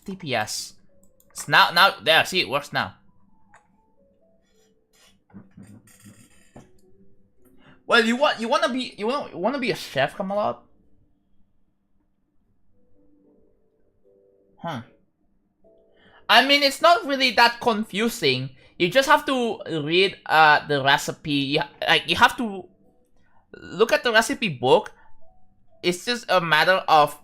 TPS. It's now there. See, it works now. Well, you want to be a chef, Kamalot? Huh. I mean, it's not really that confusing. You just have to read the recipe. You have to look at the recipe book. It's just a matter of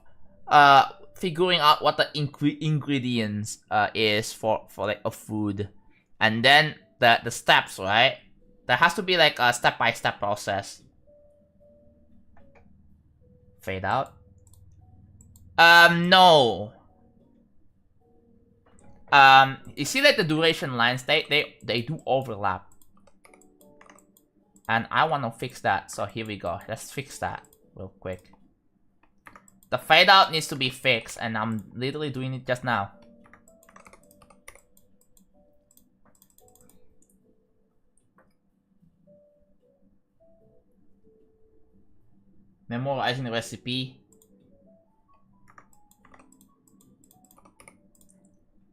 figuring out what the ingredients is for like a food, and then the steps, right? There has to be like a step-by-step process. Fade out. No. You see like the duration lines, they do overlap. And I want to fix that, so here we go. Let's fix that real quick. The fade out needs to be fixed, and I'm literally doing it just now. Memorizing the recipe.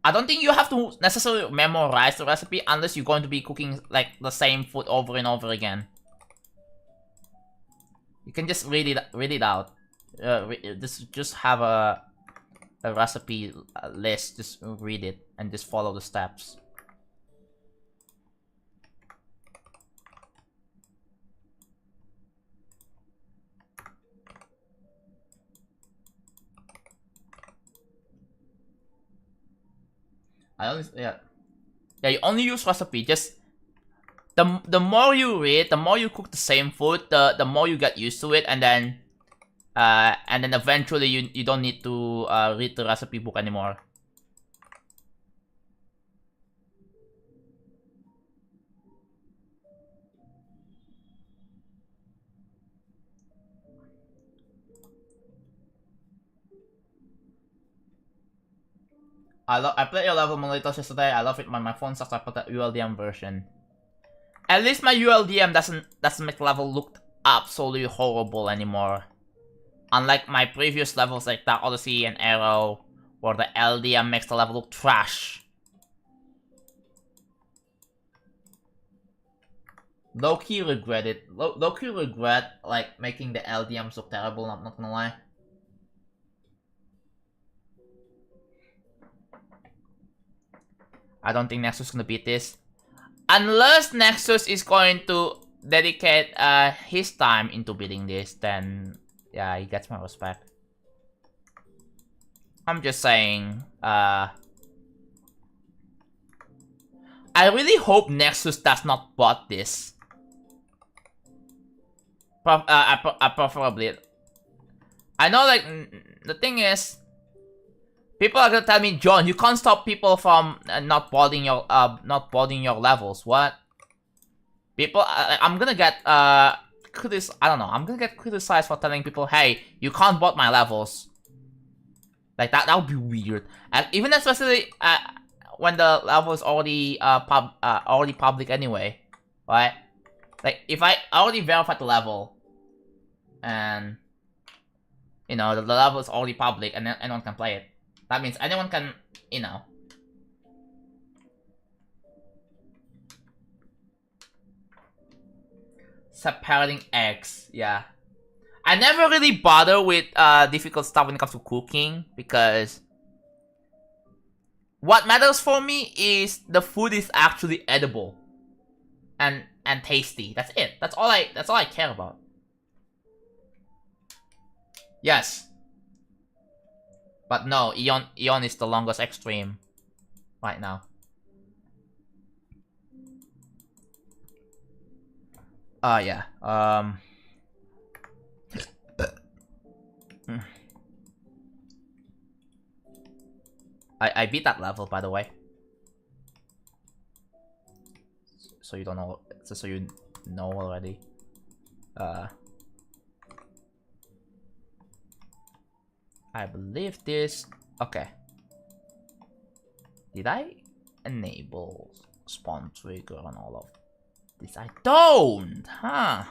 I don't think you have to necessarily memorize the recipe unless you're going to be cooking like the same food over and over again. You can just read it out. Just have a recipe list. Just read it and just follow the steps. Yeah, you only use recipe. Just the more you read, the more you cook the same food, the more you get used to it, and then and then eventually you don't need to read the recipe book anymore. I played your level Molitos yesterday. I love it. My phone sucks. I put the ULDM version. At least my ULDM doesn't make level look absolutely horrible anymore. Unlike my previous levels like Dark Odyssey and Arrow, where the LDM makes the level look trash. Low-key regret it. Low-key regret like making the LDMs look terrible, I'm not gonna lie. I don't think Nexus is gonna beat this. Unless Nexus is going to dedicate his time into beating this, then yeah, he gets my respect. I'm just saying, I really hope Nexus does not bot this. Preferably. I know, like, the thing is, people are gonna tell me, John, you can't stop people from not botting your levels. What? People, I'm gonna get I don't know. I'm gonna get criticized for telling people, hey, you can't bot my levels. Like that would be weird. And even especially when the level is already already public anyway, right? Like if I already verified the level, and you know the level is already public, and then anyone can play it. That means anyone can, you know. Separating eggs, yeah. I never really bother with difficult stuff when it comes to cooking because what matters for me is the food is actually edible and tasty. That's it. That's all I care about. Yes. But no, Eon is the longest extreme right now. Yeah. I beat that level, by the way. So you don't know, so you know already. I believe this. Okay. Did I enable spawn trigger on all of this? I don't, huh?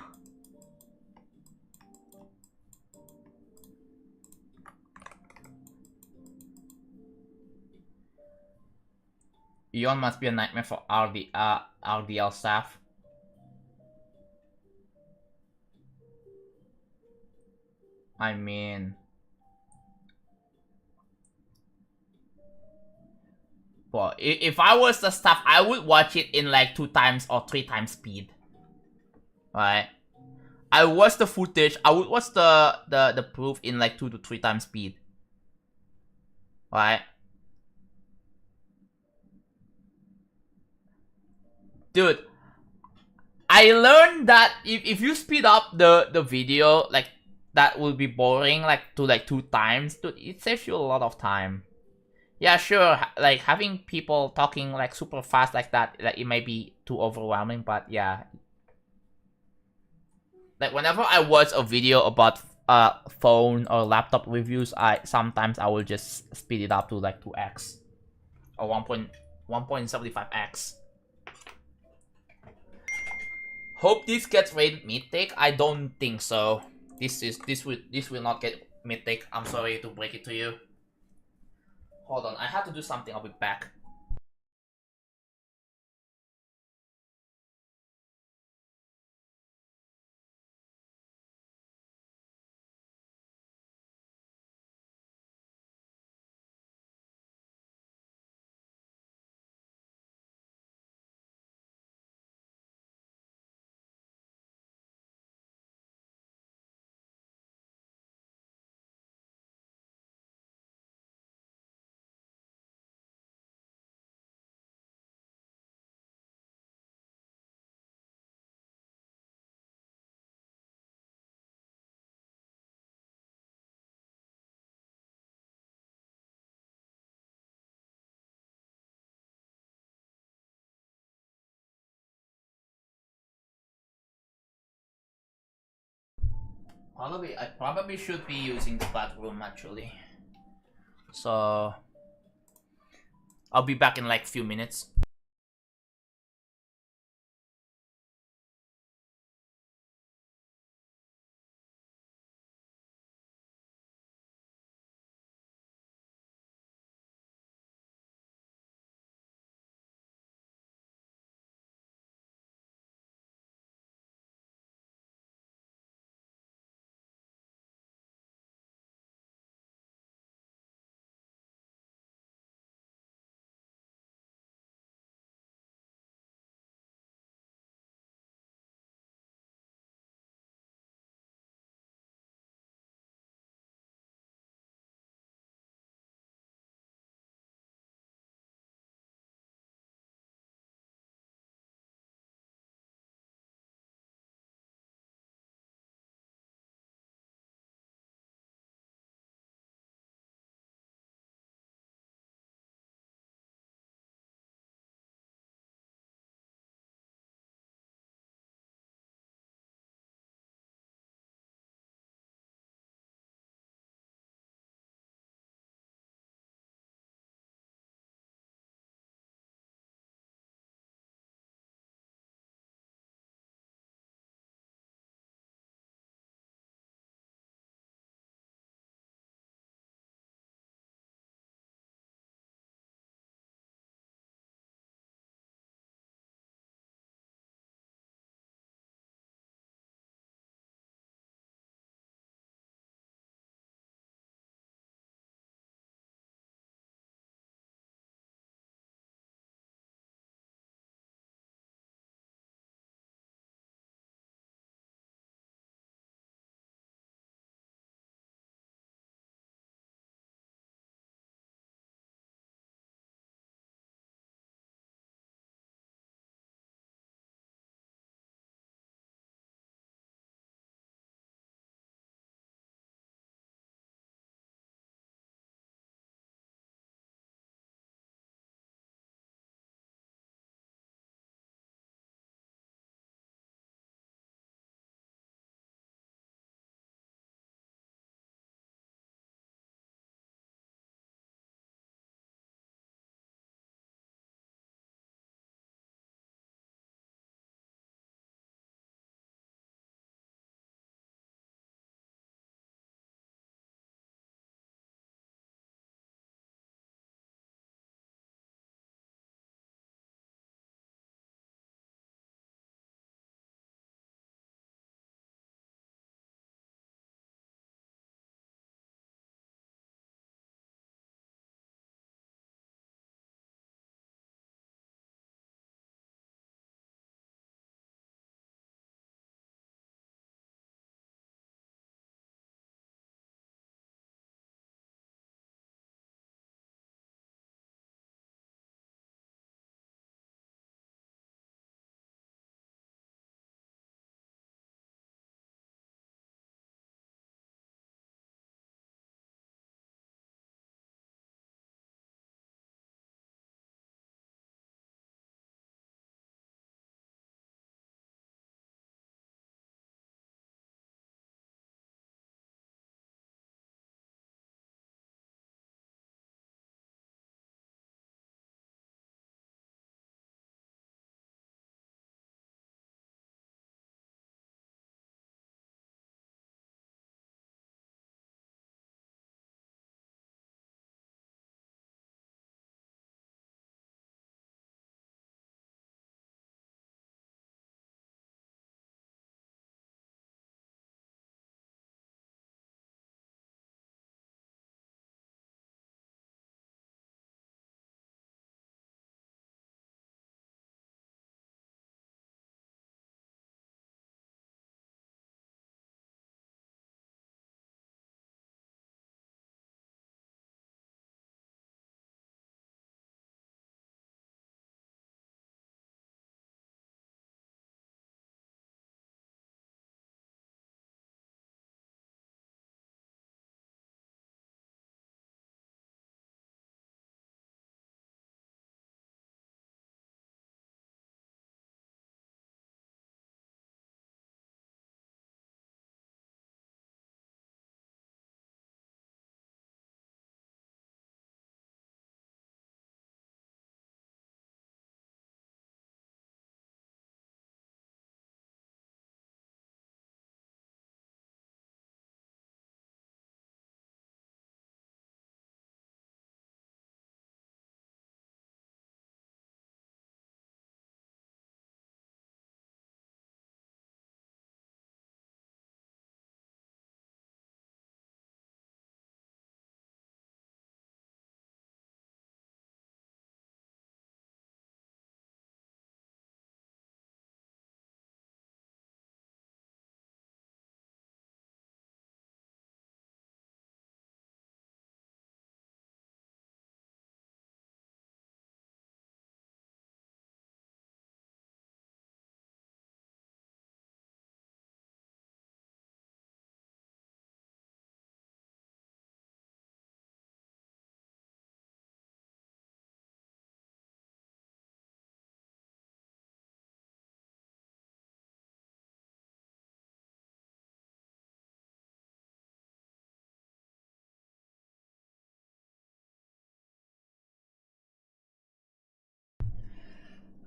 Eon must be a nightmare for RDL staff. I mean, well, if I was the staff, I would watch it in like 2 times or 3 times speed. Right? I watch the footage. I would watch the proof in like 2 to 3 times speed. Right? Dude, I learned that if you speed up the video, like, that will be boring, like, to like 2 times. Dude, it saves you a lot of time. Yeah, sure, like, having people talking, like, super fast like that, like, it might be too overwhelming, but yeah. Like, whenever I watch a video about phone or laptop reviews, sometimes I will just speed it up to like 2x or 1.75x. Hope this gets rated mythic. I don't think so. This will not get mythic. I'm sorry to break it to you. Hold on, I have to do something. I'll be back. I probably should be using the bathroom actually. So I'll be back in like few minutes.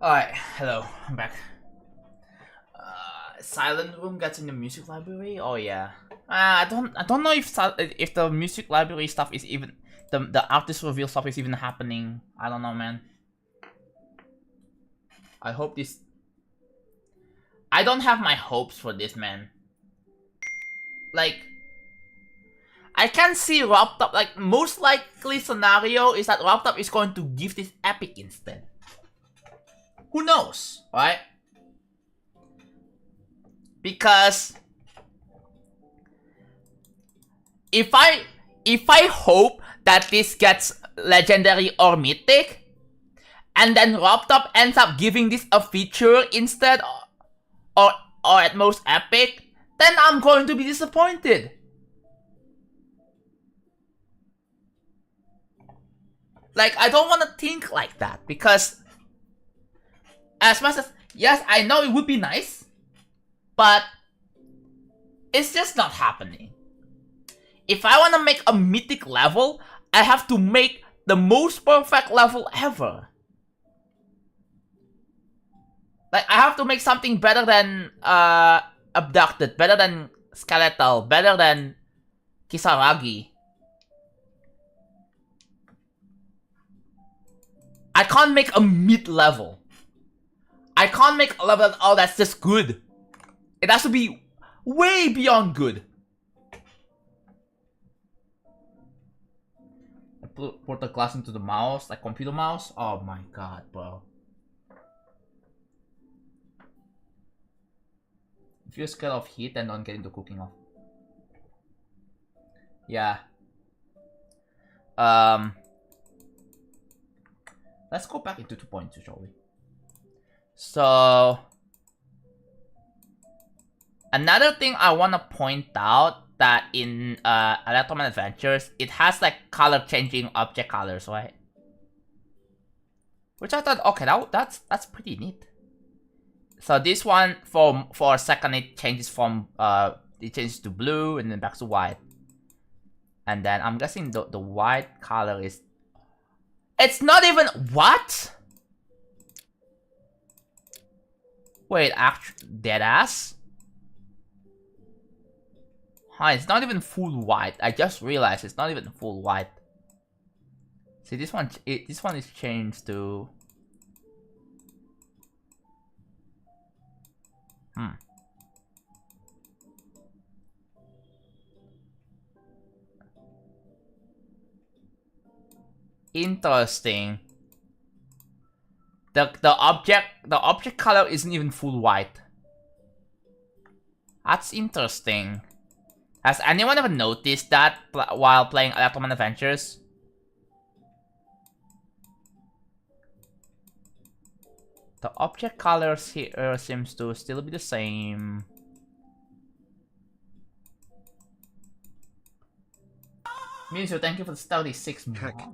Alright, hello, I'm back. Silent room gets in the music library. Oh yeah. I don't know if the music library stuff is even the artist reveal stuff is even happening. I don't know, man. I hope this. I don't have my hopes for this, man. Like, I can see Robtop. Like, most likely scenario is that Robtop is going to give this epic instead. Who knows, right? Because if I hope that this gets legendary or mythic, and then Robtop ends up giving this a feature instead, or at most epic, then I'm going to be disappointed. Like, I don't want to think like that, because as much as, yes, I know it would be nice, but it's just not happening. If I want to make a mythic level, I have to make the most perfect level ever. Like, I have to make something better than Abducted, better than Skeletal, better than Kisaragi. I can't make a mid level. I can't make a level that's just good. It has to be way beyond good. I put the glass into the mouse, like computer mouse. Oh my god, bro. If you're scared of heat, then don't get into cooking off. Yeah. Let's go back into 2.2, shall we? So, another thing I want to point out that in Electroman Adventures, it has like color changing object colors, right? Which I thought, okay, that's pretty neat. So this one, for a second, it changes from it changes to blue and then back to white, and then I'm guessing the white color is. It's not even what? Wait, deadass? Huh, it's not even full white. I just realized it's not even full white. See, this one is changed to. Interesting. The object color isn't even full white. That's interesting. Has anyone ever noticed that while playing Electroman Adventures? The object colors here seems to still be the same. Mizu, thank you for the 36 months.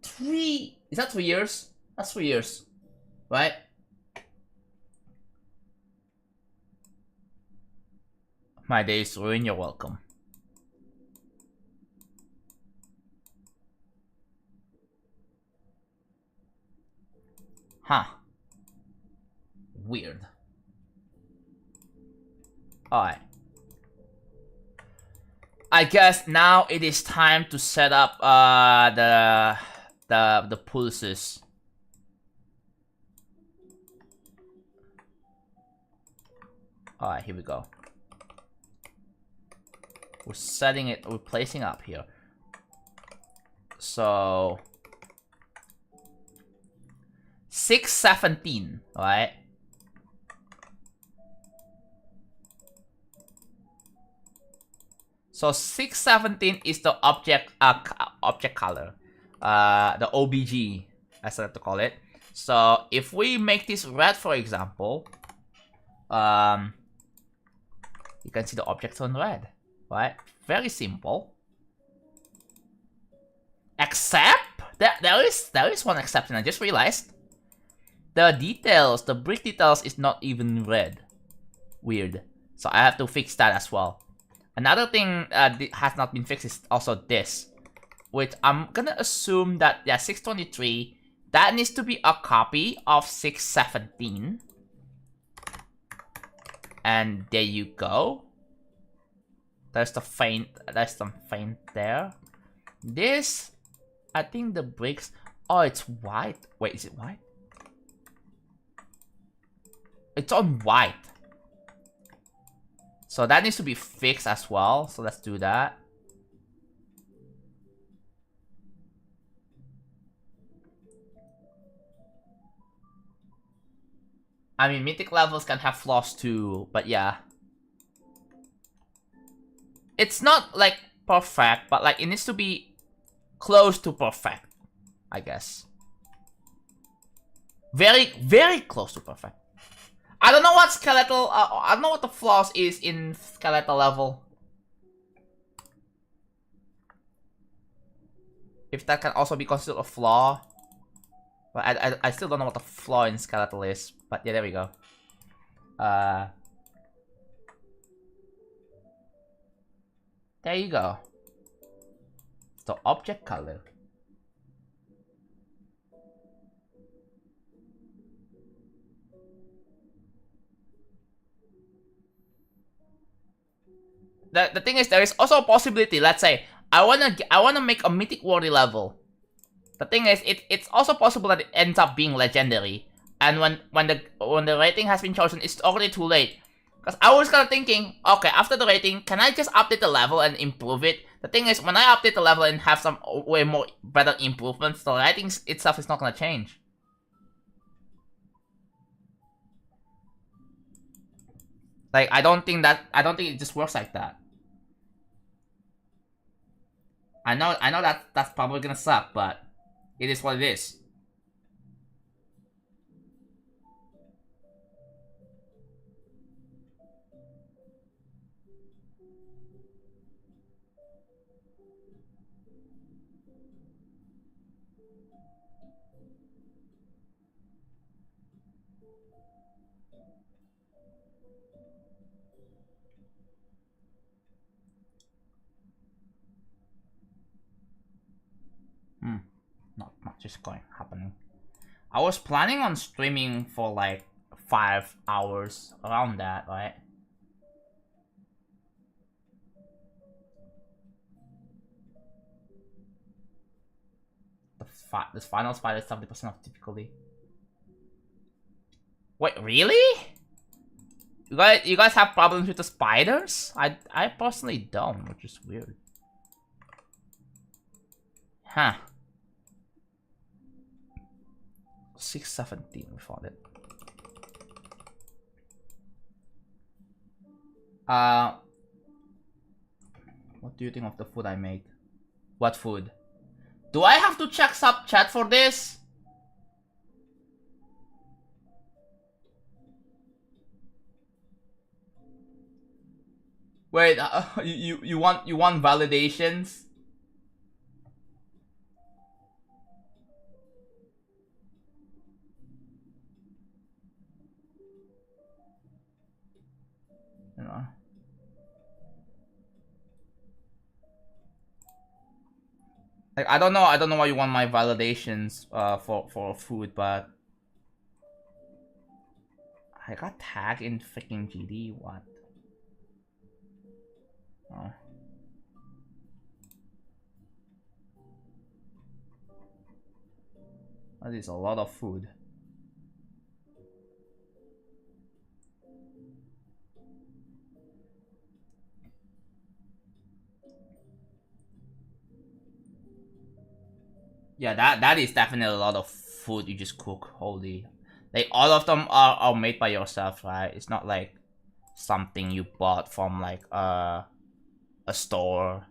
3... Is that 3 years? That's 3 years. Right? My day is ruined, you're welcome. Huh. Weird. Alright. I guess now it is time to set up the pulses. Alright, here we go. We're setting it, we're placing up here. So 617, right? So 617 is the object color, the OBG, as I like to call it. So if we make this red, for example, you can see the object turn red, right? Very simple. Except there is one exception. I just realized the details, the brick details, is not even red. Weird. So I have to fix that as well. Another thing has not been fixed is also this, which I'm gonna assume that, yeah, 623 that needs to be a copy of 617. And there you go. There's the faint, there's some faint there. This, I think the bricks, oh, it's white. Wait, is it white? It's on white. So that needs to be fixed as well. So let's do that. I mean, mythic levels can have flaws too, but yeah. It's not like perfect, but like it needs to be close to perfect, I guess. Very, very close to perfect. I don't know what skeletal, I don't know what the flaws is in skeletal level. If that can also be considered a flaw. But I still don't know what the flaw in skeletal is. But yeah, there we go. There you go. So object color. The thing is, there is also a possibility. Let's say I wanna make a mythic worthy level. The thing is, it's also possible that it ends up being legendary, and when the rating has been chosen, it's already too late. Because I was kind of thinking, okay, after the rating, can I just update the level and improve it? The thing is, when I update the level and have some way more better improvements, the rating itself is not gonna change. Like I don't think it just works like that. I know that that's probably gonna suck, but it is what it is. Not much is happening. I was planning on streaming for like 5 hours, around that, right? This final spider is 70% of difficulty. Wait, really? You guys have problems with the spiders? I personally don't, which is weird. Huh. 617, we found it. What do you think of the food I made? What food? Do I have to check sub chat for this? Wait, you want validations? You know. Like I don't know why you want my validations for food, but I got tagged in freaking GD. What? Oh. That is a lot of food. Yeah, that is definitely a lot of food you just cook. Holy. Like all of them are made by yourself, right? It's not like something you bought from like a store.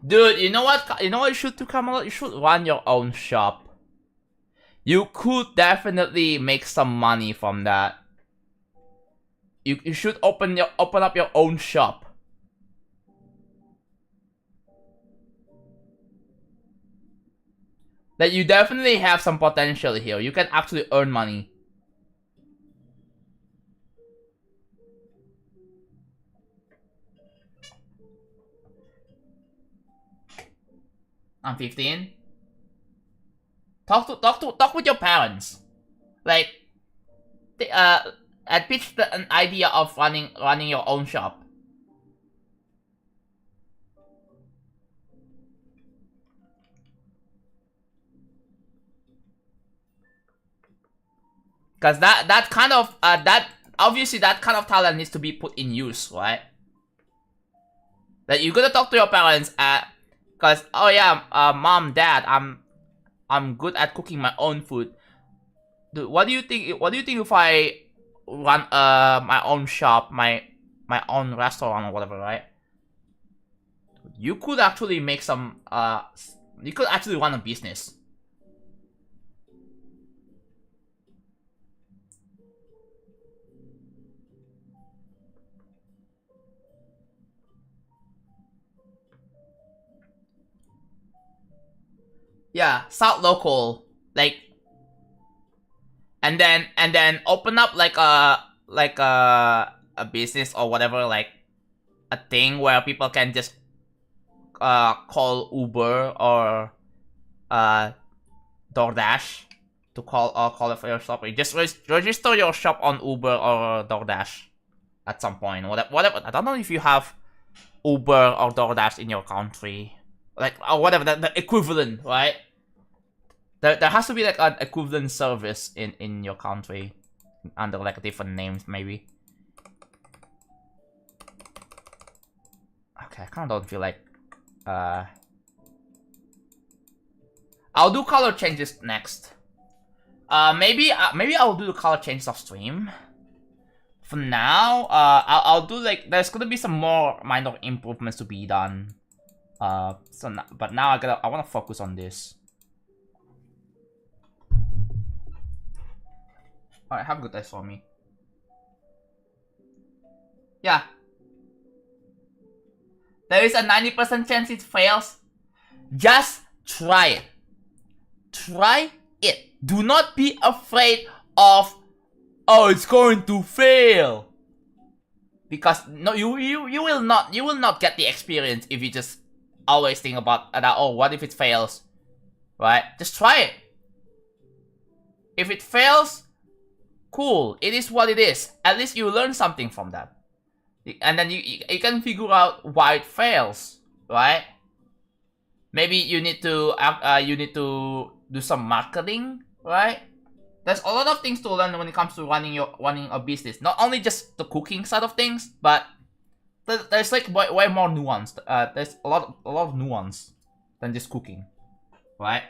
Dude, you know what? You know what you should do, Kamala? You should run your own shop. You could definitely make some money from that. You should open up your own shop. That you definitely have some potential here. You can actually earn money. I'm 15. Talk with your parents. Like, and pitch an idea of running your own shop. Because that kind of obviously that kind of talent needs to be put in use, right? That you gotta talk to your parents because oh yeah, mom, dad, I'm good at cooking my own food. Dude, what do you think? What do you think if I run my own shop, my own restaurant or whatever, right? You could actually make some you could actually run a business. Yeah, South Local, like, and then open up like a business or whatever, like a thing where people can just call Uber or DoorDash to call it for your shop. You just register your shop on Uber or DoorDash at some point. Whatever. I don't know if you have Uber or DoorDash in your country, like or whatever the equivalent, right? There has to be like an equivalent service in your country under like different names maybe. Okay, I kind of don't feel like I'll do color changes next. Maybe I'll do the color changes off stream. For now, I'll do like there's gonna be some more minor improvements to be done. But now I wanna focus on this. Alright, have a good day for me. Yeah. There is a 90% chance it fails. Just try it. Try it. Do not be afraid of, oh, it's going to fail. Because no, you will not get the experience if you just always think about that. Oh, what if it fails? Right? Just try it. If it fails, cool. It is what it is. At least you learn something from that. And then you can figure out why it fails, right? Maybe you need to do some marketing, right? There's a lot of things to learn when it comes to running a business. Not only just the cooking side of things, but there's like way more nuanced. There's a lot of nuance than just cooking, right?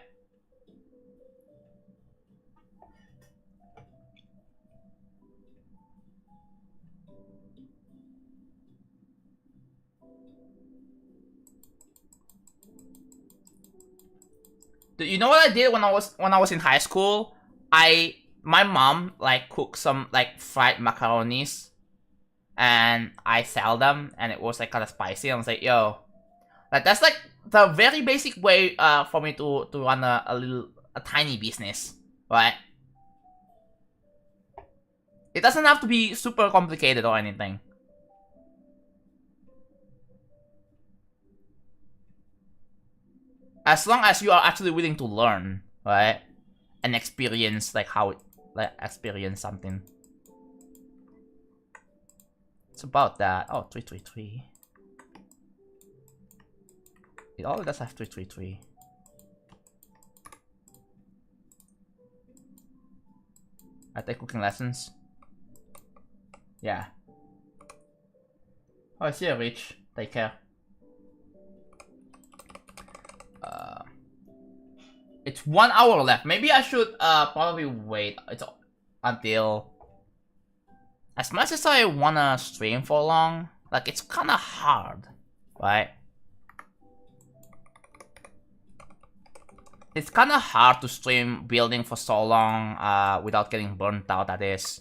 You know what I did when I was in high school? My mom like cooked some like fried macaronis, and I sell them, and it was like kind of spicy. I was like, yo, like that's like the very basic way for me to run a tiny business, right? It doesn't have to be super complicated or anything. As long as you are actually willing to learn, right? And experience like how it experience something. It's about that. Oh, 333. It all does have 333. I take cooking lessons. Yeah. Oh, see you, Rich. Take care. It's 1 hour left. Maybe I should probably wait until. As much as I wanna stream for long, like it's kinda hard, right? It's kinda hard to stream building for so long without getting burnt out, that is.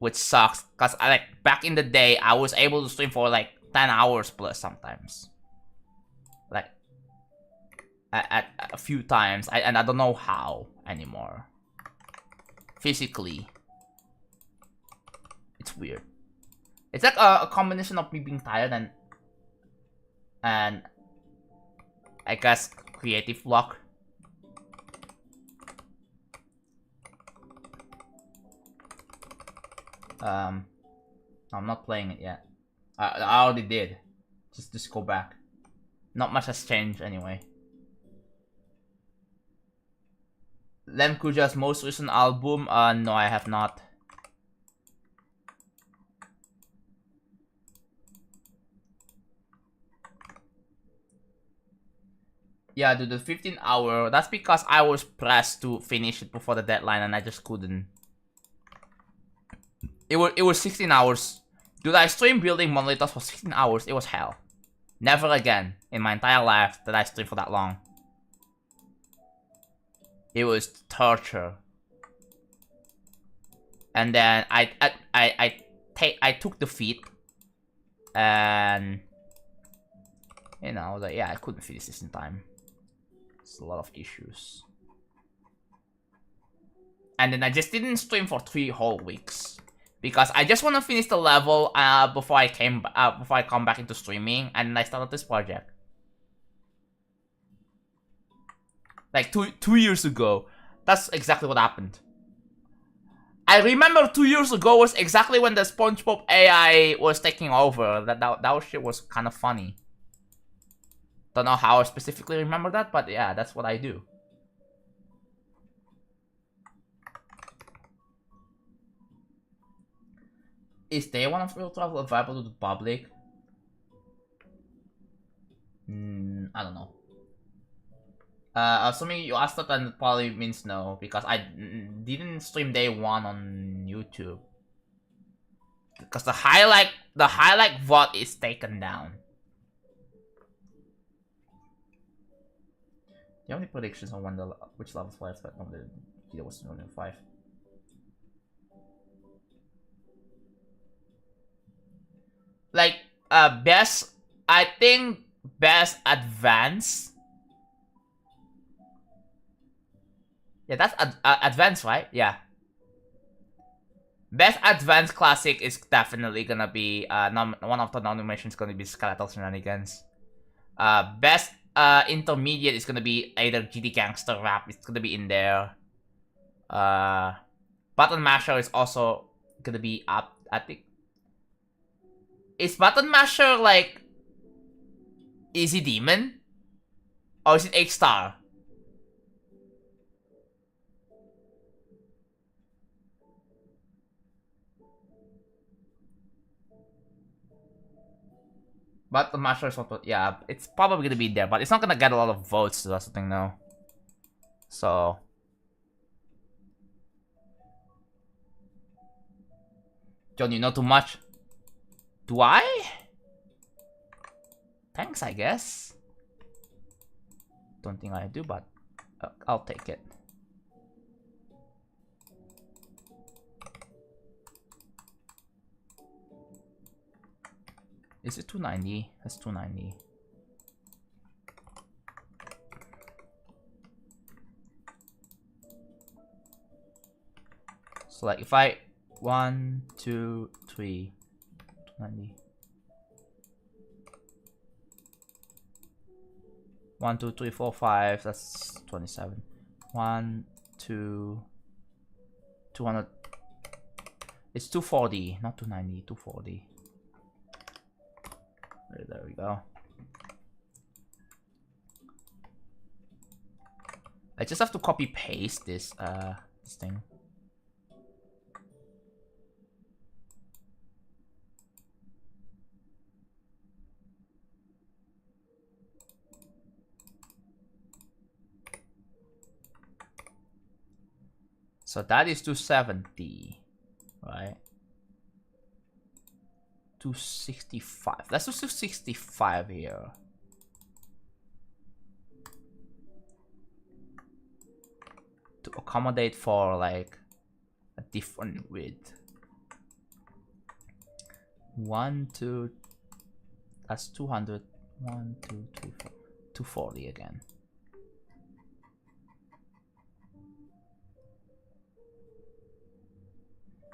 Which sucks, cause like back in the day I was able to stream for like 10 hours plus sometimes. Like at a few times, and I don't know how anymore. Physically, it's weird. It's like a combination of me being tired and I guess creative block. I'm not playing it yet. I already did. Just go back. Not much has changed anyway. Lem Kuja's most recent album? No, I have not. Yeah, dude, the 15-hour, that's because I was pressed to finish it before the deadline and I just couldn't. It was 16 hours. Dude, I streamed building monoliths for 16 hours. It was hell. Never again in my entire life did I stream for that long. It was torture. And then I took defeat, and you know, I was like, yeah, I couldn't finish this in time. It's a lot of issues. And then I just didn't stream for 3 whole weeks because I just want to finish the level before I come back into streaming, and then I started this project. Like 2 years ago. That's exactly what happened. I remember 2 years ago was exactly when the SpongeBob AI was taking over. That shit was kind of funny. Don't know how I specifically remember that, but yeah, that's what I do. Is day 1 of Real Travel available to the public? I don't know. Assuming you asked that, then it probably means no, because I didn't stream day 1 on YouTube. Because the highlight VOD is taken down. Do you have any predictions on which levels will I expect from the video was 5? Like, best, I think best advanced. Yeah, that's advanced, right? Yeah. Best advanced classic is definitely gonna be one of the nominations gonna be Skeletal Shenanigans. Best intermediate is gonna be either GD Gangster Rap. It's gonna be in there. Button Masher is also gonna be up. I think. Is Button Masher like Easy Demon, or is it H-Star? But the Master is not, yeah, it's probably gonna be there, but it's not gonna get a lot of votes, so that's the thing now. So. John, you know too much. Do I? Thanks, I guess. Don't think I do, but I'll take it. Is it 290? That's 290. So like if I 1, 2, 3, 290. 1, 2, 3, 4, 5. That's 27. 1, 2, 200. It's 240, not 290. 240. There we go. I just have to copy paste this thing. So that is 270, right? 265. Let's do 265 here. To accommodate for like a different width. 1, 2. That's 200. 1, 2, 3, 4. 240 again.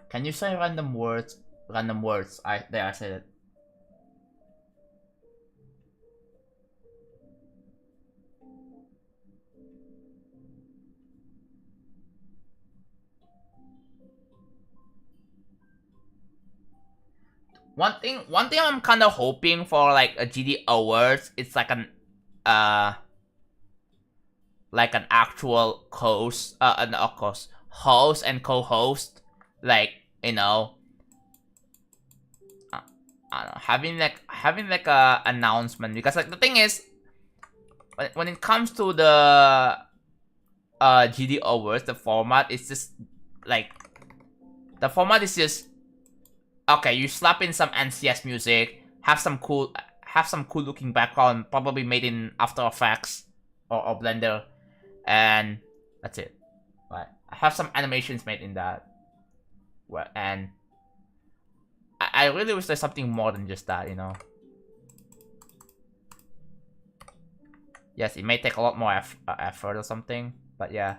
Can you say random words? Random words. I said it. One thing I'm kind of hoping for, like a GD Awards, it's like an actual host, of course, host and co-host, like, you know, I don't know, having like a announcement, because like the thing is, when it comes to the GD Awards, the format is just like, the format is just, okay, you slap in some NCS music, have some cool looking background, probably made in After Effects or Blender, and that's it. Right? Have some animations made in that. Well, and I really wish there's something more than just that, you know. Yes, it may take a lot more effort or something, but yeah.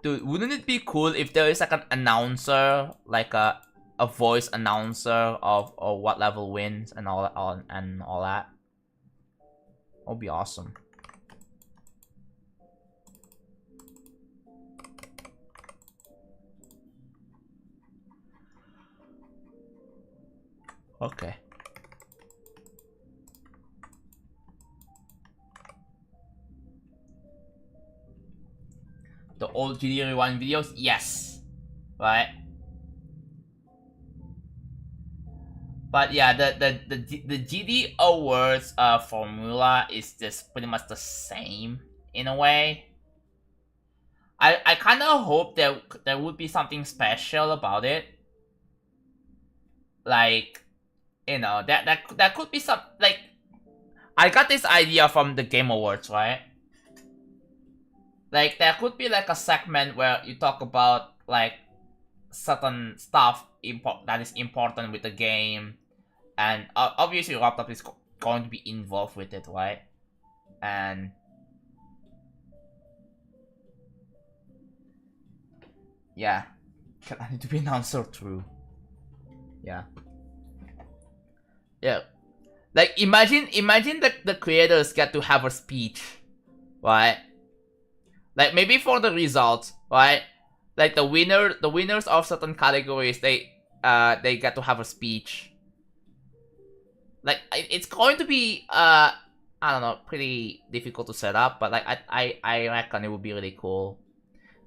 Dude, wouldn't it be cool if there is like an announcer, like a voice announcer of what level wins and all that? That would be awesome. Okay. The old GD Rewind videos? Yes. Right? But yeah, the GD Awards formula is just pretty much the same in a way. I kind of hope there would be something special about it. Like, you know, that could be some, like, I got this idea from the Game Awards, right? Like, there could be like a segment where you talk about like certain stuff that is important with the game, and obviously laptop is going to be involved with it, right? And yeah, I need to be announced so true. Yeah. Yeah. Like, imagine that the creators get to have a speech, right? Like, maybe for the results, right? Like the winners of certain categories, they get to have a speech. Like, it's going to be I don't know, pretty difficult to set up, but like I reckon it would be really cool.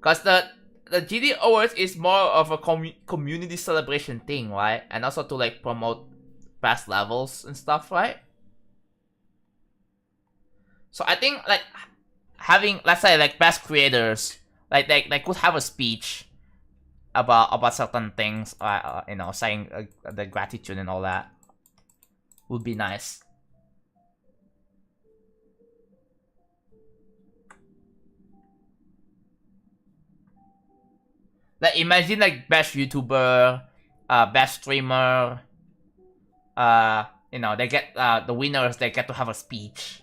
Cause the GD Awards is more of a community celebration thing, right? And also to like promote past levels and stuff, right? So I think like having, let's say, like best creators, like they could have a speech about certain things, you know, saying the gratitude and all that would be nice. Like, imagine like best YouTuber, best streamer, you know, they get the winners, they get to have a speech.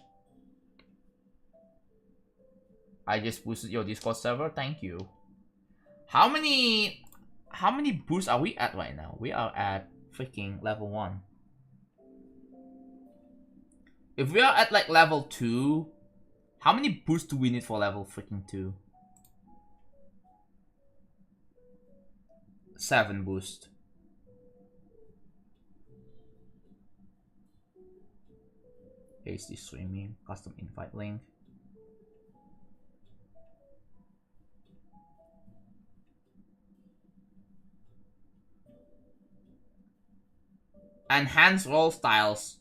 I just boosted your Discord server, thank you. How many boosts are we at right now? We are at freaking level 1. If we are at like level 2, how many boosts do we need for level freaking 2? 7 boost. HD streaming, custom invite link. Enhance roll styles.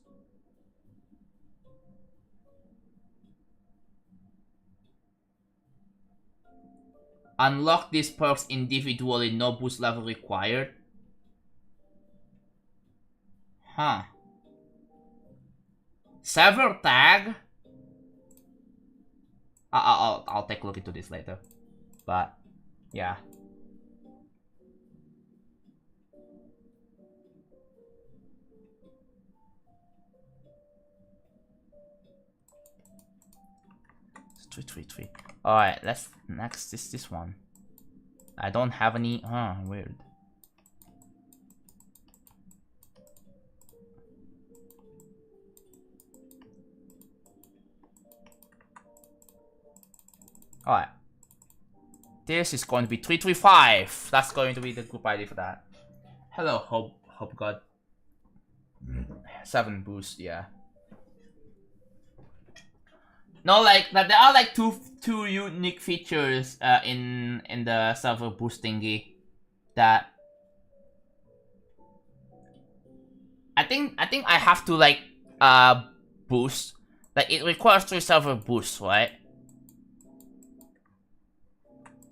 Unlock these perks individually, no boost level required. Huh. Sever tag? I'll take a look into this later. But, yeah. Tweet. Alright, let's next is this one. I don't have any. Weird. Alright. This is going to be 335. That's going to be the group ID for that. Hello, Hope God. 7 boost, yeah. No, like that there are like two unique features in the server boost thingy that I think I have to like boost, like it requires 3 server boosts, right?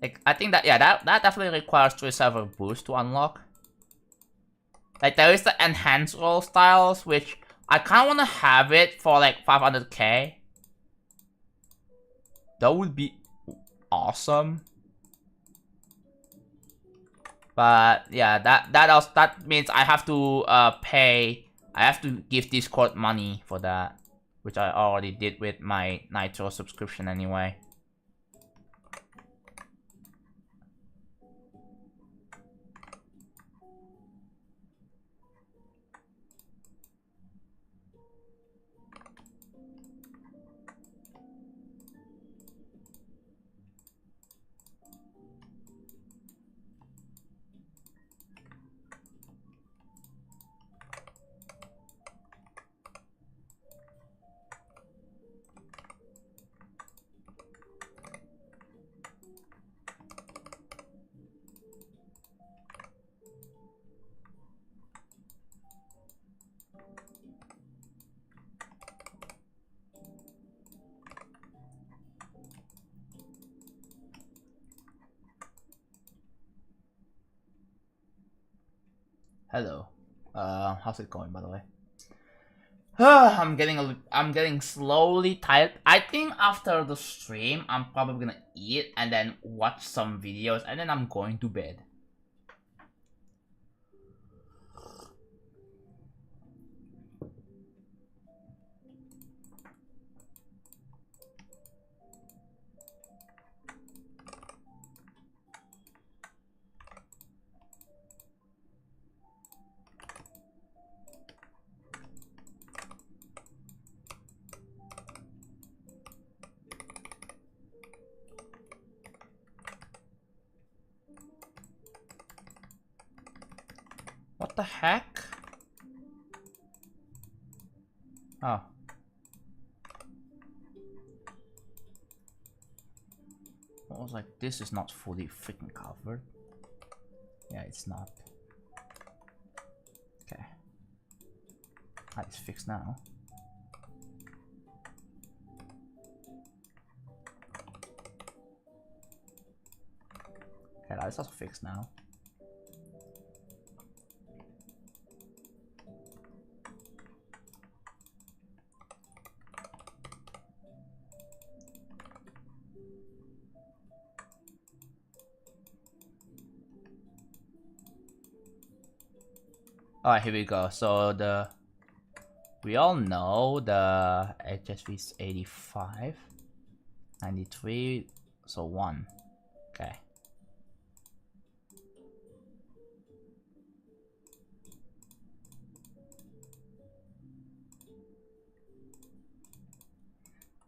Like I think that yeah that definitely requires 3 server boosts to unlock. Like there is the enhanced roll styles, which I kind of want to have it for like 500k. That would be awesome. But yeah, that means I have to pay. I have to give Discord money for that, which I already did with my Nitro subscription anyway. Hello. How's it going, by the way? I'm getting slowly tired. I think after the stream, I'm probably gonna eat and then watch some videos, and then I'm going to bed. What the heck? Oh. I was like, this is not fully freaking covered. Yeah, it's not. Okay. It's fixed now. Okay, that's also fixed now. Alright, here we go. So we all know the HSV is 85, 93, so 1. Okay.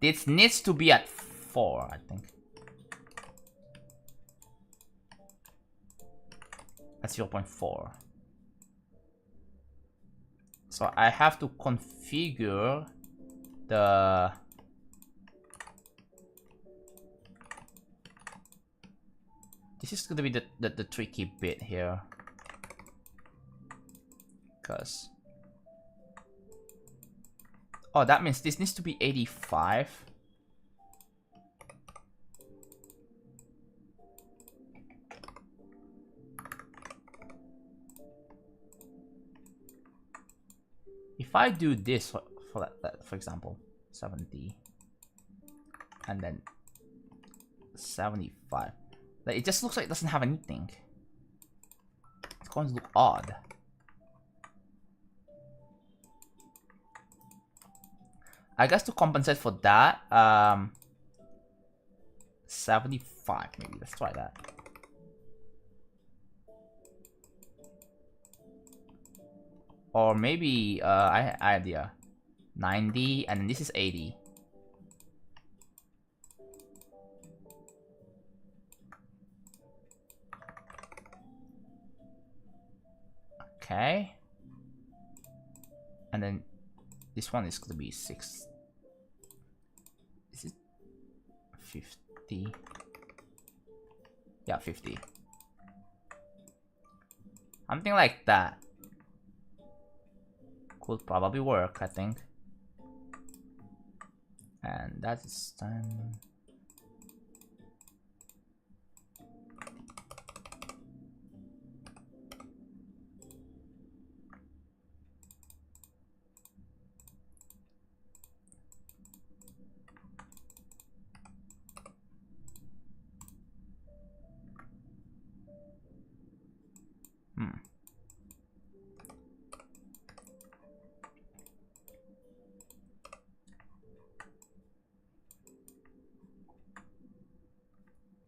This needs to be at 4, I think. At 0.4. So I have to configure the this is gonna be the tricky bit here, because oh, that means this needs to be 85. If I do this for that, for example, 70 and then 75, like it just looks like it doesn't have anything. It's going to look odd. I guess to compensate for that, 75 maybe. Let's try that. Or maybe I idea 90 and then this is 80. Okay. And then this one is gonna be 6. Is it 50? Yeah, 50. Something like that. Could probably work, I think. And that is done.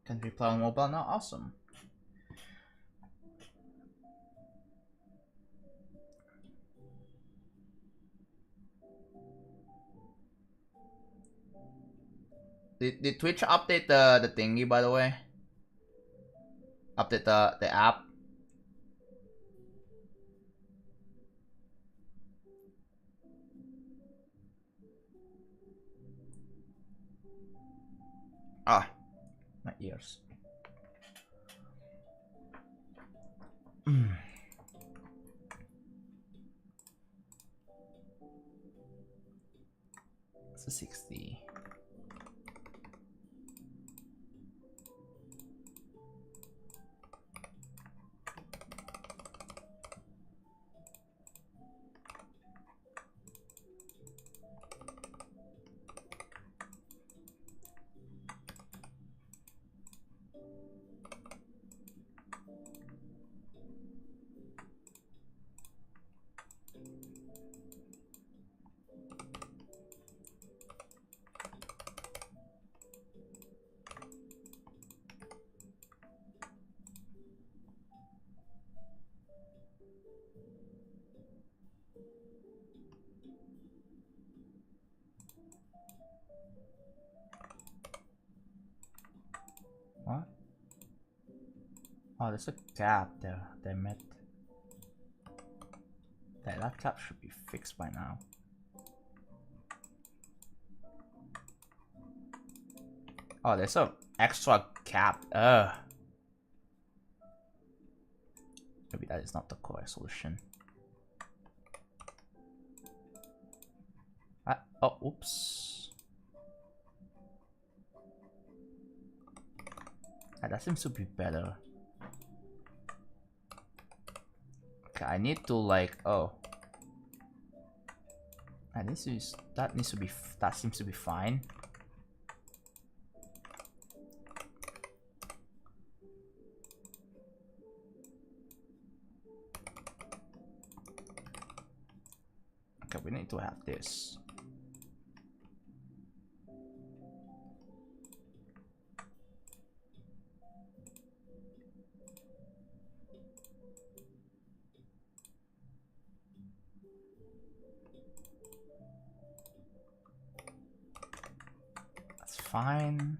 Can we play on mobile now? Awesome. Did Twitch update the thingy, by the way? Update the app? Ah, my ears. It's a 60. What? Oh, there's a gap there. Damn it. That gap should be fixed by now. Oh, there's a extra gap. Maybe that is not the correct solution. Oh, oops. That seems to be better. Okay, I need to like, oh. That seems to be fine. Okay, we need to have this. That's fine.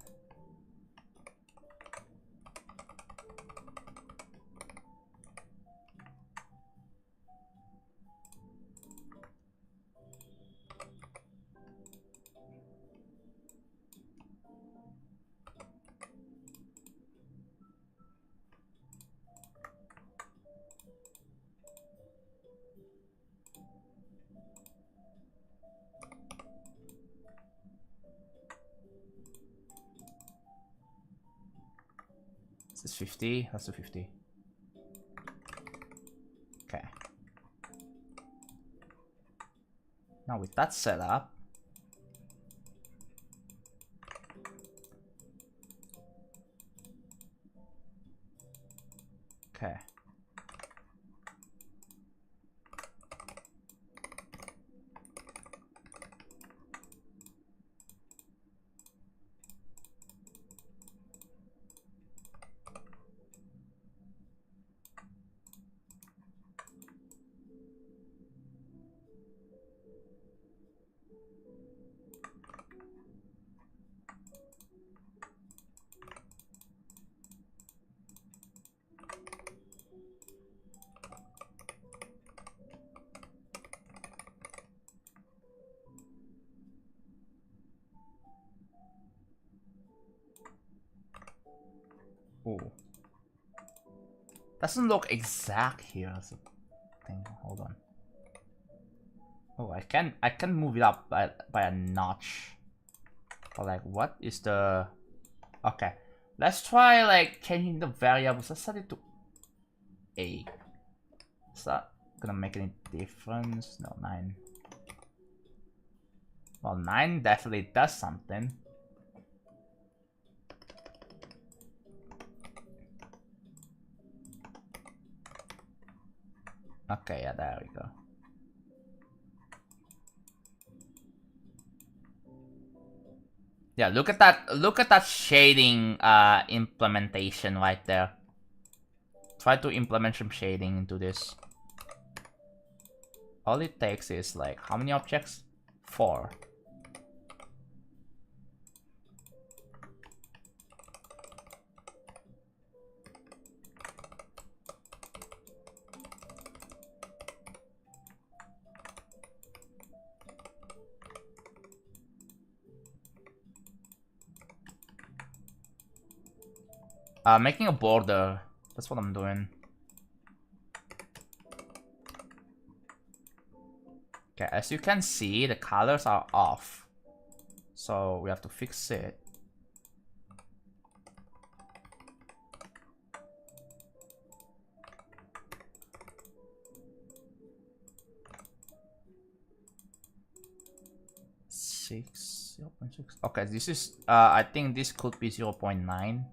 This is 50. That's a 50. Okay. Now with that set up, okay. Ooh. Doesn't look exact here. So thing. Hold on. Oh, I can move it up by a notch. But like, what is the? Okay, let's try like changing the variables. Let's set it to 8. Is that gonna make any difference? No, 9. Well, 9 definitely does something. Okay, yeah, there we go. Yeah, look at that shading implementation right there. Try to implement some shading into this. All it takes is like, how many objects? 4. Making a border. That's what I'm doing. Okay, as you can see, the colors are off. So we have to fix it. Six, 0.6. Okay, this is I think this could be 0.9.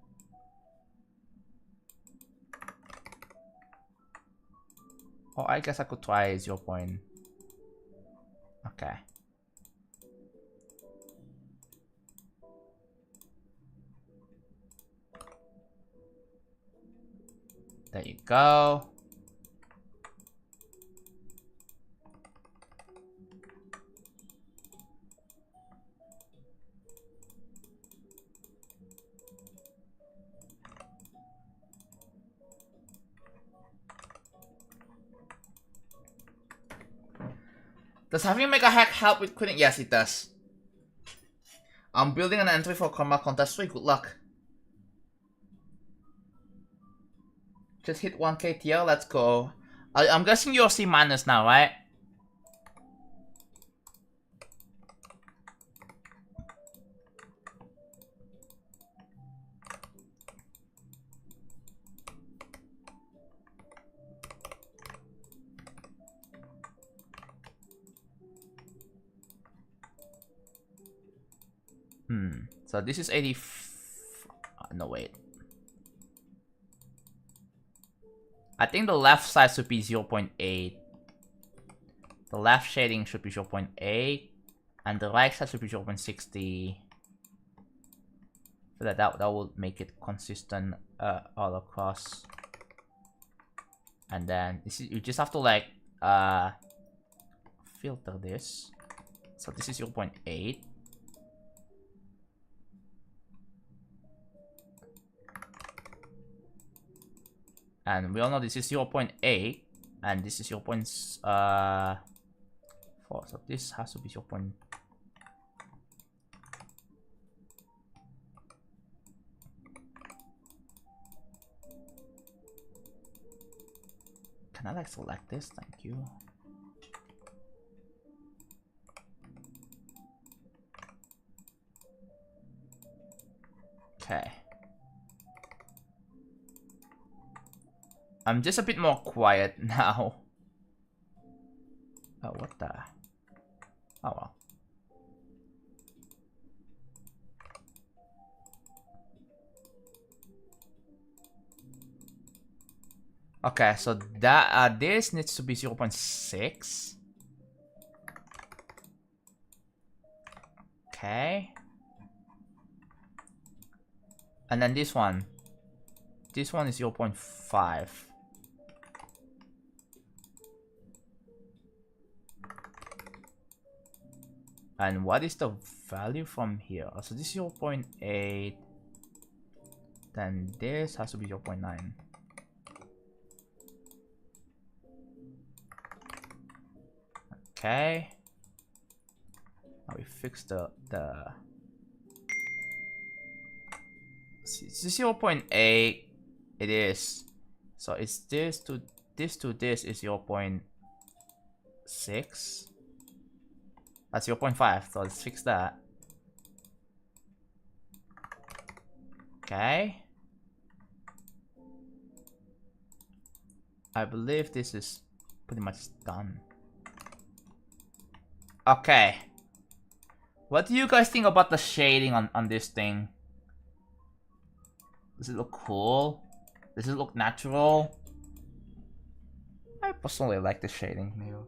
Oh, I guess I could try 0. Okay. There you go. Does having Mega Hack help with quitting? Yes, it does. I'm building an entry for Karma Contest 3. Good luck. Just hit 1k tier. Let's go. I'm guessing you're C- now, right? So this is 80. No, wait. I think the left side should be 0.8. The left shading should be 0.8. And the right side should be 0.60. So that will make it consistent all across. And then this is, you just have to like filter this. So this is 0.8. And we all know this is 0.8 and this is 0.4. So this has to be 0. Can I like select this? Thank you. Okay. I'm just a bit more quiet now. Oh, what the? Oh well. Okay, so that this needs to be 0.6. Okay. And then this one. This one is 0.5. And what is the value from here? So this is 0.8. Then this has to be 0.9. Okay. Now we fix the 0.8. It is. So it's this to this is 0.6. That's 0.5. So let's fix that. Okay. I believe this is pretty much done. Okay. What do you guys think about the shading on this thing? Does it look cool? Does it look natural? I personally like the shading here.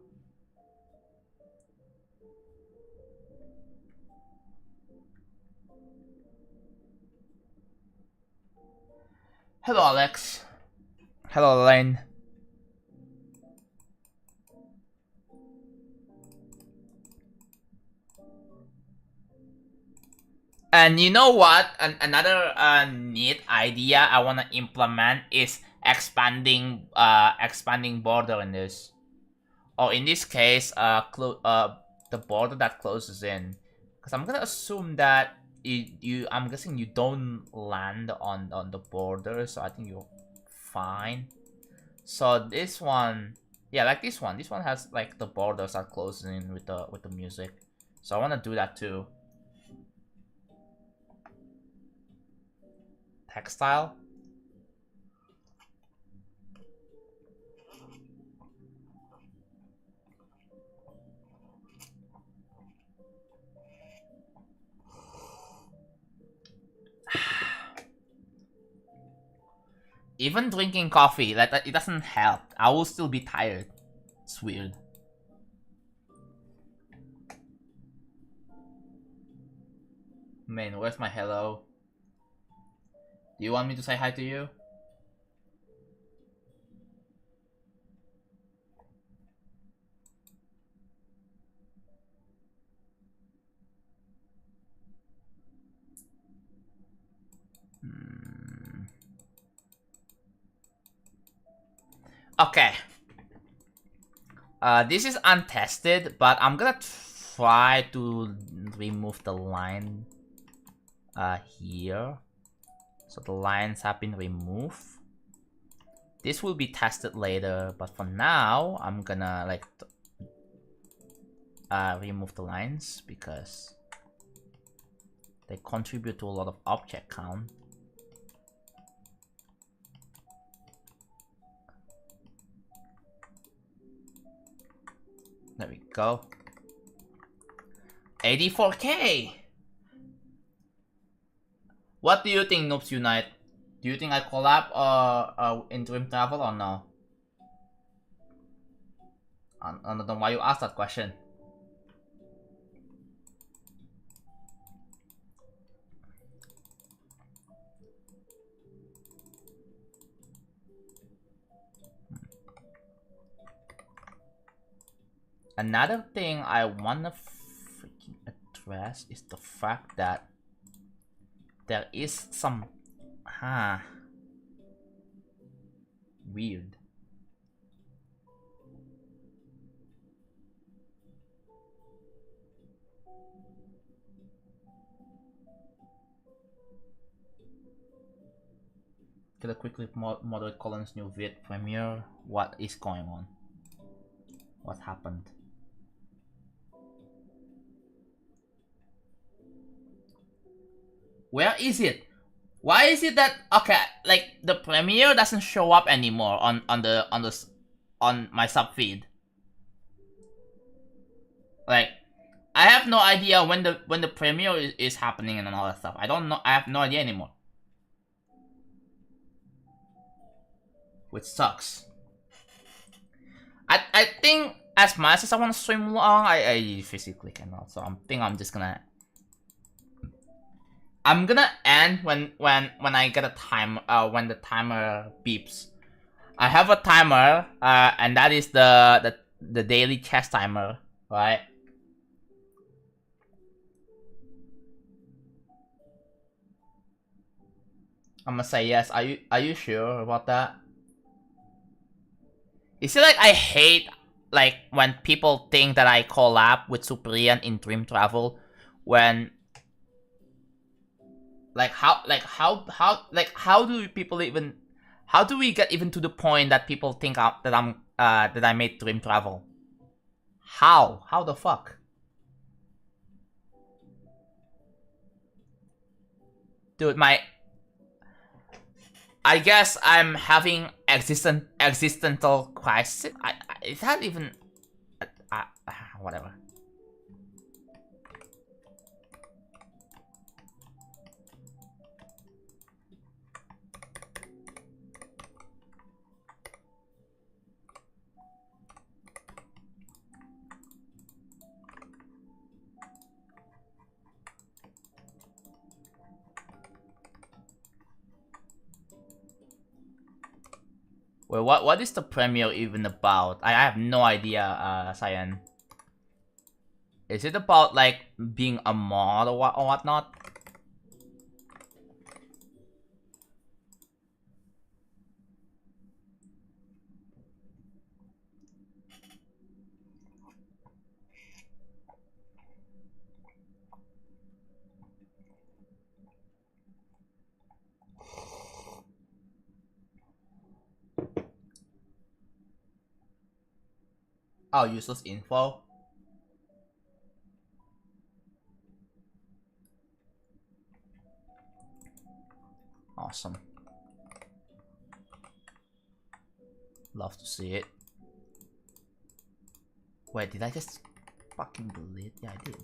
Hello, Alex. Hello, Elaine. And you know what? Another neat idea I want to implement is expanding border in this. Or in this case, the border that closes in. Because I'm gonna assume that I'm guessing you don't land on the border, so I think you're fine. So this one, yeah, like this one. This one has like the borders are closing in with the music. So I want to do that too. Textile. Even drinking coffee, like it doesn't help. I will still be tired. It's weird. Man, where's my hello? Do you want me to say hi to you? Okay. This is untested, but I'm gonna try to remove the line here. So the lines have been removed. This will be tested later, but for now, I'm gonna like remove the lines because they contribute to a lot of object count. There we go. 84K! What do you think, Noobs Unite? Do you think I collab in Dream Travel or no? I don't know why you asked that question. Another thing I wanna freaking address is the fact that there is some weird. Gonna quickly moderate Colin's new vid premiere. What is going on? What happened? Where is it? Why is it that like the premiere doesn't show up anymore on my sub feed? Like, I have no idea when the premiere is happening and all that stuff. I don't know. I have no idea anymore, which sucks. I think as much as I want to stream long, I physically cannot. So I'm just gonna. I'm gonna end when I get a time when the timer beeps. I have a timer and that is the daily chess timer, right? I'm gonna say yes. Are you sure about that? Is it like I hate like when people think that I collab with Supriyan in Dream Travel when how do people even How do we get even to the point that people think that I made Dream Travel? How? How the fuck? Dude, I guess I'm having existential crisis. Is that even... whatever. Well, what is the premiere even about? I have no idea, Cyan. Is it about, like, being a mod or whatnot? Oh, useless info. Awesome. Love to see it. Wait, did I just fucking delete? Yeah, I did.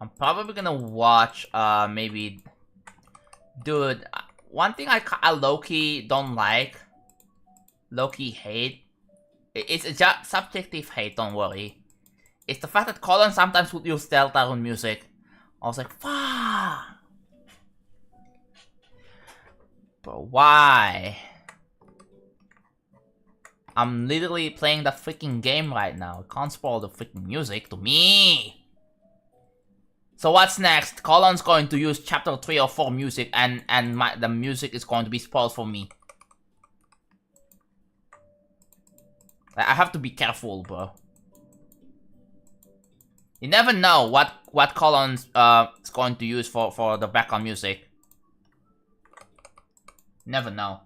I'm probably gonna watch, maybe... Dude, one thing I low-key don't like, low-key hate, it's just subjective hate, don't worry. It's the fact that Colin sometimes would use Deltarune music. I was like, fuck! But why? I'm literally playing the freaking game right now. I can't spoil the freaking music to me! So what's next? Colin's going to use chapter 3 or 4 music and the music is going to be spoiled for me. I have to be careful, bro. You never know what Colin's is going to use for the background music. Never know.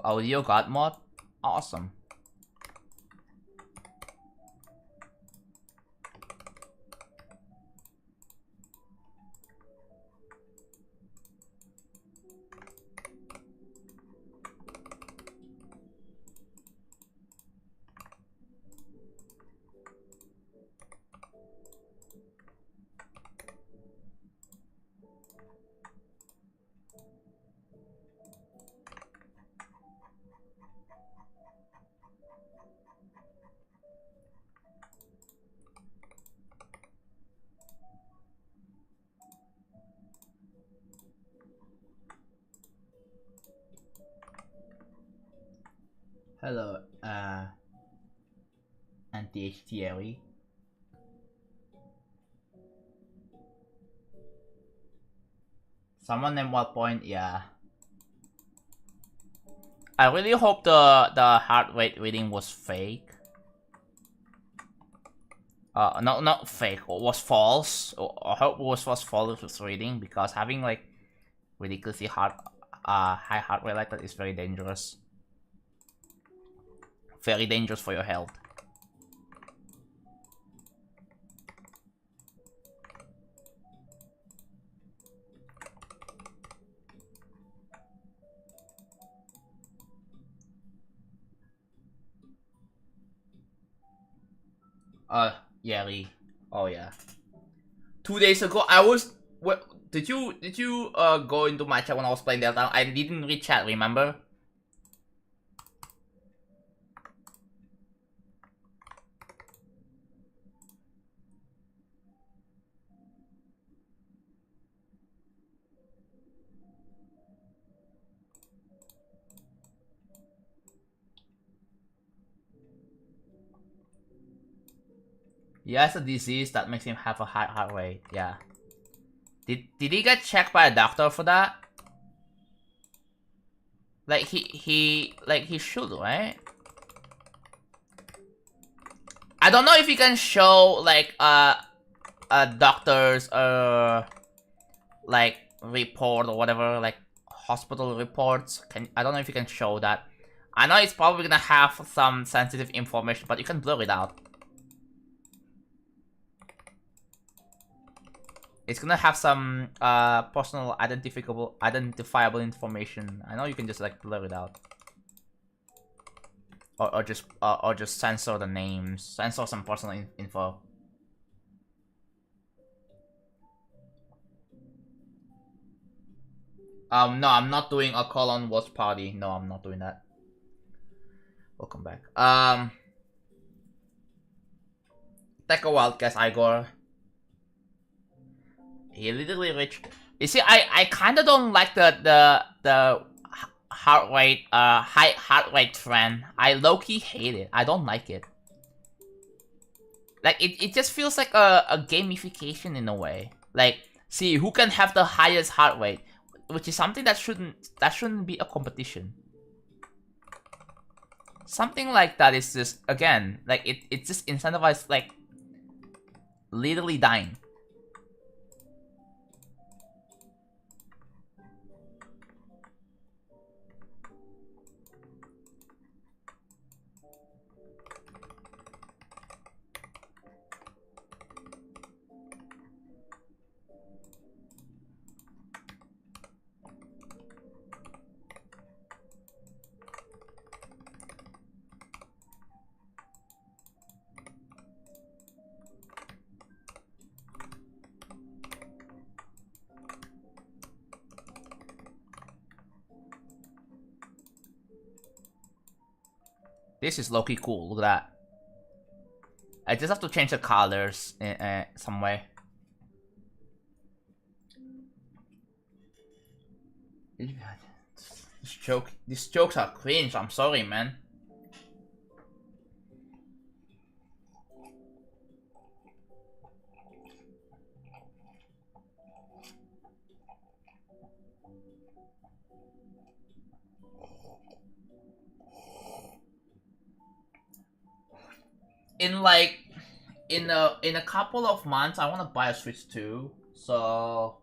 Audio God mod? Awesome. Hello, anti-HTLE. Someone named what point? Yeah. I really hope the heart rate reading was fake. No, not fake. It was false. I hope it was false reading, because having like ridiculously high heart rate like that is very dangerous. Very dangerous for your health. Yeri. Oh yeah. 2 days ago, I was. What did you go into my chat when I was playing Delta? I didn't read chat. Remember? He has a disease that makes him have a high heart rate. Yeah. Did he get checked by a doctor for that? Like he should, right? I don't know if you can show like doctors like report or whatever, like hospital reports. I don't know if you can show that. I know it's probably gonna have some sensitive information, but you can blur it out. It's gonna have some personal identifiable information. I know you can just like blur it out. Or just censor the names, censor some personal info. No, I'm not doing a call on watch party. No, I'm not doing that. Welcome back. Take a wild guess, Igor. He literally reached. You see, I kind of don't like the heart rate high heart rate trend. I low key hate it. I don't like it. Like it just feels like a gamification in a way. Like, see who can have the highest heart rate, which is something that shouldn't be a competition. Something like that is just, again, like it just incentivizes like literally dying. This is low-key cool, look at that. I just have to change the colors in some way. These jokes are cringe, I'm sorry, man. In a couple of months, I want to buy a Switch 2. So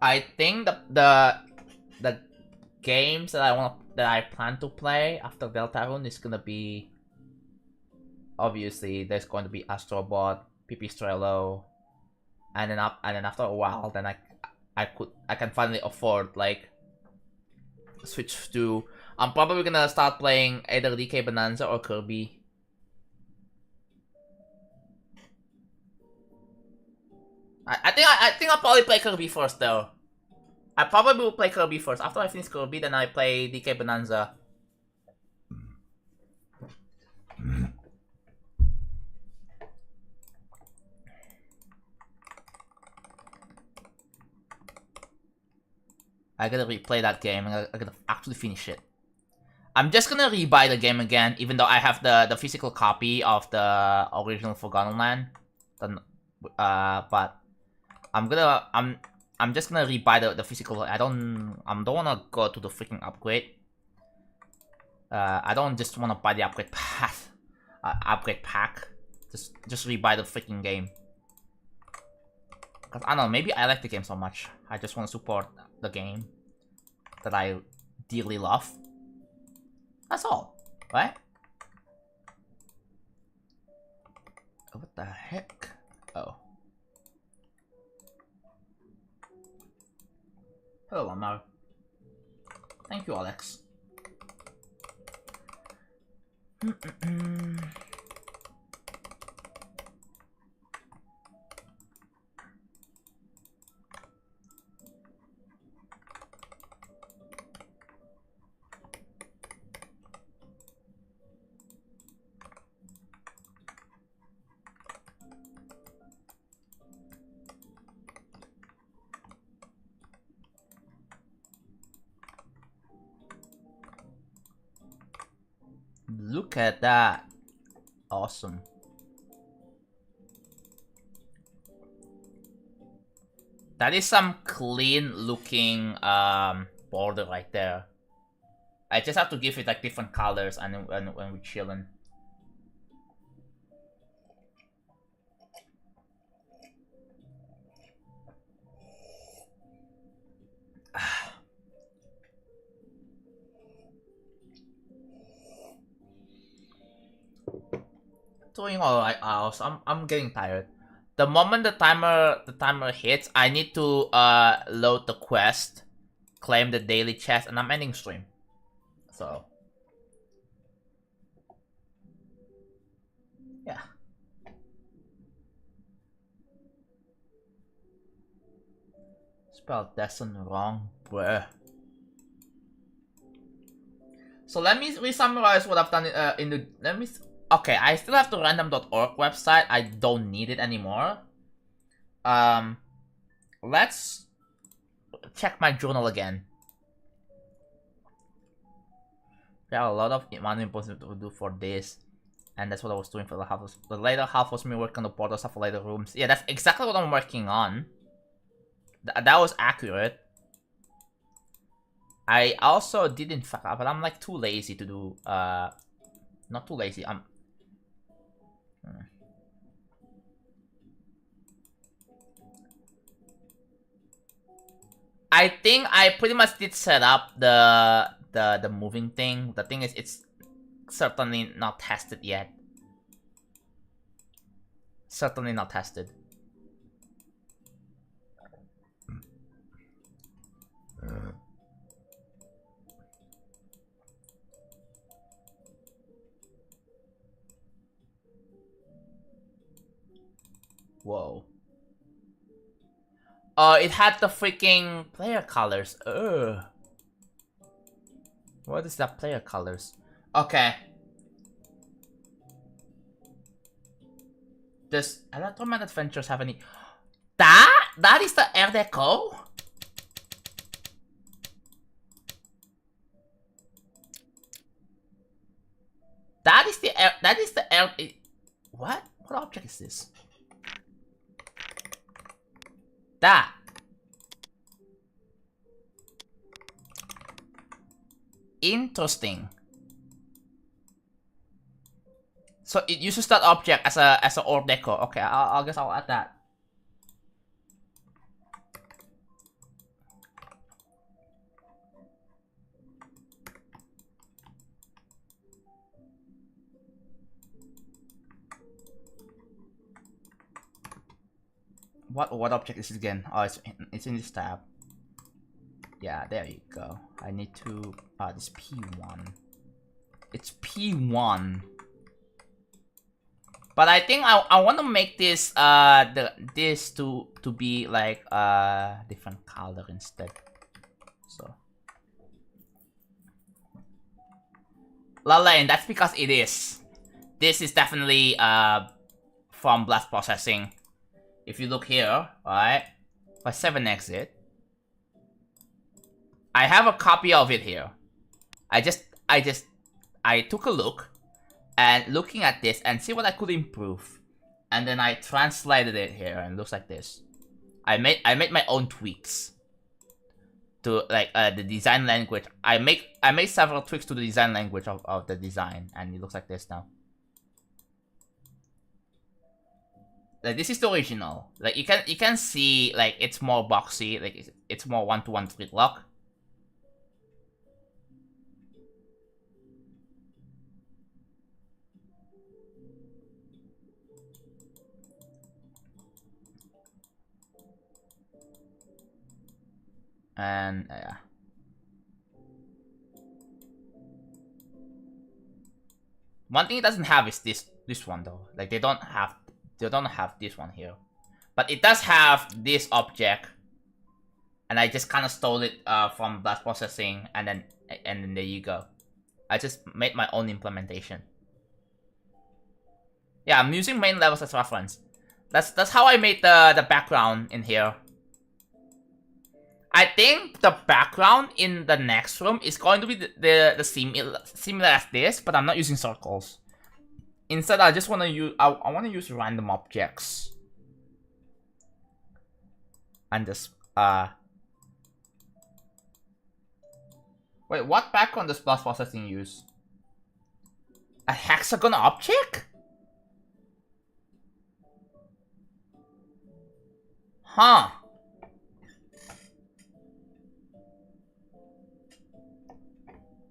I think the games that I plan to play after Deltarune is gonna be, obviously there's going to be Astrobot, Pipistrello, and then after a while, then I can finally afford like Switch 2. I'm probably gonna start playing either DK Bonanza or Kirby. I think I'll probably play Kirby first though. I probably will play Kirby first. After I finish Kirby, then I play DK Bonanza. I gotta replay that game. I gotta actually finish it. I'm just gonna rebuy the game again, even though I have the physical copy of the original Forgotten Land. But I'm just gonna rebuy the physical. I don't wanna go to the freaking upgrade. I don't just wanna buy the upgrade pass, upgrade pack. Just rebuy the freaking game. Cause I don't know, maybe I like the game so much. I just wanna support the game that I dearly love. That's all, right? Oh, what the heck? Oh. Hello, Lamar. Thank you, Alex. Look at that. Awesome. That is some clean looking border right there. I just have to give it like different colors and when we're chilling. Doing alright, I'm getting tired. The moment the timer hits, I need to load the quest, claim the daily chest, and I'm ending stream. So yeah. Spelled Destin wrong, bruh. So let me re-summarize what I've done in the okay, I still have the random.org website. I don't need it anymore. Let's check my journal again. There are a lot of money important to do for this, and that's what I was doing for the half. The later half was me working on the portal stuff for later rooms. Yeah, that's exactly what I'm working on. That was accurate. I also did in fact, but I'm like too lazy to do. Not too lazy. I think I pretty much did set up the moving thing. The thing is, it's certainly not tested yet. Certainly not tested. Whoa. It had the freaking player colors. Ugh. What is that player colors? Okay. Does Electroman Adventures have any... That is the Air Deco? That is the air... What? What object is this? That. Interesting. So it uses that object as a orb deco. Okay, I guess I'll add that. What object is it again? Oh, it's in this tab. Yeah, there you go. I need to this P1. It's P1. But I think I want to make this this to be like different color instead. So Lalaine, that's because it is. This is definitely from blast processing. If you look here, right? If I 7x it, I have a copy of it here. I took a look and looking at this and see what I could improve, and then I translated it here and it looks like this. I made my own tweaks to like the design language. I made several tweaks to the design language of the design, and it looks like this now. Like this is the original. Like you can see like it's more boxy. Like it's more 1-to-1 split lock. And yeah. One thing it doesn't have is this one though. Like they don't have this one here, but it does have this object, and I just kind of stole it from blast processing, and then there you go. I just made my own implementation. Yeah, I'm using main levels as reference. That's how I made the background in here. I think the background in the next room is going to be the similar as this, but I'm not using circles. Instead, I just want to use I want to use random objects. and just wait, what background does blast processing use? A hexagon object? Huh.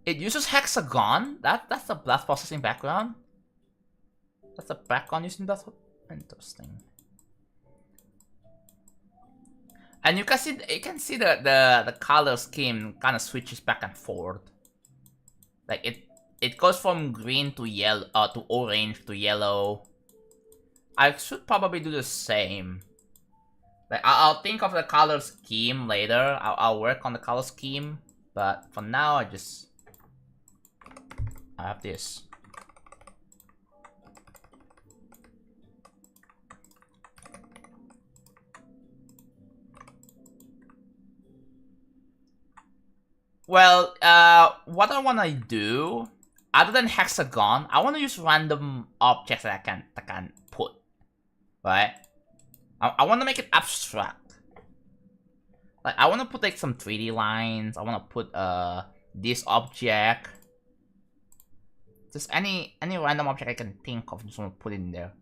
It uses hexagon? That's the blast processing background? That's the background using blast. Interesting. And you can see the color scheme kind of switches back and forth. Like it goes from green to yellow to orange to yellow. I should probably do the same. Like I'll think of the color scheme later. I'll work on the color scheme, but for now I have this. Well, what I wanna do, other than hexagon, I wanna use random objects that I can put, right? I wanna make it abstract. Like I wanna put like some 3D lines. I wanna put this object. Just any random object I can think of, just wanna put in there.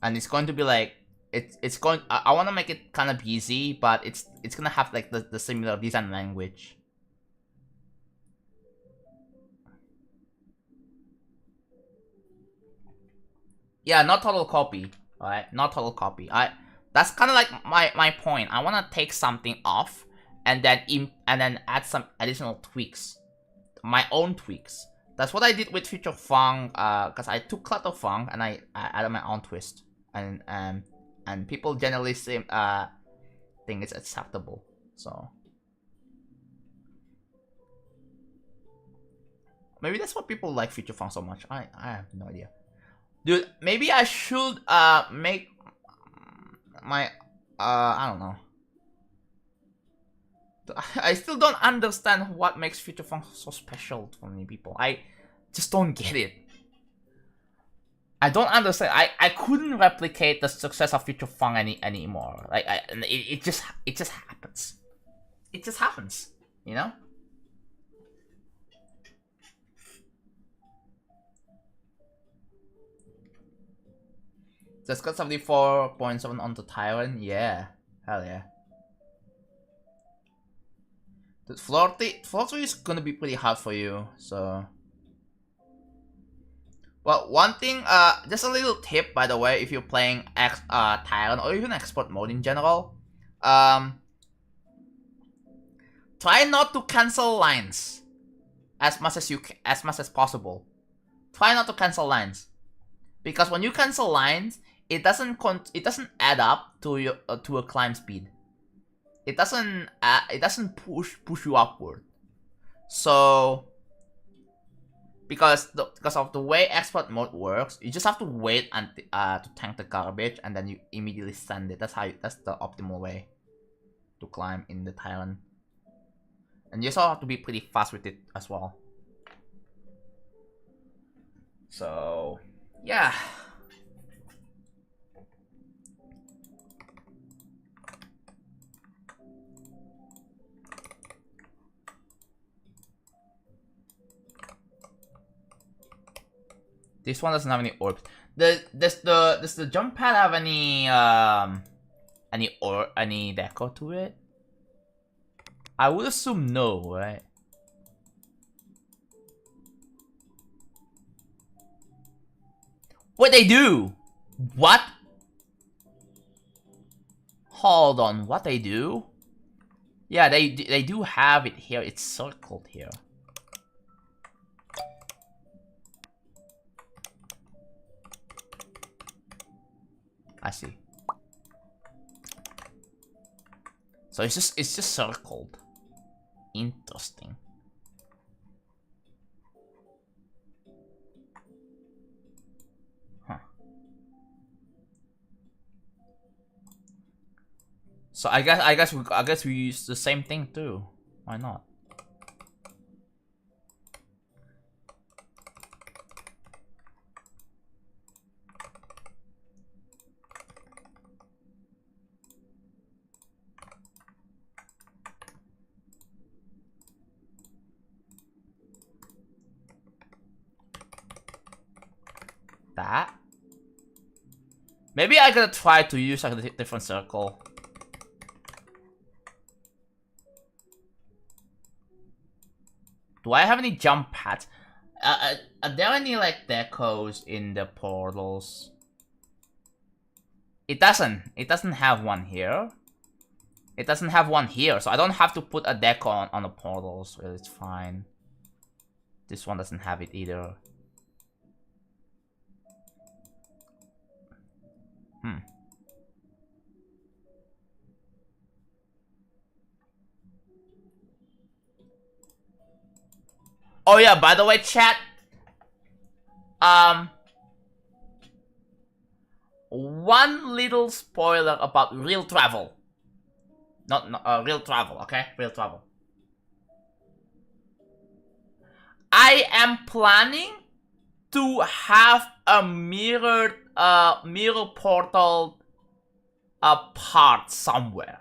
And it's going to be like it's going. I want to make it kind of easy, but it's gonna have like the similar design language. Yeah, not total copy. Alright, not total copy. That's kind of like my point. I want to take something off and then add some additional tweaks, my own tweaks. That's what I did with Future Funk. Because I took Clutter Funk and I added my own twist. And people generally think it's acceptable. So maybe that's why people like Future Funk so much. I have no idea, dude. Maybe I should make my I don't know. I still don't understand what makes Future Funk so special to many people. I just don't get it. I don't understand. I couldn't replicate the success of Future Funk anymore. Like it just happens. It just happens, you know? Just got 74.7 onto Tyrant. Yeah, hell yeah. The floor 3 is gonna be pretty hard for you. So. Well, one thing, just a little tip, by the way, if you're playing Tyrant or even export mode in general, try not to cancel lines as much as possible. Try not to cancel lines, because when you cancel lines, it doesn't add up to your to a climb speed. It doesn't push you upward. So. Because of the way export mode works, you just have to wait and to tank the garbage, and then you immediately send it. That's the optimal way to climb in the Tyrant. And you also have to be pretty fast with it as well. So yeah. This one doesn't have any orbs. Does the jump pad have any deco to it? I would assume no, right? What they do? What? Hold on, what they do? Yeah, they do have it here. It's circled here. I see. So it's just circled. Interesting. Huh. So I guess we use the same thing too. Why not? that. Maybe I gotta try to use like a different circle. Do I have any jump pads? Are there any like decos in the portals? It doesn't. It doesn't have one here. It doesn't have one here, so I don't have to put a deco on the portals. Well, it's fine. This one doesn't have it either. Oh yeah, by the way, chat. One little spoiler about real travel. Not real travel, okay? Real travel. I am planning to have a mirror portal part somewhere.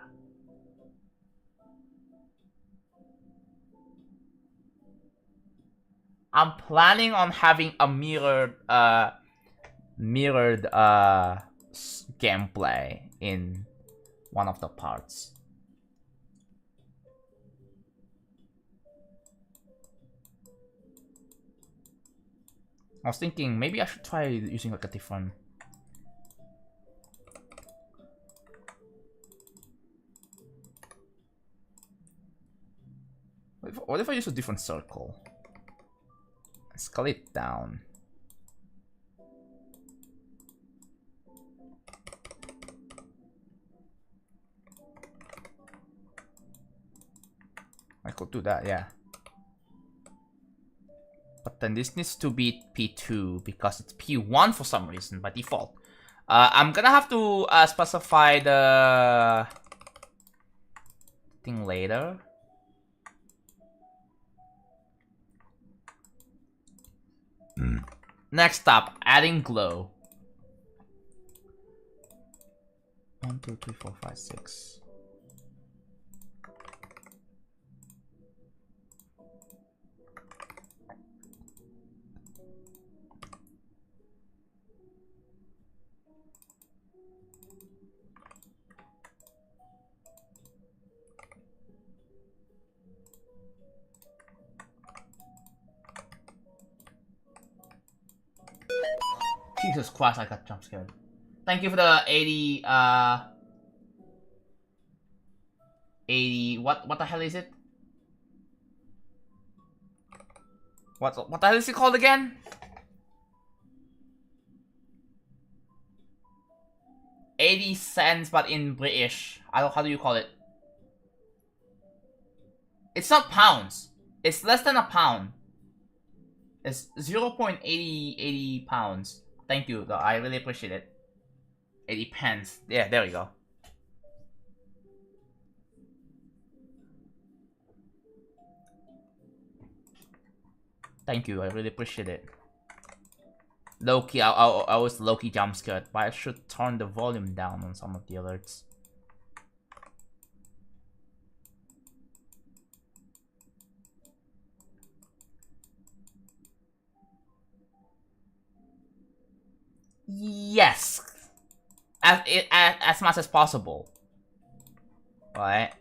I'm planning on having a mirrored gameplay in one of the parts. I was thinking maybe I should try using like a different. What if I use a different circle? Scale it down. I could do that, yeah. But then this needs to be P2 because it's P1 for some reason by default. I'm gonna have to specify the thing later. Next up, adding glow. 1, 2, 3, 4, 5, 6. Jesus Christ, I got jump scared. Thank you for the 80, 80, what the hell is it? What the hell is it called again? 80 cents, but in British. How do you call it? It's not pounds. It's less than a pound. It's 0.80 pounds. Thank you, though. I really appreciate it. 80 pence. Yeah, there we go. Thank you, I really appreciate it. Low-key, I was low-key jump scared, but I should turn the volume down on some of the alerts. Yes! As much as possible. Right?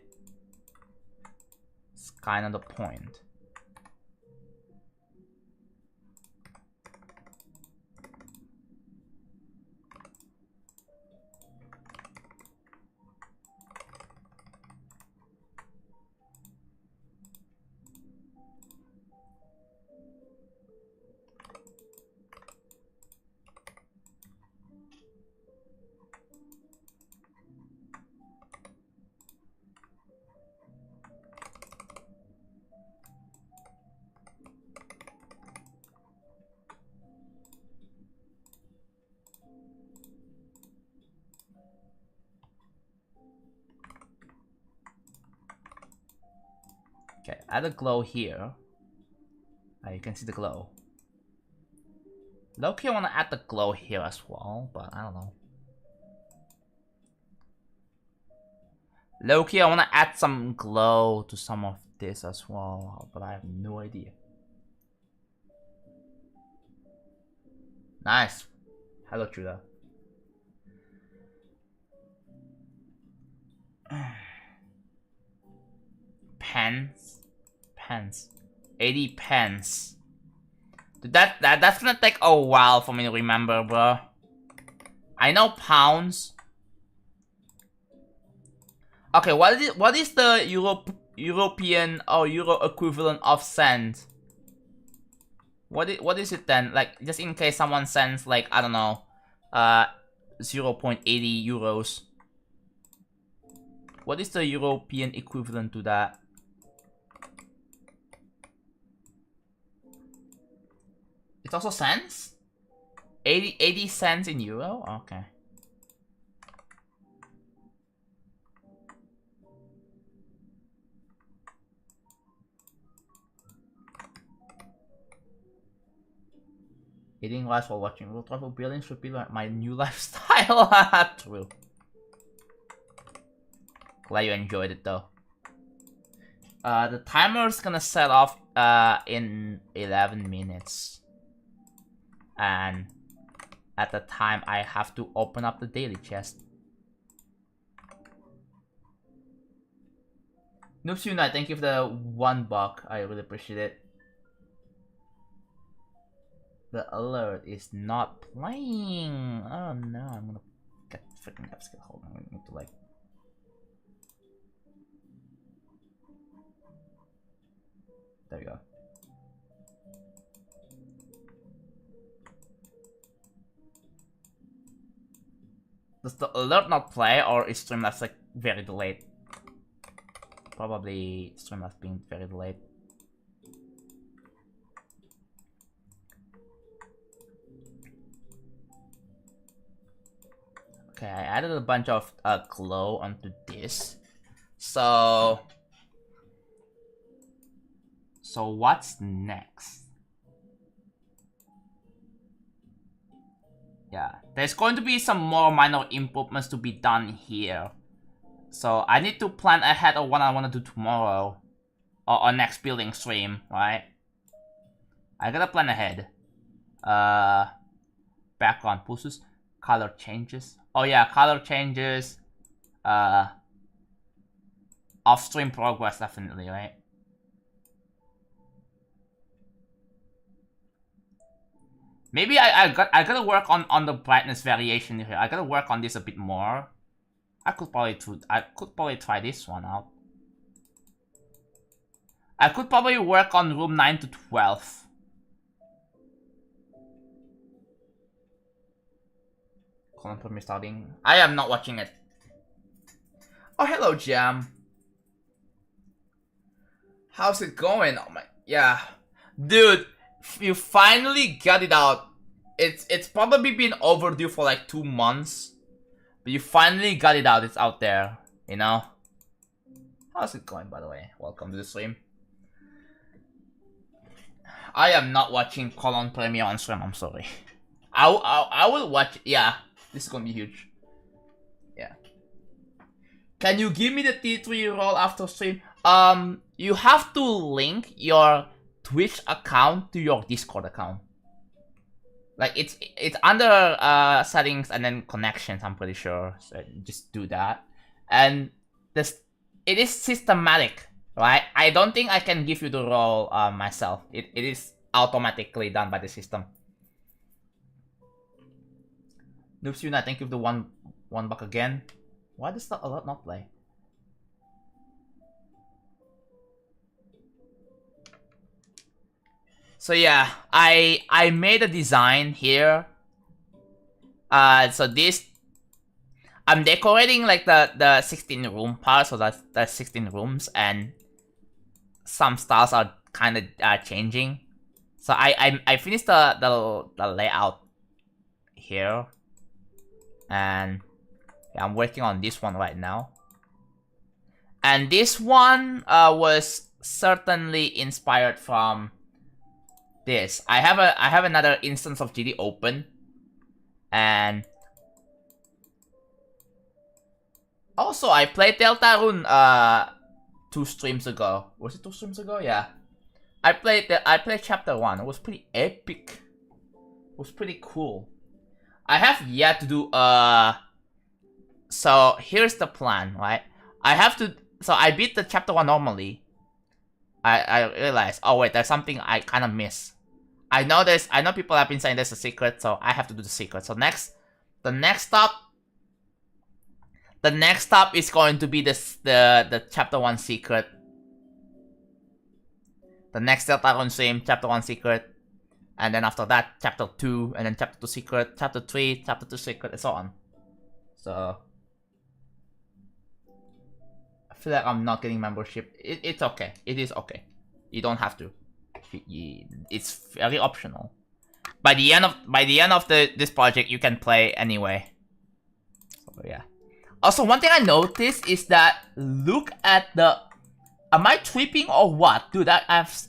It's kind of the point. Okay, add a glow here. You can see the glow. Low-key, I want to add the glow here as well, but I don't know. Low-key, I want to add some glow to some of this as well, but I have no idea. Nice. Hello, Truda. Pence. 80 pence. Dude, that's gonna take a while for me to remember, bro. I know pounds. Okay, what is the European or Euro equivalent of cent? What is it then? Like, just in case someone sends, like, I don't know, 0.80 euros. What is the European equivalent to that? It's also cents? 80 cents in euro? Okay. Eating rice while watching World Travel Building should be like my new lifestyle. True. Glad you enjoyed it though. The timer is gonna set off in 11 minutes. And at the time I have to open up the daily chest. Noobs Unite, thank you for the $1. I really appreciate it. The alert is not playing. Oh no, I'm gonna get freaking upskill. Hold on, I need to like. There we go. Does the alert not play, or is Streamlabs like very delayed? Probably Streamlabs being very delayed. Okay, I added a bunch of glow onto this. So what's next? Yeah, there's going to be some more minor improvements to be done here. So I need to plan ahead of what I want to do tomorrow. Or next building stream, right? I gotta plan ahead. Background pushes, color changes. Oh yeah, color changes. Off-stream progress definitely, right? Maybe I gotta work on the brightness variation here. I gotta work on this a bit more. I could probably try this one out. I could probably work on room 9 to 12. Colin put me starting. I am not watching it. Oh, hello, Jam. How's it going? Oh my, yeah, dude, you finally got it out. It's probably been overdue for like 2 months, but you finally got it out. It's out there, you know. How's it going, by the way? Welcome to the stream. I am not watching Colon Premiere on stream. I'm sorry. I will watch. Yeah, this is gonna be huge. Yeah. Can you give me the T3 role after stream? You have to link your Twitch account to your Discord account. Like it's under settings and then connections, I'm pretty sure. So just do that. And this, it is systematic, right? I don't think I can give you the role myself. It is automatically done by the system. Noobs Unite, thank you for the $1 again. Why does the alert not play? So yeah, I made a design here. So this, I'm decorating like the 16 room part, so that's 16 rooms, and some styles are kind of changing. So I finished the layout here, and yeah, I'm working on this one right now. And this one was certainly inspired from this. I have another instance of GD open, and also I played Deltarune 2 streams ago. Was it 2 streams ago? Yeah. I played chapter 1. It was pretty epic. It was pretty cool. I have yet to do so here's the plan, right? I have to, so I beat the chapter 1 normally. I realized, oh wait, there's something I kind of miss. I know people have been saying there's a secret, so I have to do the secret. So the next stop is going to be the chapter 1 secret. The next Delta on stream, chapter 1 secret. And then after that, chapter 2, and then chapter 2 secret, chapter 3, chapter 2 secret, and so on. So I feel like I'm not getting membership. It's okay. It is okay. You don't have to. It's very optional. By the end of this project, you can play anyway. So yeah. Also, one thing I noticed is that look at the. Am I tripping or what, dude?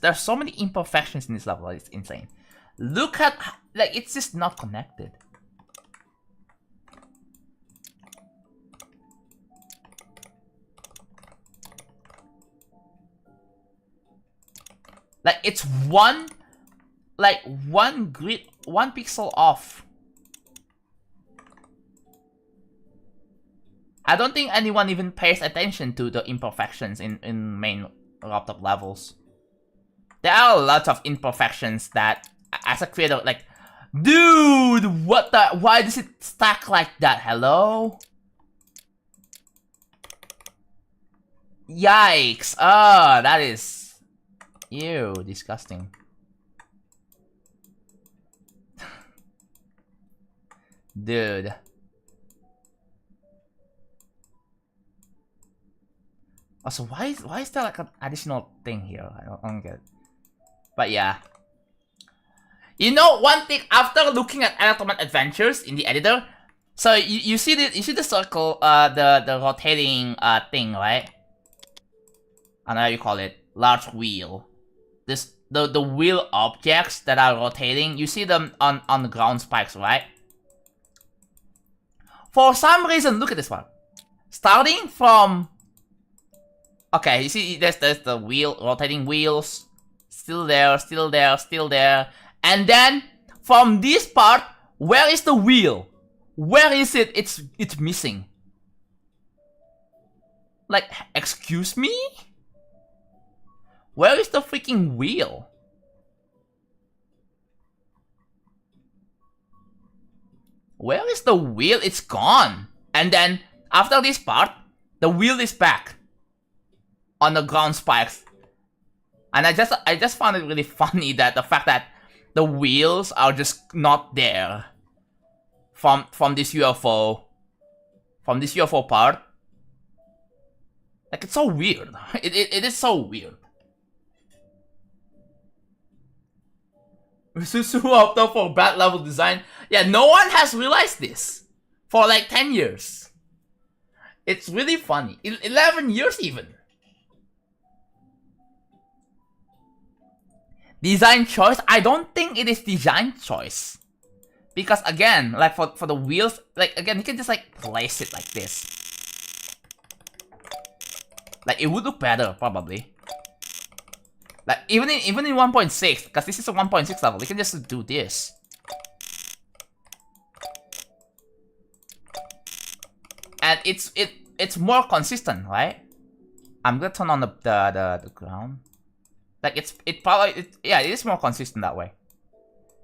There's so many imperfections in this level. It's insane. Look at, like, it's just not connected. Like, it's one grid, 1 pixel off. I don't think anyone even pays attention to the imperfections in main laptop levels. There are a lot of imperfections that, as a creator, like, dude, what the? Why does it stack like that? Hello? Yikes! Oh, that is, ew, disgusting. Dude. Also, why is there like an additional thing here? I don't get it. But yeah. You know, one thing, after looking at Electroman Adventures in the editor, so you see the circle, the rotating thing, right? I don't know how you call it, large wheel. The wheel objects that are rotating, you see them on the ground spikes, right? For some reason, look at this one. Starting from, okay, you see there's the wheel, rotating wheels, still there, still there, still there. And then, from this part, where is the wheel? Where is it? It's missing. Like, excuse me? Where is the freaking wheel? Where is the wheel? It's gone. And then, after this part, the wheel is back on the ground spikes. And I just found it really funny that the fact that the wheels are just not there from this UFO, part. Like, it's so weird. It is so weird. Susu opted for bad level design. Yeah, no one has realized this for like 10 years. It's really funny. 11 years even. Design choice? I don't think it is design choice. Because again, like for the wheels, like again, you can just like place it like this. Like it would look better, probably. Like even in 1.6, because this is a 1.6 level, we can just do this. And it's more consistent, right? I'm gonna turn on the ground. Like yeah, it is more consistent that way.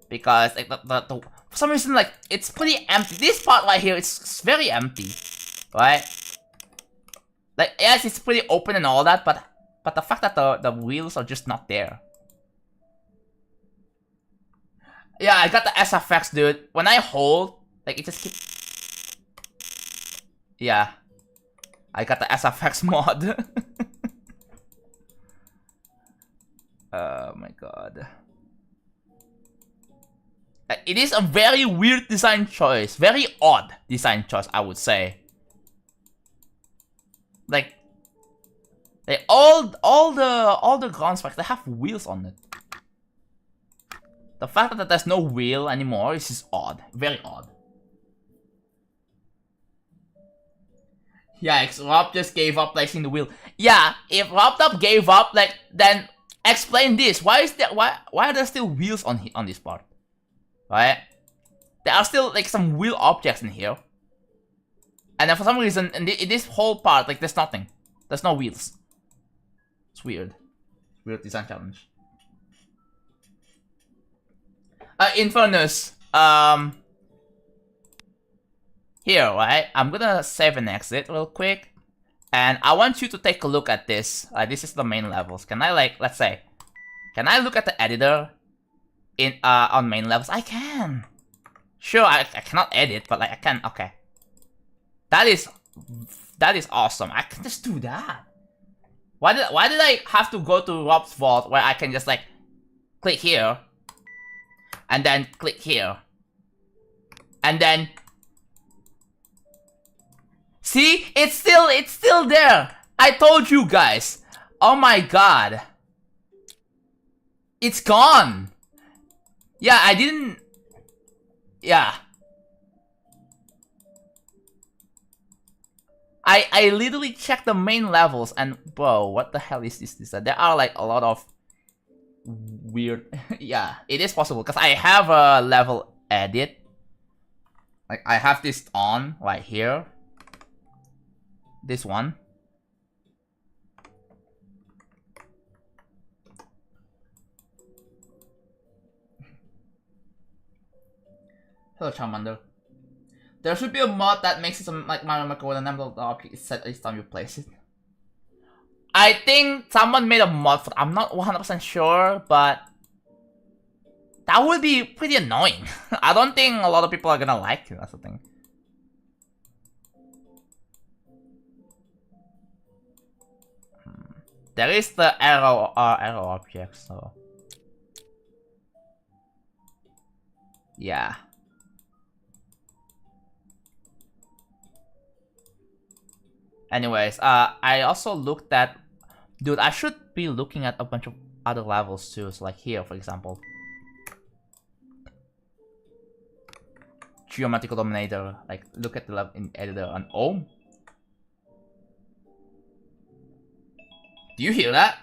Because like the for some reason, like it's pretty empty. This part right here, it's very empty, right? Like yes, it's pretty open and all that, but the fact that the wheels are just not there. Yeah, I got the SFX, dude. When I hold, like it just keeps. Yeah, I got the SFX mod. Oh my god. It is a very weird design choice. Very odd design choice, I would say. Like all the ground spikes, they have wheels on it. The fact that there's no wheel anymore is just odd. Very odd. Yikes, Rob just gave up placing the wheel. Yeah, if RobTop gave up, like, then explain this. Why are there still wheels on this part? Right? there are still like some wheel objects in here. And then for some reason, in this whole part, like there's nothing. There's no wheels. It's weird. Weird design challenge. In fairness, here, right? I'm gonna save and exit real quick. And I want you to take a look at this. This is the main levels. Can I like, let's say, can I look at the editor in on main levels? I can. Sure, I cannot edit, but like I can. Okay. That is awesome. I can just do that. Why did I have to go to Rob's vault where I can just like click here and then click here and then see, it's still there. I told you guys. Oh my god. It's gone. Yeah, I didn't. Yeah. I literally checked the main levels and bro, what the hell is this? There are like a lot of weird. Yeah, it is possible because I have a level edit. Like I have this on right here. This one. Hello, Charmander. There should be a mod that makes it some, like Mario Maker where the number of the object is set each time you place it. I think someone made a mod for it. I'm not 100% sure, but that would be pretty annoying. I don't think a lot of people are gonna like it, that's the thing. There is the arrow object, so yeah. Anyways, I also looked at, dude, I should be looking at a bunch of other levels too. So like here, for example, geometrical dominator. Like look at the level in editor on ohm. Do you hear that?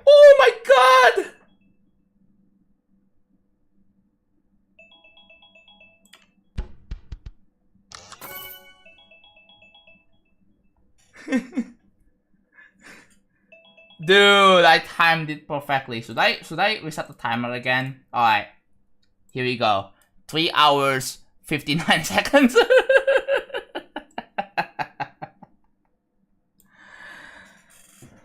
Oh my god! Dude, I timed it perfectly. Should I reset the timer again? Alright. Here we go. 3 hours, 59 seconds.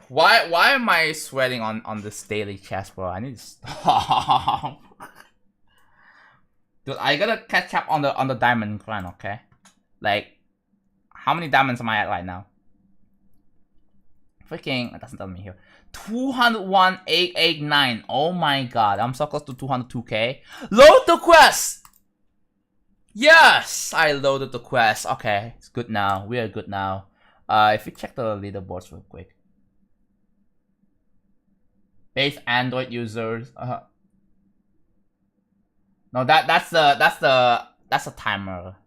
Why am I sweating on this daily chest, bro? I need to stop. Dude, I gotta catch up on the diamond grind, okay? Like, how many diamonds am I at right now? Freaking, it doesn't tell me here. 201,889. Oh my god, I'm so close to 202k. Load the quest! Yes, I loaded the quest. Okay, it's good now. We are good now. If we check the leaderboards real quick. Base Android users. No, that's a timer.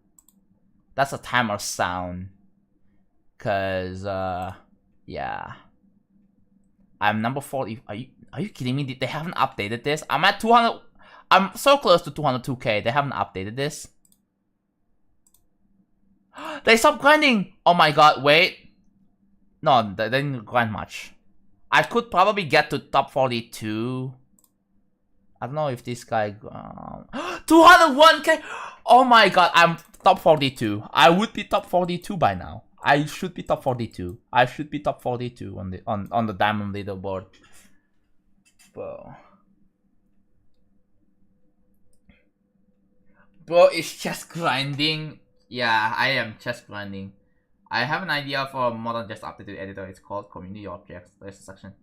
That's a timer sound. Cause yeah. I'm number 40. Are you kidding me? They haven't updated this? I'm at 200. I'm so close to 202k. They haven't updated this. They stopped grinding. Oh my god, wait. No, they didn't grind much. I could probably get to top 42. I don't know if this guy 201k. Oh my god, I'm top 42. I would be top 42 by now. I should be top 42. I should be top 42 on the diamond leaderboard. Bro, it's just grinding. Yeah, I am just grinding. I have an idea for a modern just updated editor. It's called community objects. There's a section.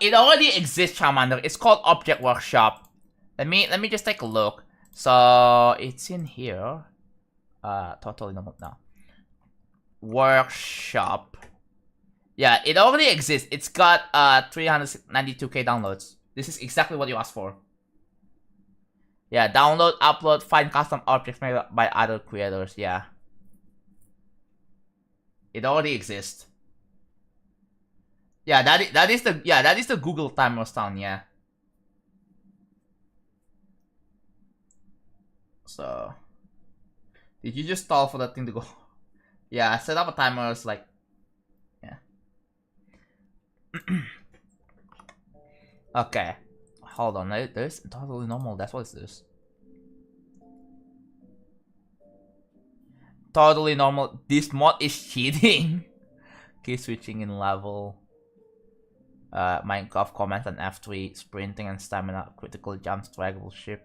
It already exists, Charmander. It's called Object Workshop. Let me just take a look. So it's in here. Totally not now. Workshop. Yeah, it already exists. It's got 392k downloads. This is exactly what you asked for. Yeah, download, upload, find custom objects made by other creators. Yeah, it already exists. Yeah, that is the Google timer sound, yeah. So did you just stall for that thing to go? Yeah, set up a timer. It's like, yeah. Okay, hold on. There's totally normal. That's what it is. Totally normal. This mod is cheating. Key switching in level. Minecraft commands and F3, sprinting and stamina, critical jumps, draggable ship.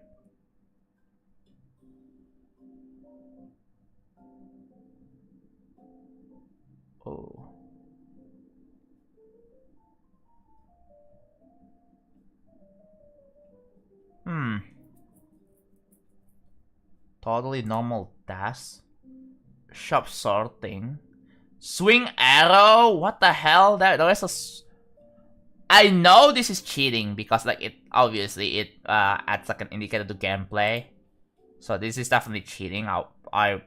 Oh. Totally normal dash. Shop sorting. Swing arrow? What the hell? There is a... I know this is cheating because like it obviously it adds like an indicator to gameplay. So this is definitely cheating. I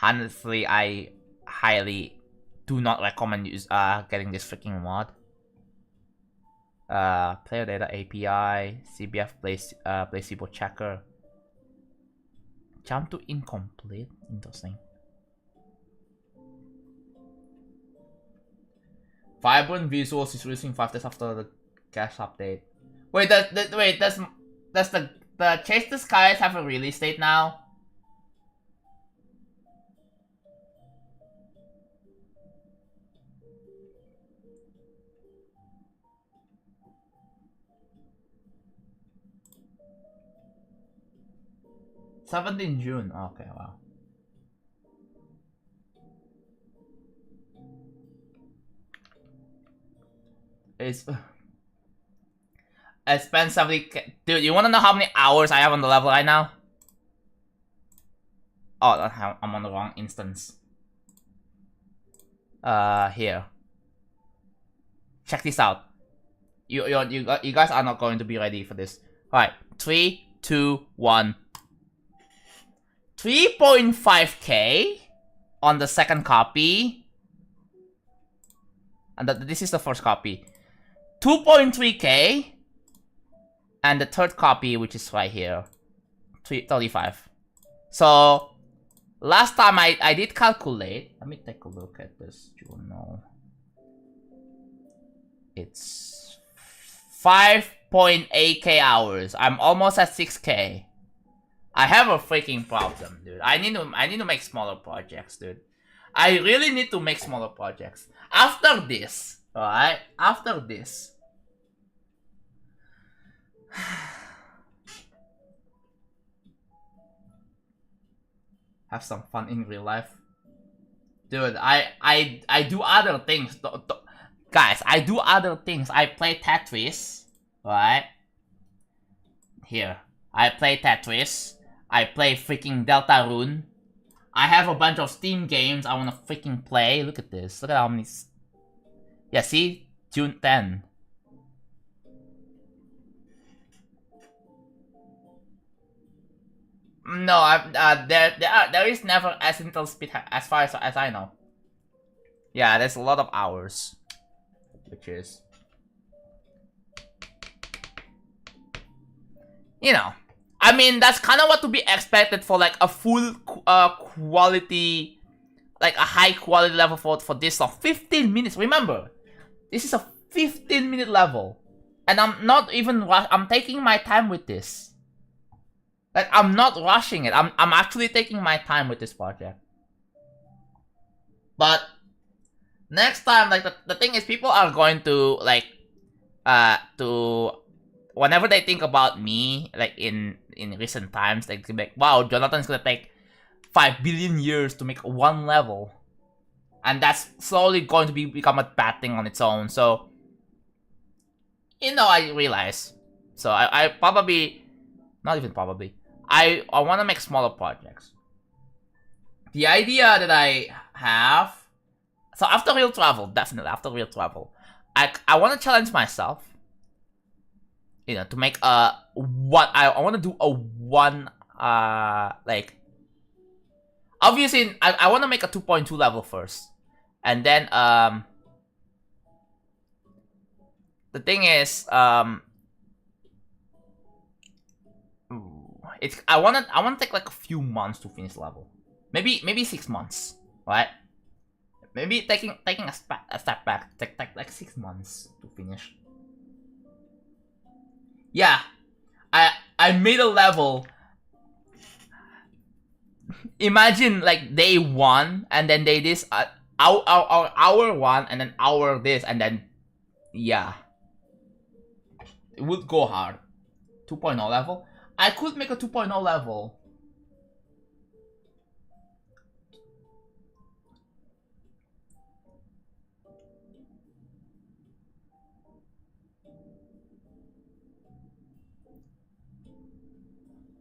honestly I highly do not recommend getting this freaking mod. Player data API, CBF placebo checker. Jump to incomplete. Interesting. Vibrant visuals is releasing 5 days after the cache update. Wait, does the Chase the Skies have a release date now? June 17th. Okay, wow. I spent 70. Dude, you wanna know how many hours I have on the level right now? Oh, I'm on the wrong instance. Here. Check this out. You guys are not going to be ready for this. Alright, 3, 2, 1. 3.5k on the second copy. And this is the first copy. 2.3k. And the third copy, which is right here. 35. So, last time I did calculate. Let me take a look at this journal. It's 5.8k hours. I'm almost at 6k. I have a freaking problem, dude. I need to make smaller projects, dude. I really need to make smaller projects. After this, alright? After this. Have some fun in real life. Dude, I do other things. Guys, I do other things. I play Tetris, right? Here. I play Tetris. I play freaking Deltarune. I have a bunch of Steam games I wanna freaking play. Look at this. Look at how many... Yeah, see? June 10. No, there is never as little speed as far as I know. Yeah, there's a lot of hours, which is, you know, I mean that's kind of what to be expected for like a full quality, like a high quality level for this song. 15 minutes. Remember, this is a 15-minute level, and I'm not even I'm taking my time with this. Like, I'm not rushing it. I'm actually taking my time with this project. But next time, like the thing is, people are going to like to whenever they think about me, like in recent times, they can be like, wow, Jonathan's gonna take 5 billion years to make one level, and that's slowly going to become a bad thing on its own. So, you know, I realize. So I probably, not even probably, I want to make smaller projects. The idea that I have, so after real travel, definitely after real travel, I want to challenge myself, you know, to make I want to do a one like, obviously I want to make a 2.2 level first, and then The thing is, it's I wanna take like a few months to finish level, maybe 6 months, right? Maybe taking a step back, take like 6 months to finish. Yeah, I made a level. Imagine like day 1 and then day this hour 1 and then hour this and then yeah, it would go hard. 2.0 level. I could make a 2.0 level.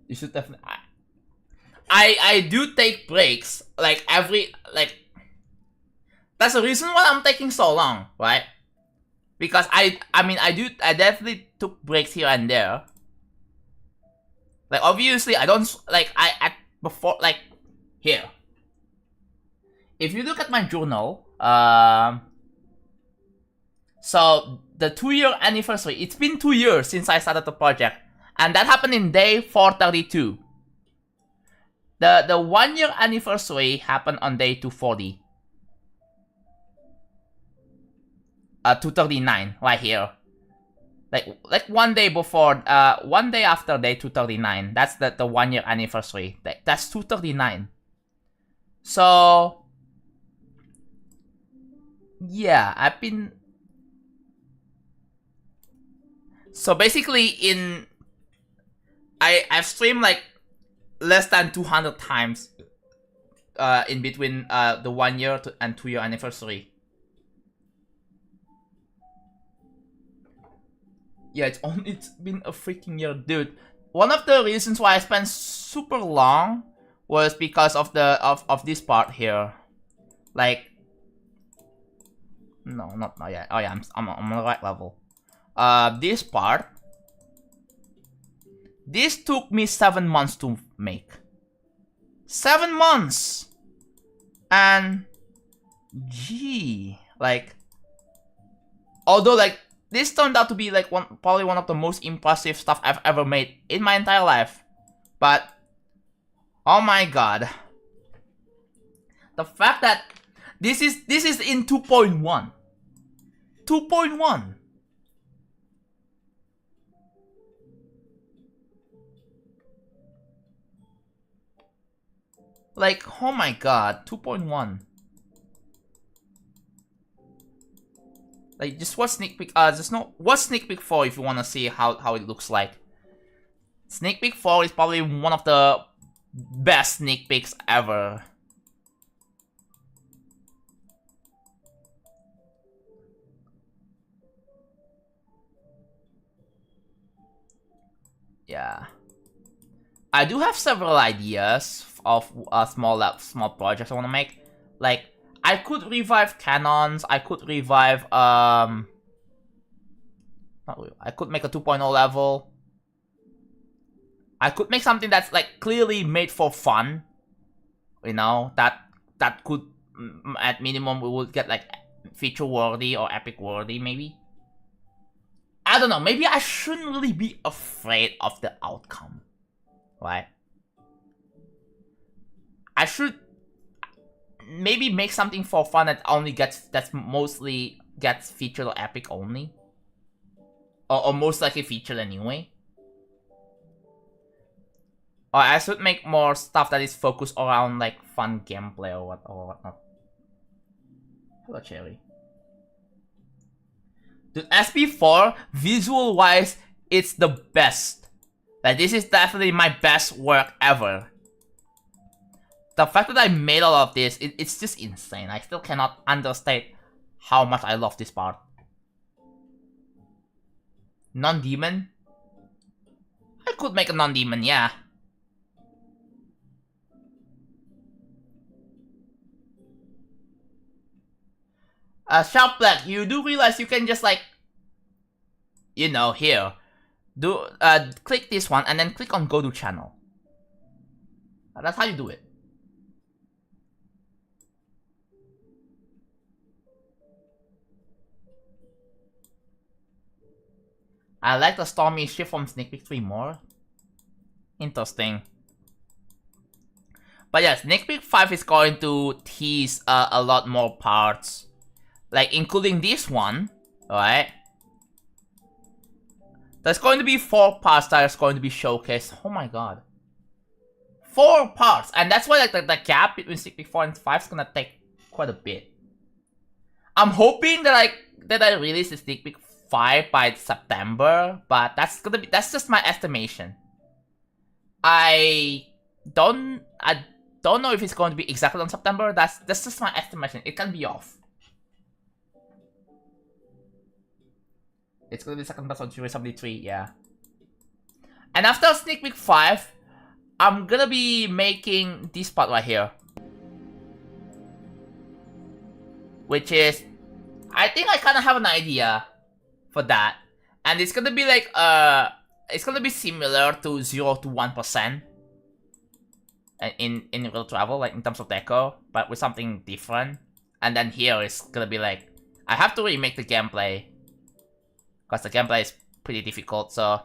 You should definitely. I do take breaks like every like. That's the reason why I'm taking so long, right? Because I mean I definitely took breaks here and there. Like obviously I don't like I at before like here. If you look at my journal, so the 2-year anniversary. It's been 2 years since I started the project, and that happened in day 432. The 1-year anniversary happened on day 240. 239 right here. Like 1 day before, 1 day after day 239. That's the 1-year anniversary. That's 239. So yeah, I've been. So basically, I've streamed like less than 200 times. In between the 1 year and 2-year anniversary. Yeah, it's been a freaking year, dude. One of the reasons why I spent super long was because of the of this part here. Like, no, not yet. Oh yeah, I'm on the right level. This part. This took me 7 months to make. 7 months, and gee, like, although like this turned out to be like probably one of the most impressive stuff I've ever made in my entire life. But oh my god, the fact that this is in 2.1. 2.1. Like, oh my god, 2.1. Like, just watch sneak peek. Just no, watch sneak peek 4 if you wanna see how it looks like. Sneak peek 4 is probably one of the best sneak peeks ever. Yeah, I do have several ideas of small projects I wanna make. Like, I could revive cannons. I could revive I could make a 2.0 level. I could make something that's like clearly made for fun. You know, that could at minimum we would get like feature worthy or epic worthy maybe. I don't know, maybe I shouldn't really be afraid of the outcome. Right? I should maybe make something for fun that only that's mostly gets featured or epic only. Or most likely featured anyway. Or I should make more stuff that is focused around like fun gameplay or whatnot. Hello, Cherry. Dude, SP4, visual wise, it's the best. Like, this is definitely my best work ever. The fact that I made all of this, it's just insane. I still cannot understate how much I love this part. Non-demon? I could make a non-demon, yeah. Sharp Black, you do realize you can just like, you know, here, do click this one and then click on go to channel. That's how you do it. I like the stormy shift from Sneak Peek 3 more. Interesting. But yeah, Sneak Peek 5 is going to tease a lot more parts. Like, including this one, right? There's going to be 4 parts that is going to be showcased. Oh my god. 4 parts! And that's why like the gap between Sneak Peek 4 and 5 is gonna take quite a bit. I'm hoping that I release the Sneak Peek 5 by September, but that's just my estimation. I don't know if it's going to be exactly on September. That's just my estimation. It can be off. It's gonna be second best on Series 73, yeah. And after Sneak Peek 5, I'm gonna be making this part right here. Which is, I think I kind of have an idea for that. And it's gonna be like, it's gonna be similar to 0 to 1% in real travel, like in terms of deco, but with something different. And then here it's gonna be like, I have to remake the gameplay, because the gameplay is pretty difficult, so.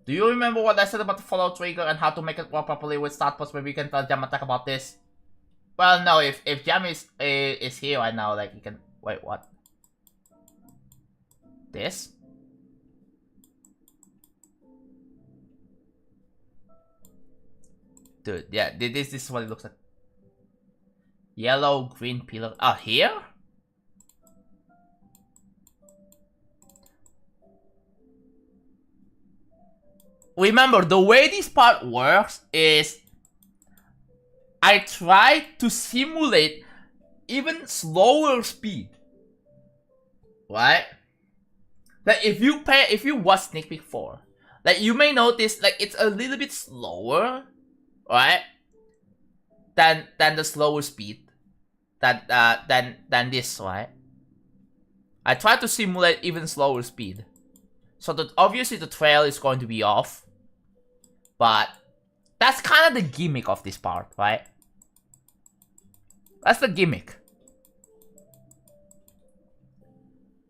Do you remember what I said about the follow trigger and how to make it work properly with start post? Maybe we can tell Jam Attack about this. Well, no, if Jam is here right now, like you can wait. What? This? Dude, yeah, this is what it looks like. Yellow, green pillar. Here? Remember, the way this part works is I try to simulate even slower speed. Right? Like if you watch Sneak Peek 4, like you may notice like it's a little bit slower, right? Than the slower speed. Than this, right? I try to simulate even slower speed. So that obviously the trail is going to be off. But that's kind of the gimmick of this part, right? That's the gimmick.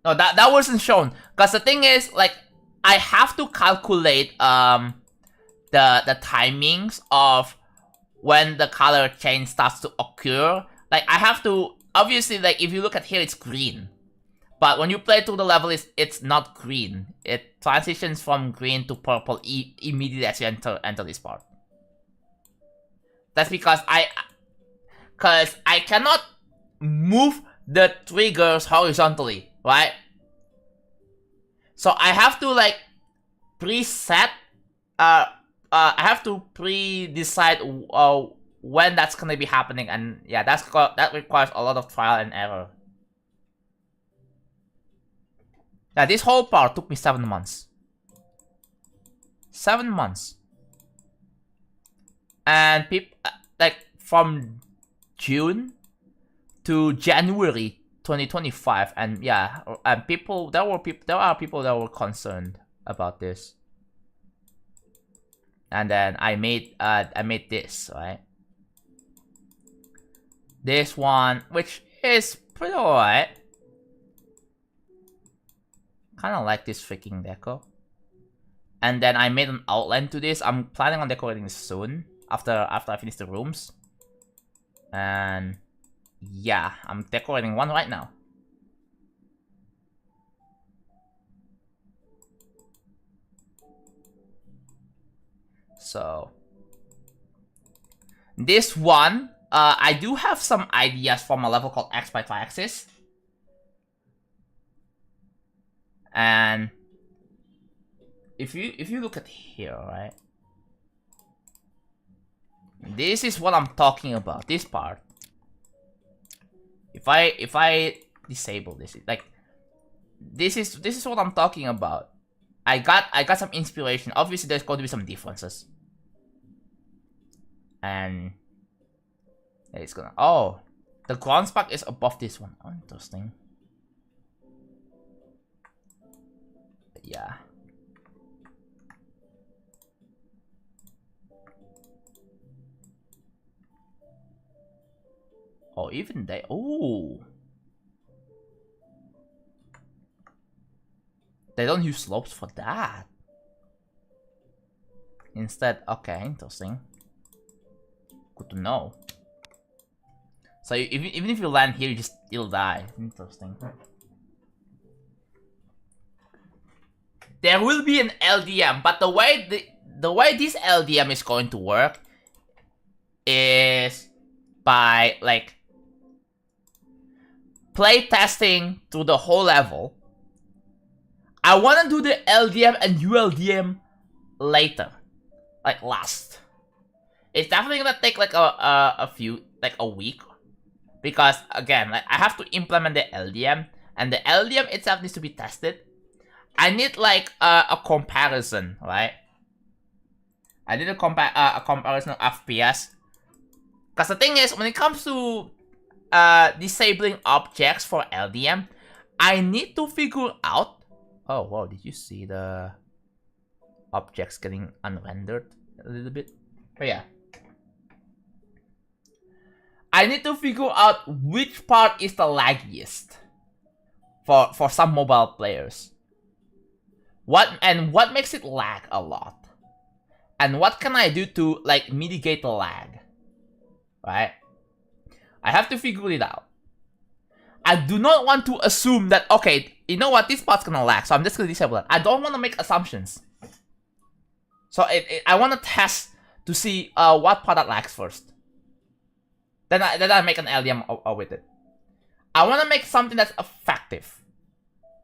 No, that wasn't shown. Because the thing is, like, I have to calculate the timings of when the color change starts to occur. Like, I have to, obviously, like, if you look at here, it's green. But when you play through the level, it's not green. It transitions from green to purple immediately as you enter this part. That's because I cannot move the triggers horizontally, right? So I have to like preset. I have to pre-decide when that's gonna be happening, and yeah, that requires a lot of trial and error. Yeah, this whole part took me 7 months. 7 months. And people, like, from June to January 2025, and yeah, and there are people that were concerned about this. And then I made this, right? This one, which is pretty alright. Kind of like this freaking deco. And then I made an outline to this. I'm planning on decorating this soon, after I finish the rooms. And yeah, I'm decorating one right now. So this one, I do have some ideas from a level called X by Triaxis. And if you look at here, right? This is what I'm talking about. This part. If I disable this, like this is what I'm talking about. I got some inspiration. Obviously, there's going to be some differences. And it's gonna. Oh, the ground spark is above this one. Oh, interesting. Yeah. Oh, even they. Oh. They don't use slopes for that. Instead, okay, interesting. Good to know. So even if you land here, you just still die. Interesting. There will be an LDM, but the way this LDM is going to work is by like playtesting through the whole level. I want to do the LDM and ULDM later, like last. It's definitely gonna take like a week, because again, like I have to implement the LDM, and the LDM itself needs to be tested. I need like a comparison, right? I need a comparison of FPS. Because the thing is, when it comes to disabling objects for LDM, I need to figure out. Oh wow! Did you see the objects getting unrendered a little bit? But yeah, I need to figure out which part is the laggiest for some mobile players. What makes it lag a lot, and what can I do to like mitigate the lag, right? I have to figure it out. I do not want to assume that, okay, you know what, this part's gonna lag, so I'm just gonna disable it. I don't want to make assumptions. So I want to test to see what part that lags first. Then I make an LDM with it. I want to make something that's effective,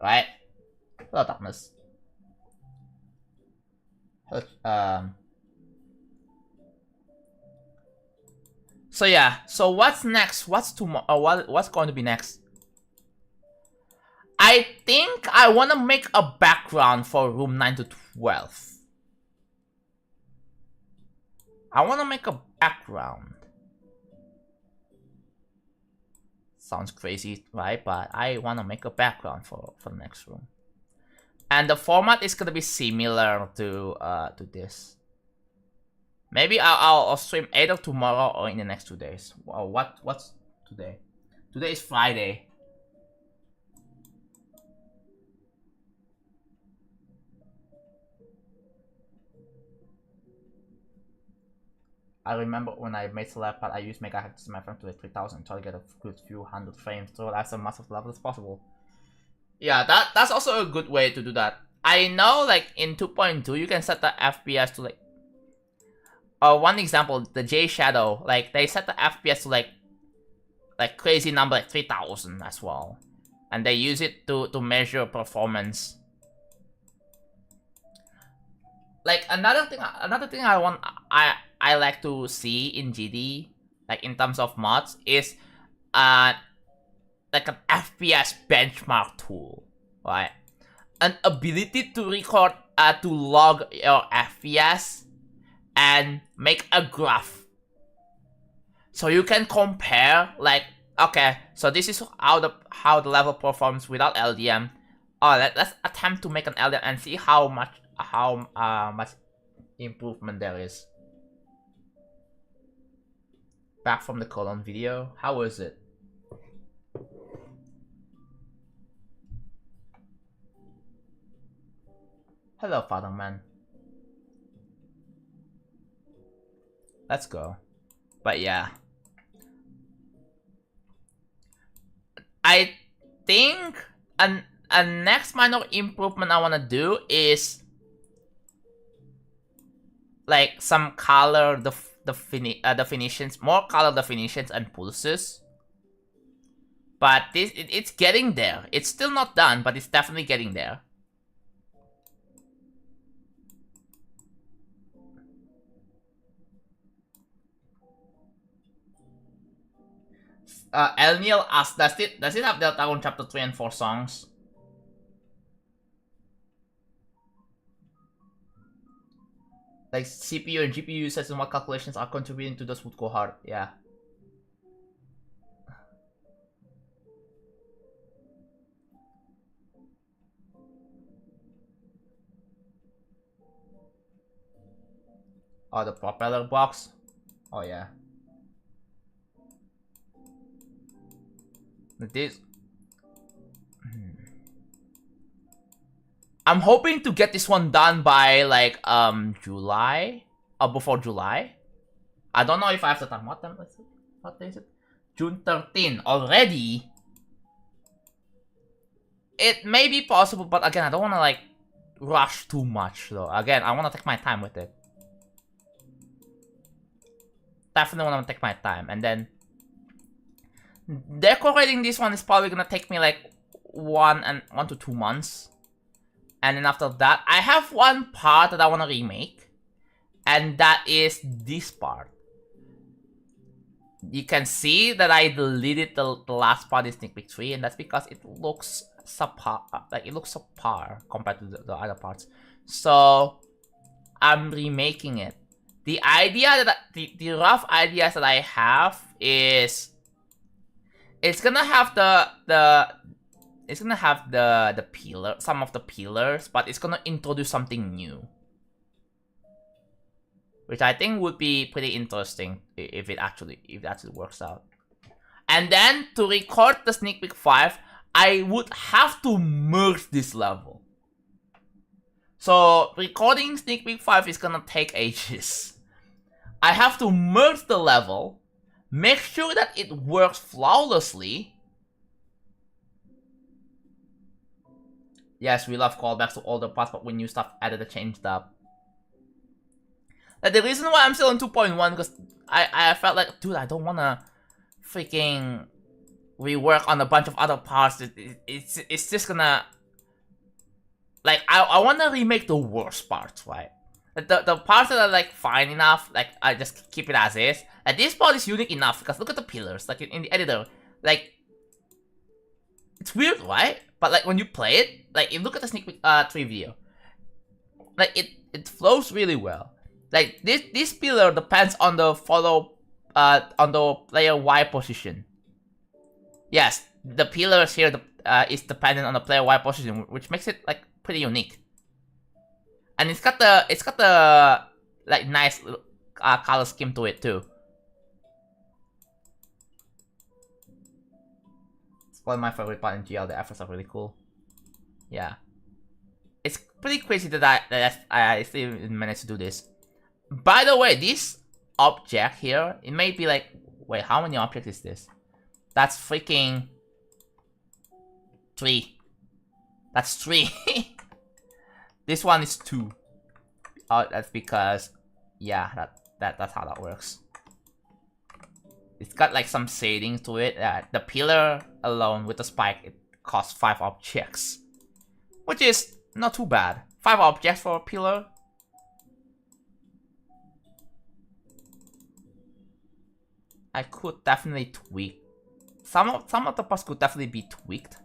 right? Hello, darkness. So yeah. So what's next? What's tomorrow? What's going to be next? I think I want to make a background for room 9 to 12. I want to make a background. Sounds crazy, right? But I want to make a background for the next room. And the format is gonna be similar to this. Maybe I'll stream either tomorrow or in the next 2 days. What's today? Today is Friday. I remember when I made Select Pad, I used Mega to my frame to 3000, try to get a good few hundred frames to as much of the level as possible. Yeah, that's also a good way to do that. I know, like in 2.2, you can set the FPS to like. One example, the J Shadow, like they set the FPS to like crazy number, like 3000 as well, and they use it to measure performance. Like another thing I like to see in GD, like in terms of mods, is like an FPS benchmark tool, right? An ability to record to log your FPS and make a graph, so you can compare, like, okay, so this is how the level performs without LDM. Let's attempt to make an LDM and see how much improvement there is. Back from the colon video, how was it? Hello, Father Man. Let's go. But yeah, I think a next minor improvement I wanna do is like some color definitions, more color definitions and pulses. But it's getting there. It's still not done, but it's definitely getting there. Elniel asked, does it have Deltarune Chapter 3 and 4 songs? Like CPU and GPU usage and what calculations are contributing to the smooth go hard? Yeah. Oh, the propeller box. Oh yeah. This. I'm hoping to get this one done by like July or before July. I don't know if I have the time. What time is it? What day is it? June 13 already. It may be possible, but again, I don't want to like rush too much though. Again, I want to take my time with it. Definitely want to take my time, and then decorating this one is probably gonna take me like 1 to 2 months. And then after that, I have one part that I want to remake. And that is this part. You can see that I deleted the last part in Sneak Peek 3. And that's because it looks subpar. Like, it looks subpar compared to the other parts. So, I'm remaking it. The idea that... The rough ideas that I have is... It's gonna have it's gonna have the pillar, some of the pillars, but it's gonna introduce something new, which I think would be pretty interesting if it actually works out. And then to record the Sneak Peek 5, I would have to merge this level. So recording Sneak Peek 5 is gonna take ages. I have to merge the level, make sure that it works flawlessly. Yes, we love callbacks to older parts, but when new stuff added or changed up. Like, the reason why I'm still on 2.1 because I felt like, dude, I don't wanna freaking rework on a bunch of other parts. It's just gonna, like, I wanna remake the worst parts, right? Like, the parts that are like fine enough, like I just keep it as is. Like, this part is unique enough because look at the pillars, like in the editor, like it's weird, right? But like when you play it, like you look at the Sneak Peek 3 video, like it flows really well. Like this pillar depends on the on the player Y position. Yes, the pillars here is dependent on the player Y position, which makes it like pretty unique. And it's got the like nice color scheme to it too. One of my favorite part in GL, the efforts are really cool. Yeah. It's pretty crazy that I still managed to do this. By the way, this object here, it may be like, wait, how many objects is this? That's freaking 3. That's 3. This one is 2. Oh, that's because, yeah, that's how that works. It's got like some shading to it. The pillar alone with the spike, it costs 5 objects. Which is not too bad. 5 objects for a pillar. I could definitely tweak. Some of the parts could definitely be tweaked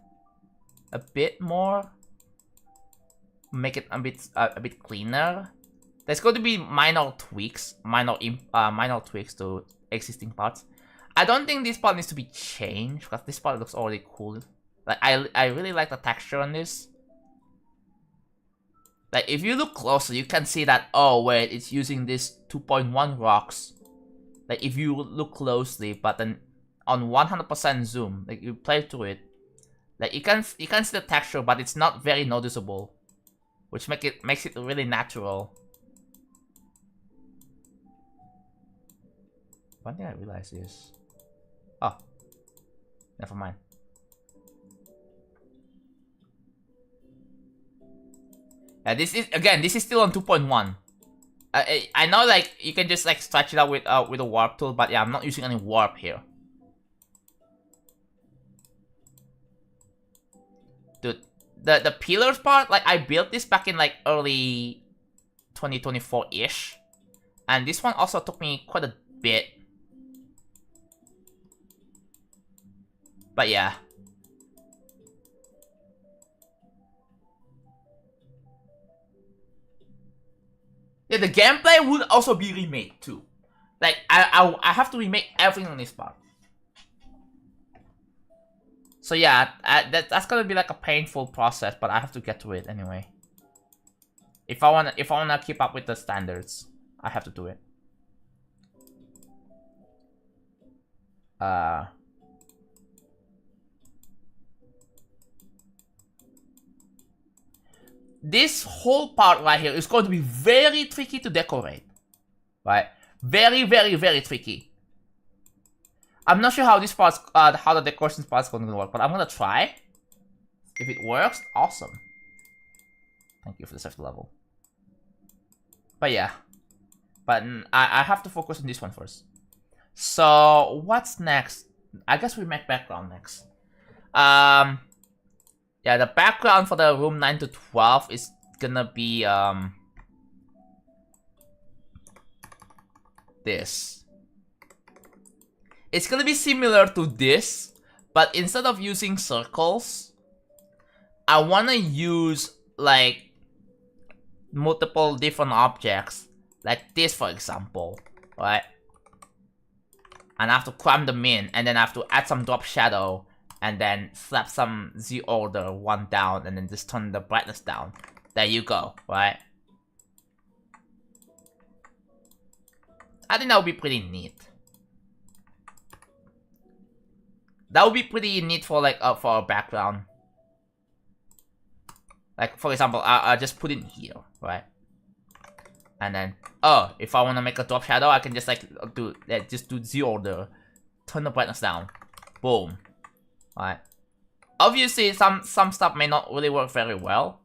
a bit more. Make it a bit cleaner. There's going to be minor tweaks to existing parts. I don't think this part needs to be changed because this part looks already cool. Like I really like the texture on this. Like if you look closer, you can see that, oh wait, it's using this 2.1 rocks. Like if you look closely, but then on 100% zoom, like you play through it, like you can see the texture, but it's not very noticeable, which makes it really natural. One thing I realized is, oh, never mind. Yeah, this is still on 2.1. I know, like you can just like stretch it out with a warp tool, but yeah, I'm not using any warp here. Dude, the pillars part, like I built this back in like early 2024-ish, and this one also took me quite a bit. But yeah. Yeah, the gameplay would also be remade too. Like I have to remake everything on this part. So yeah, that's gonna be like a painful process, but I have to get to it anyway. If I wanna keep up with the standards. I have to do it. This whole part right here is going to be very tricky to decorate. Right? Very, very, very tricky. I'm not sure how this part, how the decoration part is going to work, but I'm gonna try. If it works, awesome. Thank you for the safety level. But yeah. But I have to focus on this one first. So what's next? I guess we make background next. Yeah, the background for the room 9 to 12 is gonna be this. It's gonna be similar to this, but instead of using circles, I wanna use like multiple different objects, like this for example, right? And I have to cram them in, and then I have to add some drop shadow, and then slap some Z order 1 down, and then just turn the brightness down. There you go, right? I think that would be pretty neat. That would be pretty neat for like for a background. Like for example, I just put it here, right? And then if I want to make a drop shadow, I can just like do Z order, turn the brightness down, boom. Right. Obviously, some stuff may not really work very well,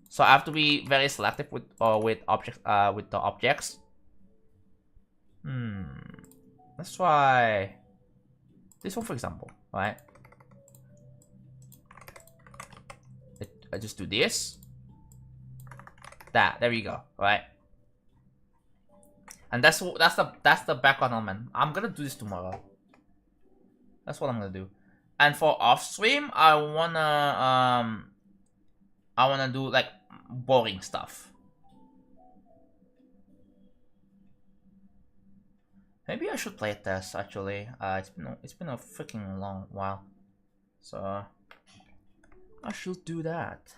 so I have to be very selective with objects with the objects. Let's try this one for example. Right. I just do this. There we go. Right. And that's the background element. I'm gonna do this tomorrow. That's what I'm gonna do. And for off stream, I wanna do like boring stuff. Maybe I should play test actually. It's been a freaking long while, so I should do that.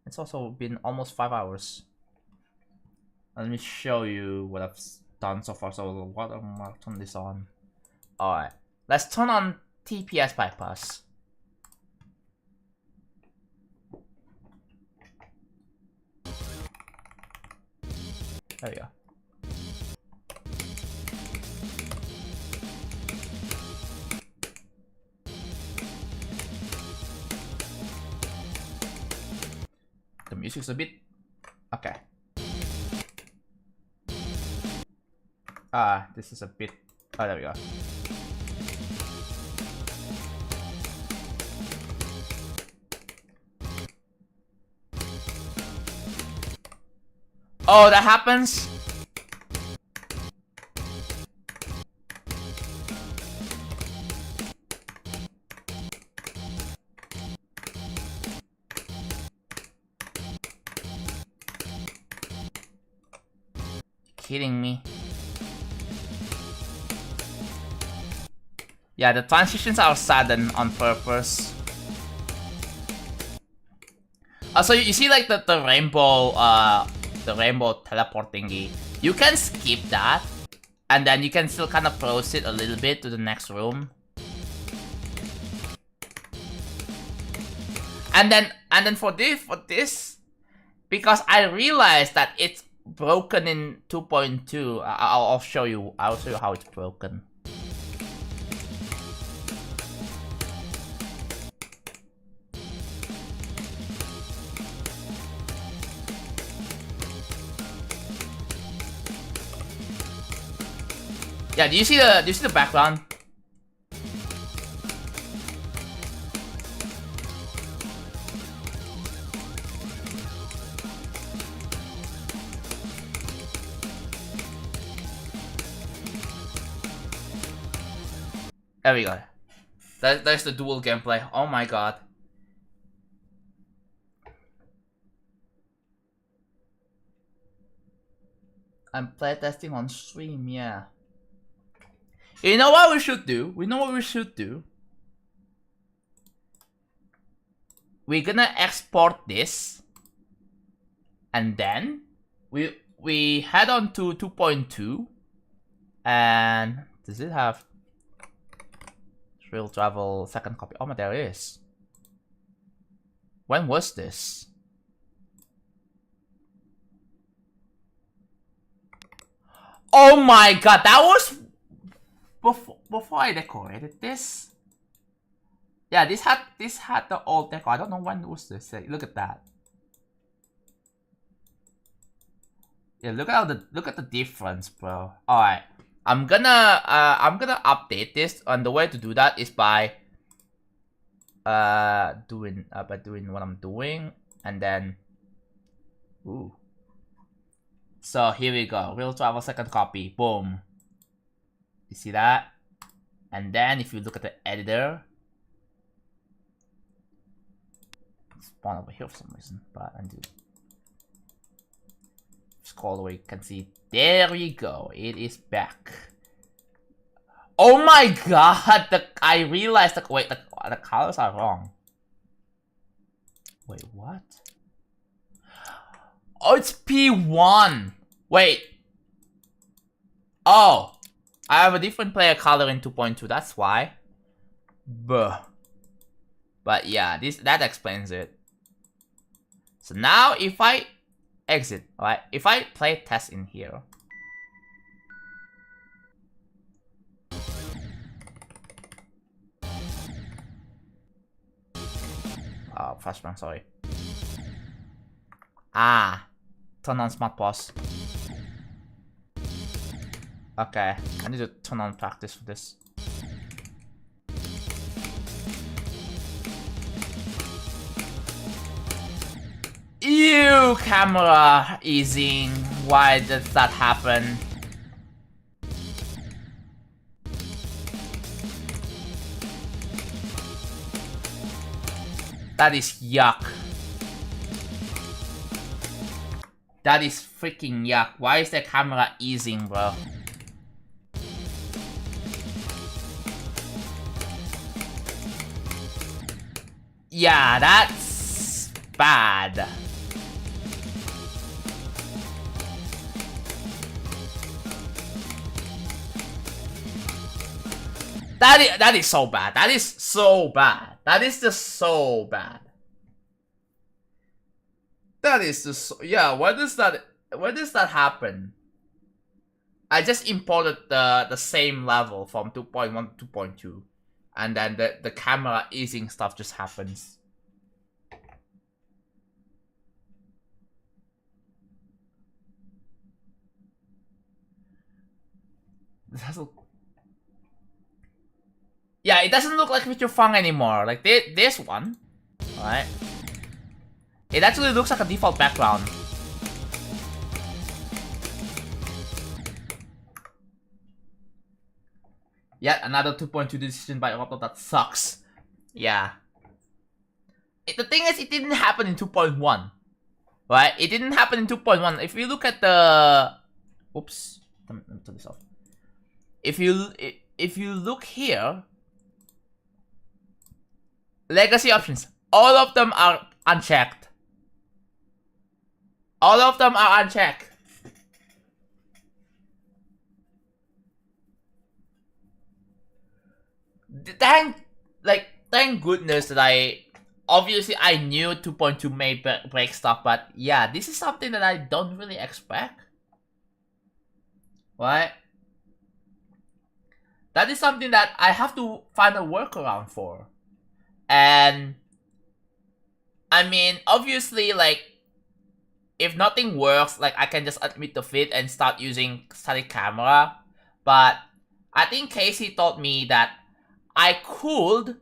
It's also been almost 5 hours. Let me show you what I've done so far. So what I'm gonna turn this on. All right, let's turn on TPS bypass. There we go. The music's a bit... Okay. This is a bit... Oh, there we go. Oh, that happens? Kidding me? Yeah, the transitions are sudden on purpose. So you see like the rainbow teleport thingy. You can skip that, and then you can still kind of proceed a little bit to the next room. And then for this, because I realized that it's broken in 2.2. I'll show you. I'll show you how it's broken. Yeah, do you see the background? There we go. There's the dual gameplay. Oh my god. I'm playtesting on stream, yeah. You know what we should do? We know what we should do. We're gonna export this, and then we head on to 2.2, and does it have real travel second copy? Oh my, there is. When was this? Oh my god, that was before I decorated this. Yeah, this had the old decor. I don't know when was this. Look at that. Yeah, look at the difference, bro. All right, I'm gonna update this, and the way to do that is by doing what I'm doing, and then ooh. So here we go. Real travel second copy. Boom. You see that? And then if you look at the editor, it's spawned over here for some reason, but I need to scroll the way you can see. There we go. It is back. Oh my god! I realized that the colors are wrong. Wait, what? Oh, it's P1. Wait. Oh, I have a different player color in 2.2. That's why. Buh. But yeah, that explains it. So now if I exit, right? If I play test in here. Oh, flashbang, sorry. Ah, turn on smart pause. Okay, I need to turn on practice for this. Ew, camera easing. Why did that happen? That is yuck. That is freaking yuck. Why is the camera easing, bro? Yeah, that's bad. That is so bad. That is so bad. That is just so bad. That is just so, yeah. Where does that happen? I just imported the same level from 2.1 to 2.2, and then the camera easing stuff just happens. Yeah, it doesn't look like Future Fang anymore. Like this one, alright? It actually looks like a default background. Yet another 2.2 decision by Roto that sucks. Yeah. The thing is, it didn't happen in 2.1. Right? It didn't happen in 2.1. If you look at the... Oops. Let me turn this off. If you look here... Legacy options. All of them are unchecked. All of them are unchecked. Thank goodness that obviously I knew 2.2 may break stuff, but yeah, this is something that I don't really expect. Right? That is something that I have to find a workaround for. And I mean, obviously, like, if nothing works, like, I can just admit defeat and start using static camera. But I think Casey told me that I could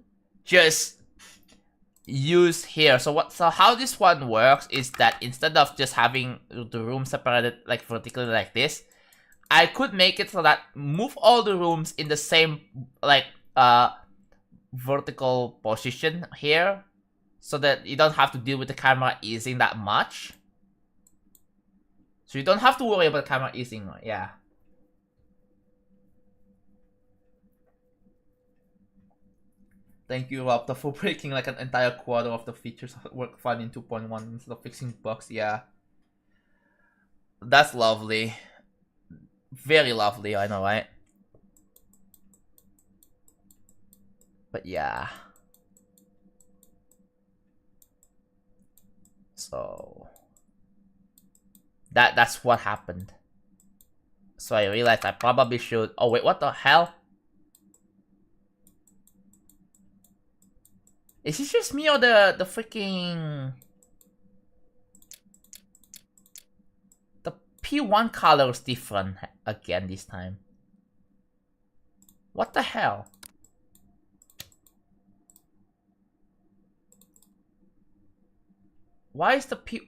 just use here. So how this one works is that instead of just having the room separated like vertically like this, I could make it so that move all the rooms in the same like vertical position here, so that you don't have to deal with the camera easing that much. So you don't have to worry about the camera easing, yeah. Thank you, Rob, for breaking like an entire quarter of the features work fine in 2.1 instead of fixing bugs, yeah. That's lovely. Very lovely, I know, right? But yeah. So that's what happened. So I realized I probably should. Oh wait, what the hell? Is it just me or the freaking the P1 color is different again this time? What the hell? Why is the P?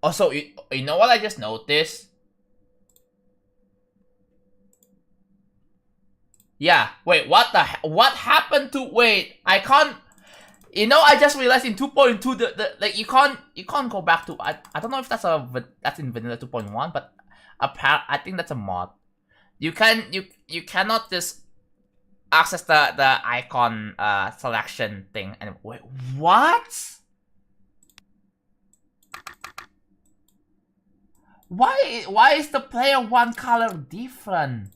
Also, you know what I just noticed? Yeah. Wait. What the? What happened to? Wait. I can't. You know, I just realized in 2.2 the like you can't go back to. I don't know if that's that's in vanilla 2.1, but I think that's a mod. You cannot just access the icon selection thing and wait, what? Why is the player one color different?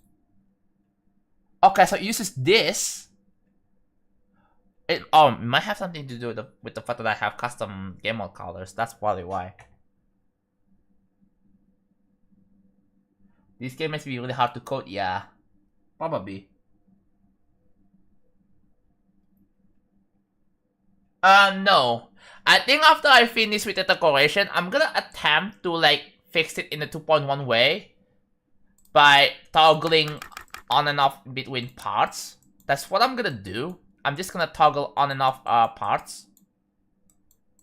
Okay, so it uses this. It might have something to do with the fact that I have custom game mode colors. That's probably why. This game must be really hard to code. Yeah, probably. No. I think after I finish with the decoration, I'm gonna attempt to like fix it in the 2.1 way by toggling on and off between parts. That's what I'm gonna do. I'm just gonna toggle on and off parts.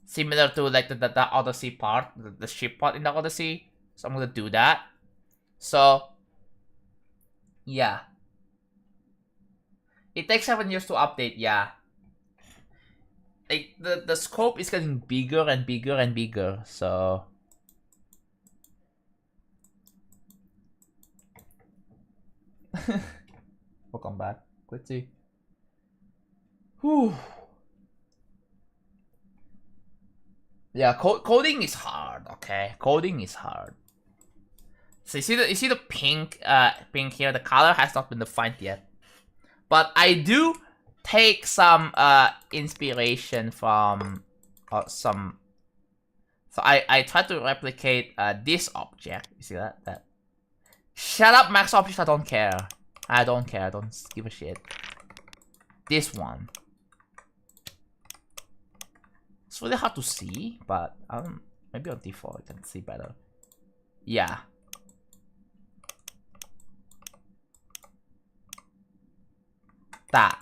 Similar to like the Odyssey part, the ship part in the Odyssey. So I'm gonna do that. So, yeah. It takes 7 years to update, yeah. Like, the scope is getting bigger and bigger and bigger, so... Welcome back. Let's see. Whew. Yeah, coding is hard, okay? Coding is hard. So you see the pink pink here, the color has not been defined yet. But I do take some inspiration from some. So I try to replicate this object. You see that? Shut up, max object. I don't care. I don't care. I don't give a shit. This one. It's really hard to see, but maybe on default I can see better. Yeah. That.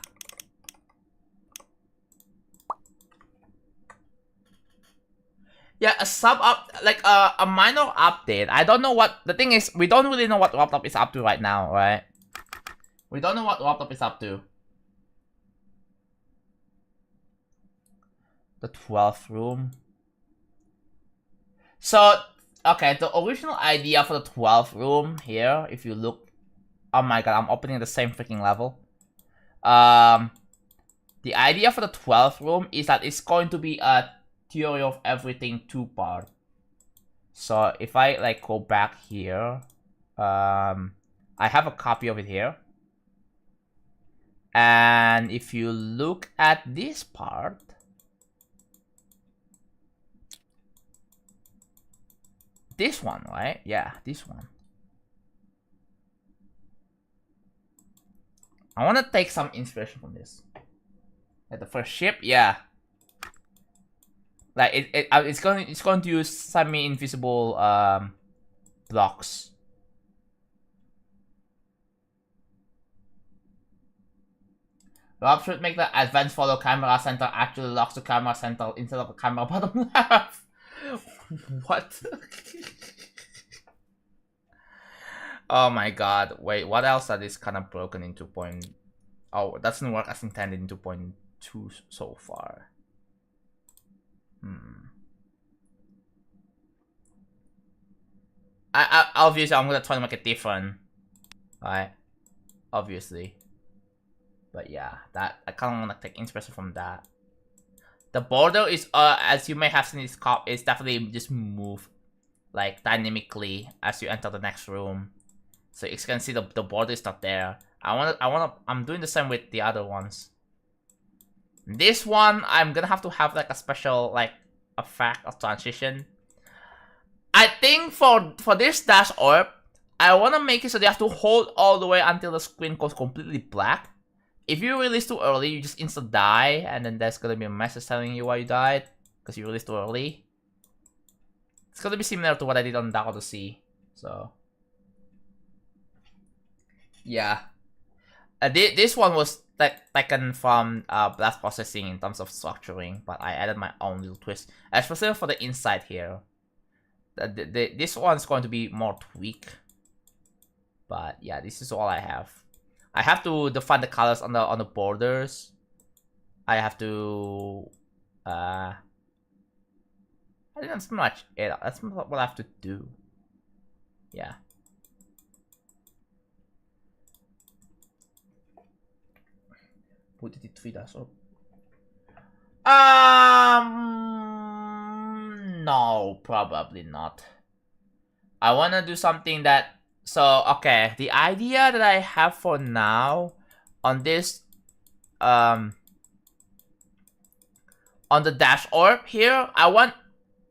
Yeah, a minor update. I don't know what the thing is. We don't really know what Laptop is up to right now, right? We don't know what Laptop is up to. The 12th room. So, okay, the original idea for the 12th room here, if you look, oh my god, I'm opening the same freaking level. The idea for the 12th room is that it's going to be a theory of everything 2-part. So if I like go back here, I have a copy of it here. And if you look at this part, this one, right? Yeah, this one. I want to take some inspiration from this. Like the first ship, yeah. Like it's going to use semi-invisible blocks. Rob should make the advanced follow camera center actually locks the camera center instead of the camera bottom left. What? Oh my god. Wait, what else that is kind of broken in 2. Oh, that doesn't work as intended in 2.2 so far. Obviously I'm gonna try to make it different. Right? Obviously. But yeah, that I kinda wanna take inspiration from that. The border is as you may have seen, is definitely just moved like dynamically as you enter the next room. So you can see the border is not there. I'm doing the same with the other ones. This one, I'm gonna have to have like a special like effect of transition. I think for this dash orb, I wanna make it so they have to hold all the way until the screen goes completely black. If you release too early, you just instant die, and then there's gonna be a message telling you why you died because you released too early. It's gonna be similar to what I did on Dark of the Sea. So yeah, this one was taken from blast processing in terms of structuring, but I added my own little twist, especially for the inside here. This one's going to be more tweak, but yeah, this is all I have. I have to define the colors on the borders. I have to I think that's pretty much it. That's what I have to do. Yeah. What did it tweet us up? No, probably not. I wanna do something that. So okay, the idea that I have for now on this on the dash orb here, I want.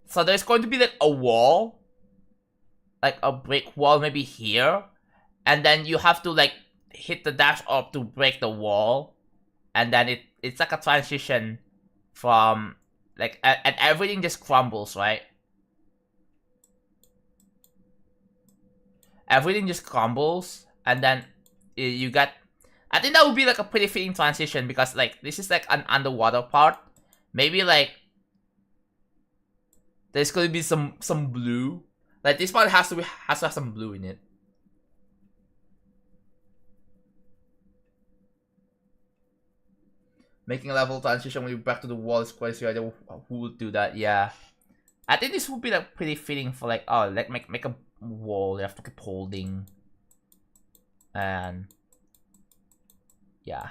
So there's going to be like a wall, like a brick wall maybe here, and then you have to like hit the dash orb to break the wall, and then it's like a transition from like and everything just crumbles, right? Everything just crumbles, and then you got. I think that would be like a pretty fitting transition because like this is like an underwater part. Maybe like there's gonna be some blue. Like this part has to have some blue in it. Making a level transition when you back to the wall is crazy. Who would do that? Yeah, I think this would be like pretty fitting for like like make a wall. You have to keep holding, and yeah.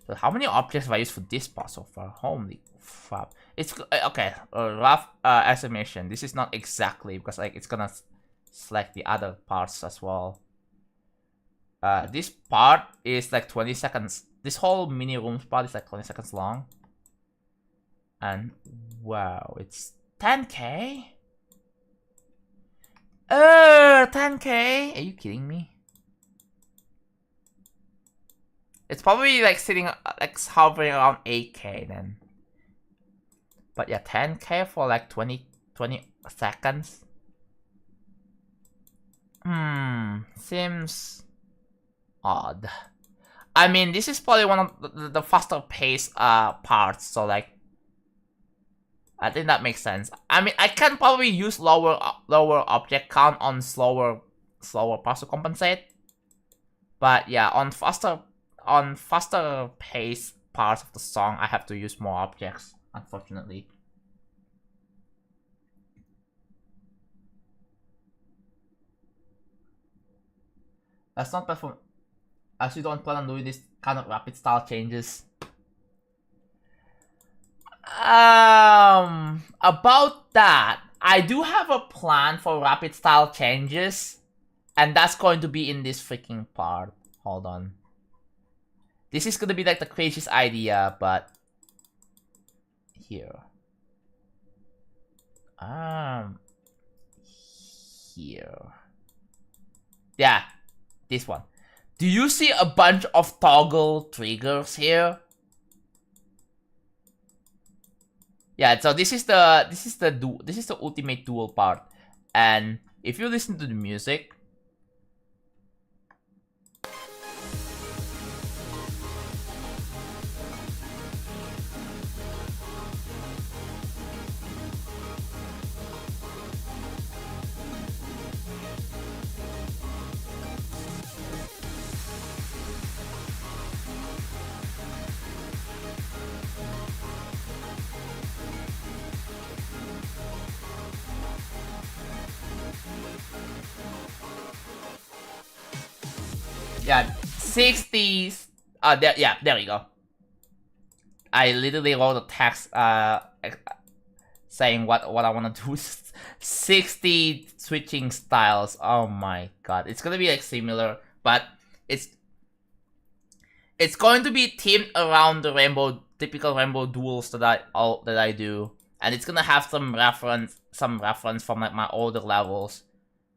So how many objects have I used for this part so far? Holy crap! It's okay. Rough estimation. This is not exactly because like it's gonna select the other parts as well. This part is like 20 seconds. This whole mini room part is like 20 seconds long. And wow, it's 10k? 10k? Are you kidding me? It's probably like sitting like hovering around 8k then. But yeah, 10k for like 20 seconds. Seems odd. I mean, this is probably one of the faster paced parts, so like I think that makes sense. I mean, I can probably use lower object count on slower parts to compensate. But yeah, on faster paced parts of the song, I have to use more objects, unfortunately. That's not bad for, as you don't plan on doing this kind of rapid style changes. About that, I do have a plan for rapid style changes, and that's going to be in this freaking part. Hold on. This is gonna be like the craziest idea, but here. Here. Yeah, this one. Do you see a bunch of toggle triggers here? Yeah, so this is the ultimate duel part, and if you listen to the music, yeah, 60s. There you go. I literally wrote the text. saying what I want to do. 60 switching styles. Oh my god, it's gonna be like similar, but it's going to be themed around the typical rainbow duels that I do, and it's gonna have some reference from like my older levels.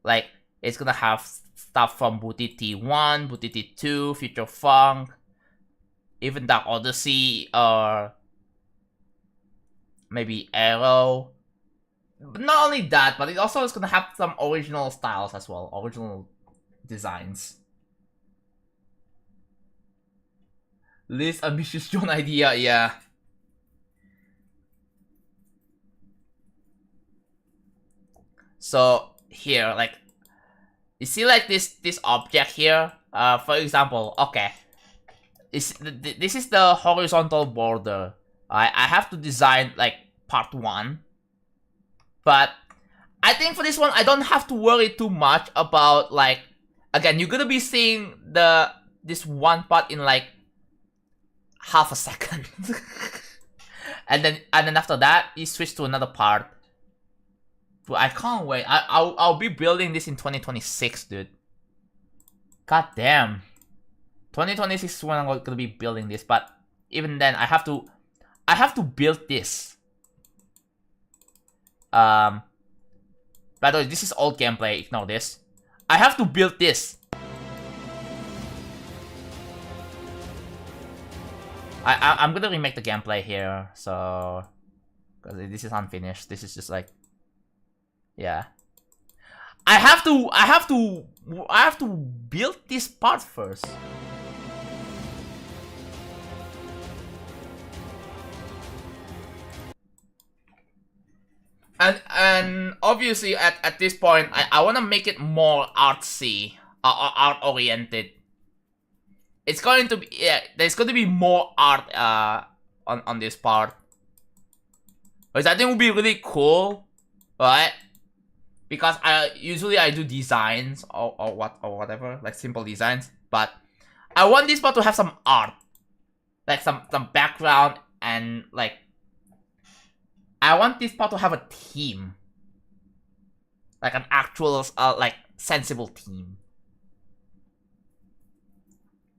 Like it's gonna have stuff from Booty T1, Booty T2, Future Funk, even Dark Odyssey, or maybe Arrow. But not only that, but it also is gonna have some original styles as well, original designs. Least ambitious John idea, yeah. So here, like, you see like this object here? For example, okay. This is the horizontal border. I have to design like part 1. But I think for this one, I don't have to worry too much about like, again, you're gonna be seeing this one part in like half a second. and then after that, you switch to another part. But I can't wait. I'll be building this in 2026, dude. God damn. 2026 is when I'm gonna be building this, but even then I have to build this. By the way, this is old gameplay, ignore this. I have to build this. I'm gonna remake the gameplay here, so because this is unfinished. This is just like, yeah. I have to build this part first. And obviously at this point I want to make it more artsy, art oriented. It's going to be, yeah, there's going to be more art on this part, which I think would be really cool, right? Because I usually do designs or whatever, like simple designs, but I want this part to have some art, like some background, and like I want this part to have a theme, like an actual like sensible theme.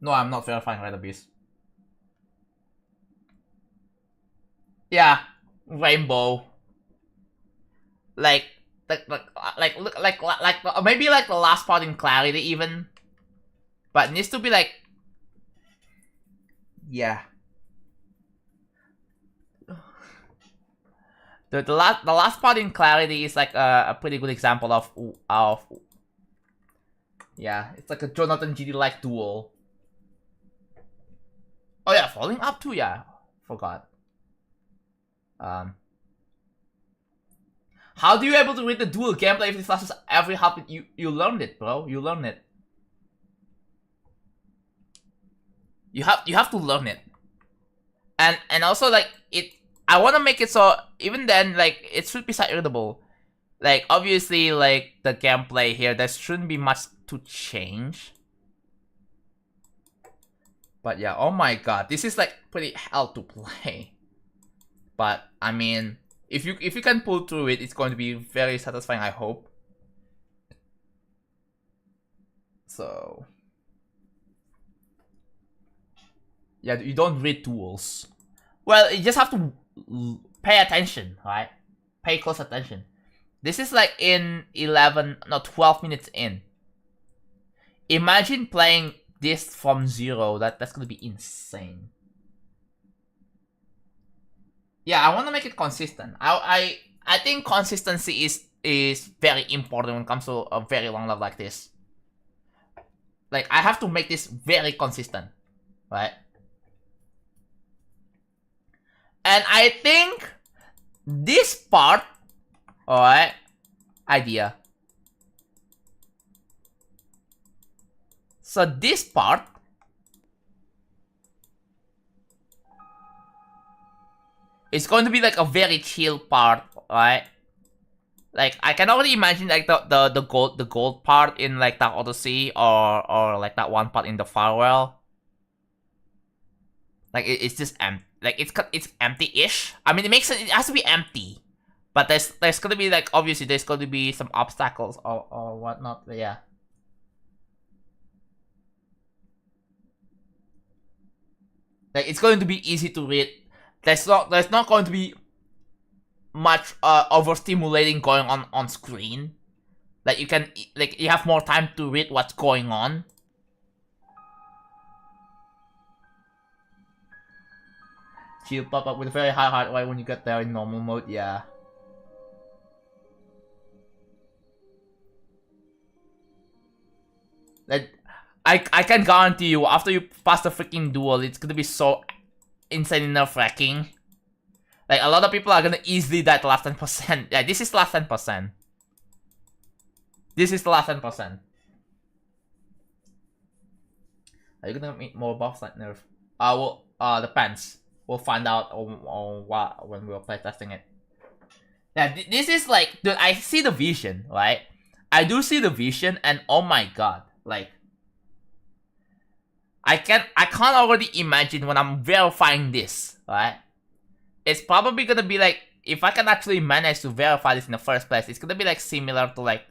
No, I'm not verifying Red Abyss. Yeah, rainbow. Like maybe like the last part in Clarity even, but it needs to be like, yeah. The last part in Clarity is like a pretty good example of yeah, it's like a JonathanGD like duel. Oh yeah, falling up too, yeah. Forgot. How do you able to read the dual gameplay if this lasts every half? You learned it, bro. You learned it. You have to learn it. And also like it, I want to make it so even then like it should be side readable. Like obviously like the gameplay here, there shouldn't be much to change. But yeah, oh my god, this is like pretty hell to play. But I mean, if you can pull through it, it's going to be very satisfying, I hope. So yeah, you don't read tools. Well, you just have to pay attention, right? Pay close attention. This is like in 12 minutes in. Imagine playing this from 0. That's gonna be insane. Yeah, I want to make it consistent. I think consistency is very important when it comes to a very long level like this. Like I have to make this very consistent, right? And I think this part, alright, idea. So this part is going to be like a very chill part, right? Like I can already imagine like the gold part in like that Odyssey or like that one part in the Farewell. Like it's just empty. Like it's empty-ish. I mean, it makes sense. It has to be empty, But there's gonna be like, obviously there's gonna be some obstacles or whatnot. But yeah. Like it's going to be easy to read. There's not going to be much overstimulating going on screen. Like you have more time to read what's going on. Shield pop up with a very high heart rate when you get there in normal mode, yeah. Like, I can guarantee you, after you pass the freaking duel, it's gonna be so insane enough wrecking. Like, a lot of people are gonna easily die the last 10%. Yeah, this is the last 10%. This is the last 10%. Are you gonna meet more buffs like nerf? Well, depends. We'll find out on what when we're playtesting it. Yeah, this is like, dude, I see the vision, right? I do see the vision, and oh my god, like, I can't already imagine when I'm verifying this, right? It's probably gonna be like, if I can actually manage to verify this in the first place, it's gonna be like similar to like,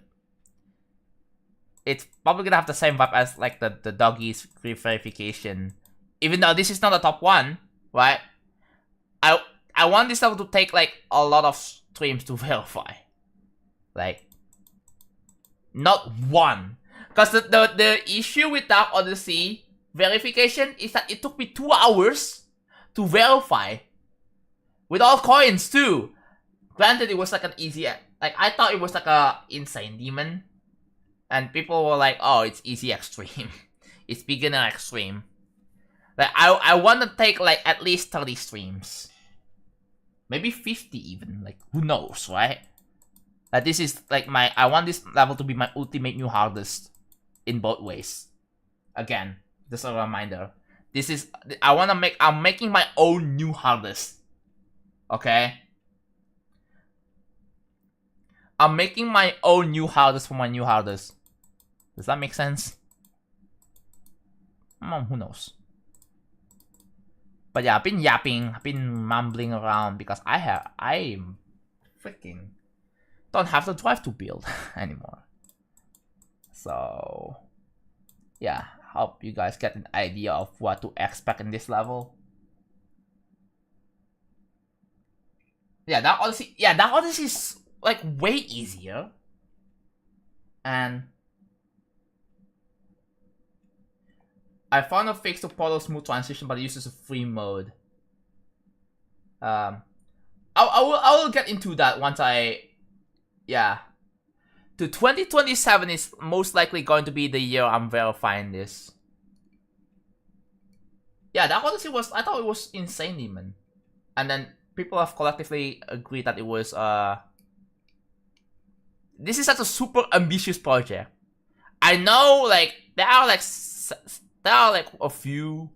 it's probably gonna have the same vibe as like the doggy's verification. Even though this is not the top one, right? I want this level to take like a lot of streams to verify. Like, not one. Because the issue with Dark Odyssey verification is that it took me 2 hours to verify. With all coins too. Granted, it was like an easy, like I thought it was like a insane demon. And people were like, oh, it's easy extreme. It's beginner extreme. Like, I want to take like at least 30 streams. Maybe 50 even, like who knows, right? Like this is like I want this level to be my ultimate new hardest in both ways. Again, just a reminder. This is, I'm making my own new hardest. Okay? I'm making my own new hardest for my new hardest. Does that make sense? Who knows? But yeah, I've been yapping, I've been mumbling around because I freaking don't have the drive to build anymore. So yeah, hope you guys get an idea of what to expect in this level. Yeah, that Odyssey is like way easier. And I found a fix to Portal smooth transition, but it uses a free mode. I will get into that once yeah. To 2027 is most likely going to be the year I'm verifying this. Yeah, that Odyssey I thought it was insane, demon. And then people have collectively agreed that it was this is such a super ambitious project. I know, like there are like a few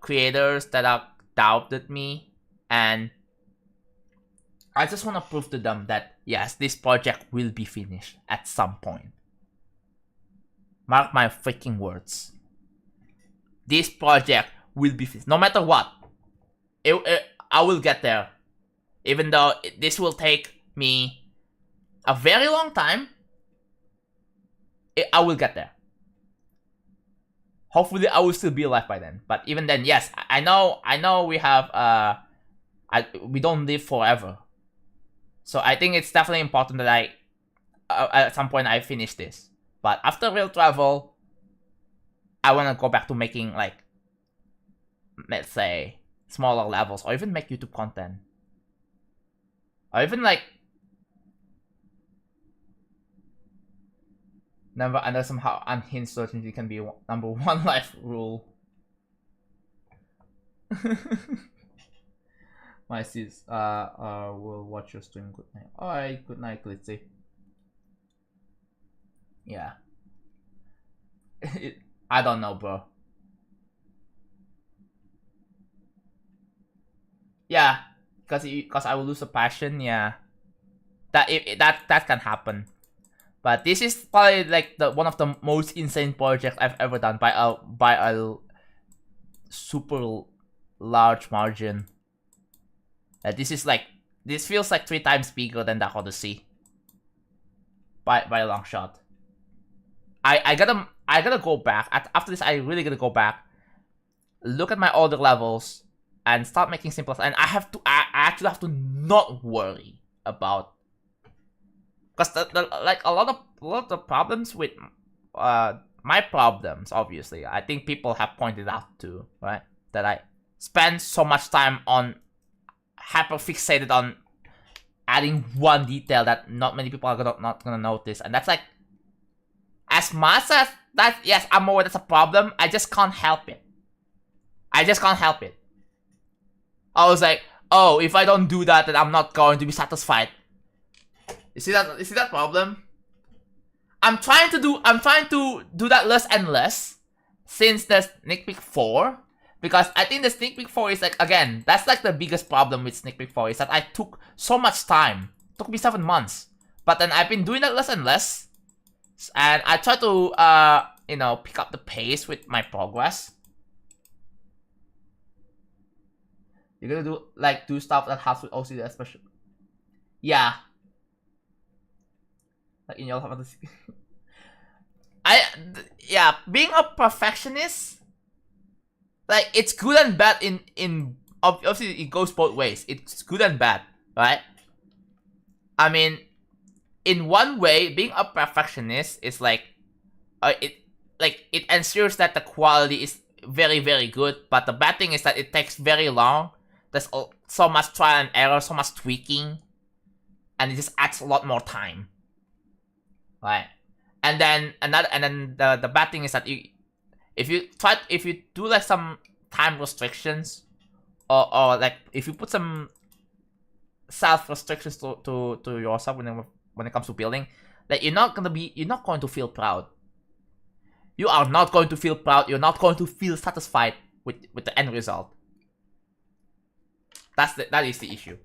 creators that have doubted me, and I just want to prove to them that yes, this project will be finished at some point. Mark my freaking words. This project will be finished, no matter what. I will get there, even though this will take me a very long time. I will get there. Hopefully, I will still be alive by then. But even then, yes, I know we have we don't live forever. So I think it's definitely important that I at some point I finish this. But after real travel, I want to go back to making like, let's say, smaller levels, or even make YouTube content, or even like never understand how unhinged certainty can be #1 life rule. My sis will watch your stream. Good night. Alright, good night, Glitzy. Yeah. I don't know, bro. Yeah, because I will lose a passion. Yeah, that can happen. But this is probably like one of the most insane projects I've ever done by a super large margin. This is like This feels like 3 times bigger than Dark Odyssey. By a long shot. I gotta go back. After this, I really gotta go back, look at my older levels, and start making simpler. And I actually have to not worry about, because like a lot of the problems with my problems, obviously, I think people have pointed out too, right? That I spend so much time on hyper fixated on adding one detail that not many people are not gonna notice, and that's like, as much as that, yes, I'm aware that's a problem, I just can't help it. I just can't help it. I was like, oh, if I don't do that, then I'm not going to be satisfied. You see that problem? I'm trying to do that less and less since the sneak peek 4. Because I think the sneak peek 4 is like, again, that's like the biggest problem with sneak peek 4 is that I took so much time. It took me 7 months. But then I've been doing that less and less. And I try to, pick up the pace with my progress. You're gonna do stuff that helps with OCD, especially. Yeah. Like in your yeah, being a perfectionist, like, it's good and bad in obviously it goes both ways. It's good and bad, right? I mean, in one way, being a perfectionist is like, it ensures that the quality is very, very good, but the bad thing is that it takes very long. There's so much trial and error, so much tweaking, and it just adds a lot more time, right? And then the bad thing is that if you do like some time restrictions, or like if you put some self restrictions to yourself when it comes to building, like you're not going to feel proud. You are not going to feel proud. You're not going to feel satisfied with the end result. That is the issue.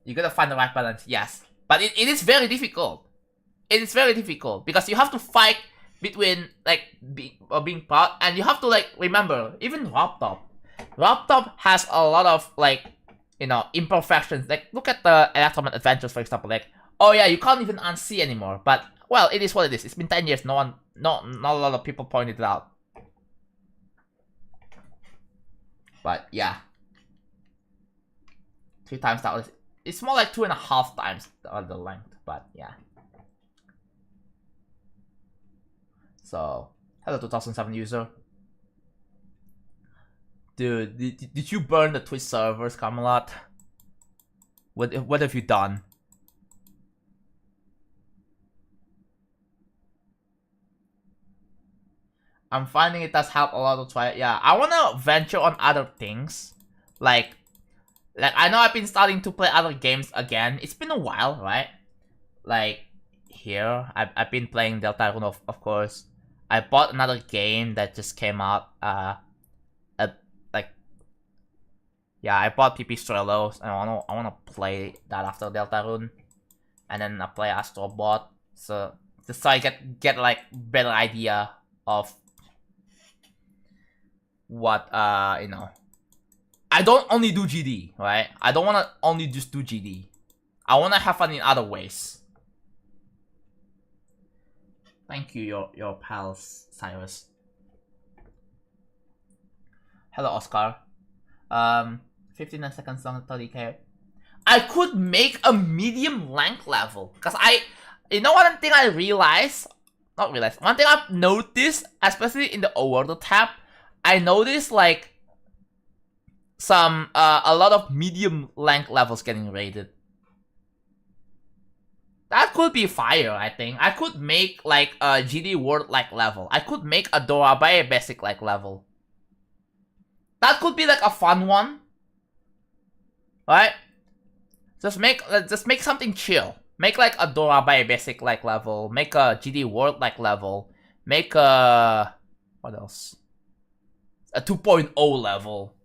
You gotta find the right balance, yes, but it is very difficult. It is very difficult because you have to fight between like being proud, and you have to like remember, even Robtop has a lot of like, imperfections. Like, look at the Electroman Adventures, for example. Like, oh yeah, you can't even unsee anymore, but well, it is what it is. It's been 10 years. Not a lot of people pointed it out. But yeah, 3 times that. It's more like 2.5 times the length, but yeah. So, hello 2007 user. Dude, did you burn the Twitch servers, Camelot? What have you done? I'm finding it does help a lot to try it. Yeah, I wanna venture on other things. Like I know I've been starting to play other games again. It's been a while, right? Like, here, I've been playing Deltarune, of course. I bought another game that just came out. Yeah, I bought PP Strelos, and I wanna play that after Deltarune, and then I play Astrobot. So just so I get like better idea of what I don't only do GD, right? I don't wanna only just do GD. I wanna have fun in other ways. Thank you, your pals, Cyrus. Hello, Oscar. 59 seconds long, 30k. I could make a medium length level. Because one thing I realized, one thing I've noticed, especially in the order tab, I noticed like a lot of medium length levels getting rated. That could be fire, I think. I could make like a GD World like level. I could make a Dora by a basic like level. That could be like a fun one. Right? Just make something chill. Make like a Dora by a basic like level. Make a GD World like level. Make a what else? A 2.0 level.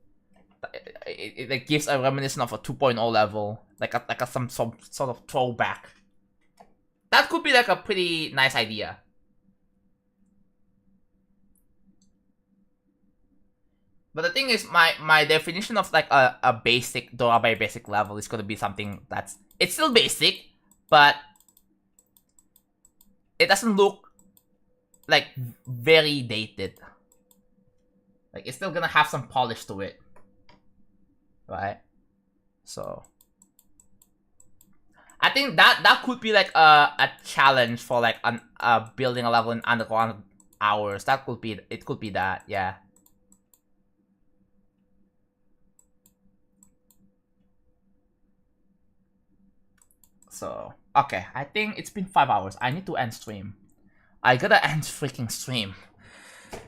It gives a reminiscence of a 2.0 level. Like some sort of throwback. That could be like a pretty nice idea. But the thing is, my definition of like a basic Dora by basic level is gonna be something that's it's still basic, but it doesn't look like very dated. Like it's still gonna have some polish to it, right? So I think that could be like a challenge for like building a level in under 100 hours. That could be it. Could be that, yeah. So okay, I think it's been 5 hours. I need to end stream. I gotta end freaking stream.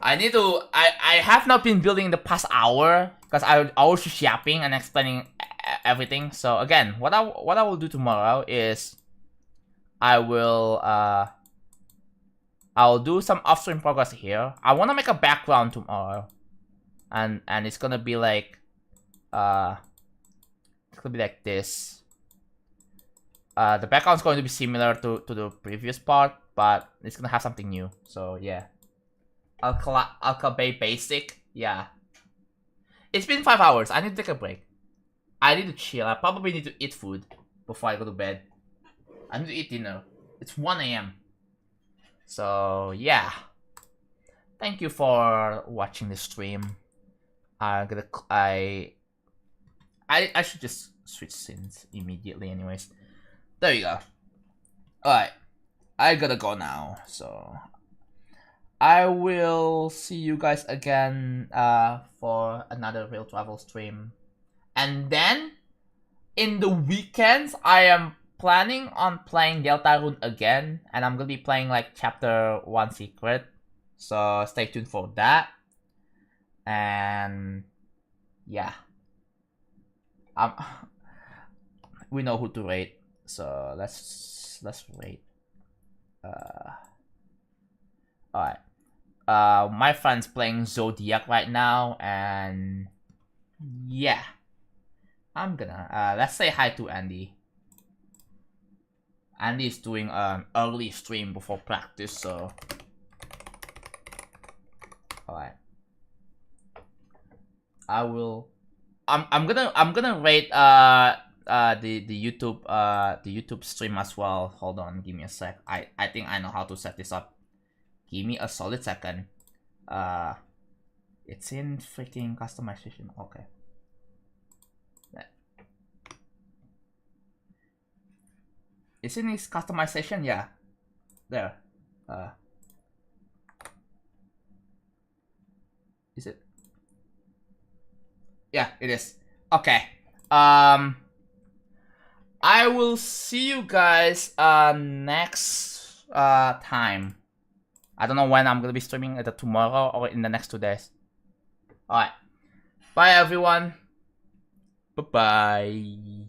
I need to. I have not been building the past hour because I was just yapping and explaining everything. So again, what I will do tomorrow is I will I'll do some off-stream progress here. I want to make a background tomorrow, and it's gonna be like it's gonna be like this. The background is going to be similar to the previous part, but it's gonna have something new. So yeah, Alcalay basic. Yeah, it's been 5 hours. I need to take a break. I need to chill. I probably need to eat food before I go to bed. I need to eat dinner. It's 1 a.m. So yeah, thank you for watching this stream. I'm gonna I should just switch scenes immediately. Anyways, there you go. All right, I gotta go now. So I will see you guys again for another real travel stream, and then in the weekends I am planning on playing Deltarune again, and I'm gonna be playing like chapter 1 secret, so stay tuned for that. And yeah, we know who to rate, so let's rate. Alright, my friend's playing Zodiac right now, and yeah, I'm gonna let's say hi to Andy. Andy is doing an early stream before practice, so alright. I'm gonna rate the YouTube stream as well. Hold on, give me a sec. I think I know how to set this up. Give me a solid second. It's in freaking customization. Okay. It's in its customization, yeah. There. Is it? Yeah, it is. Okay. I will see you guys next time. I don't know when I'm gonna be streaming, either tomorrow or in the next 2 days. Alright. Bye everyone. Bye bye.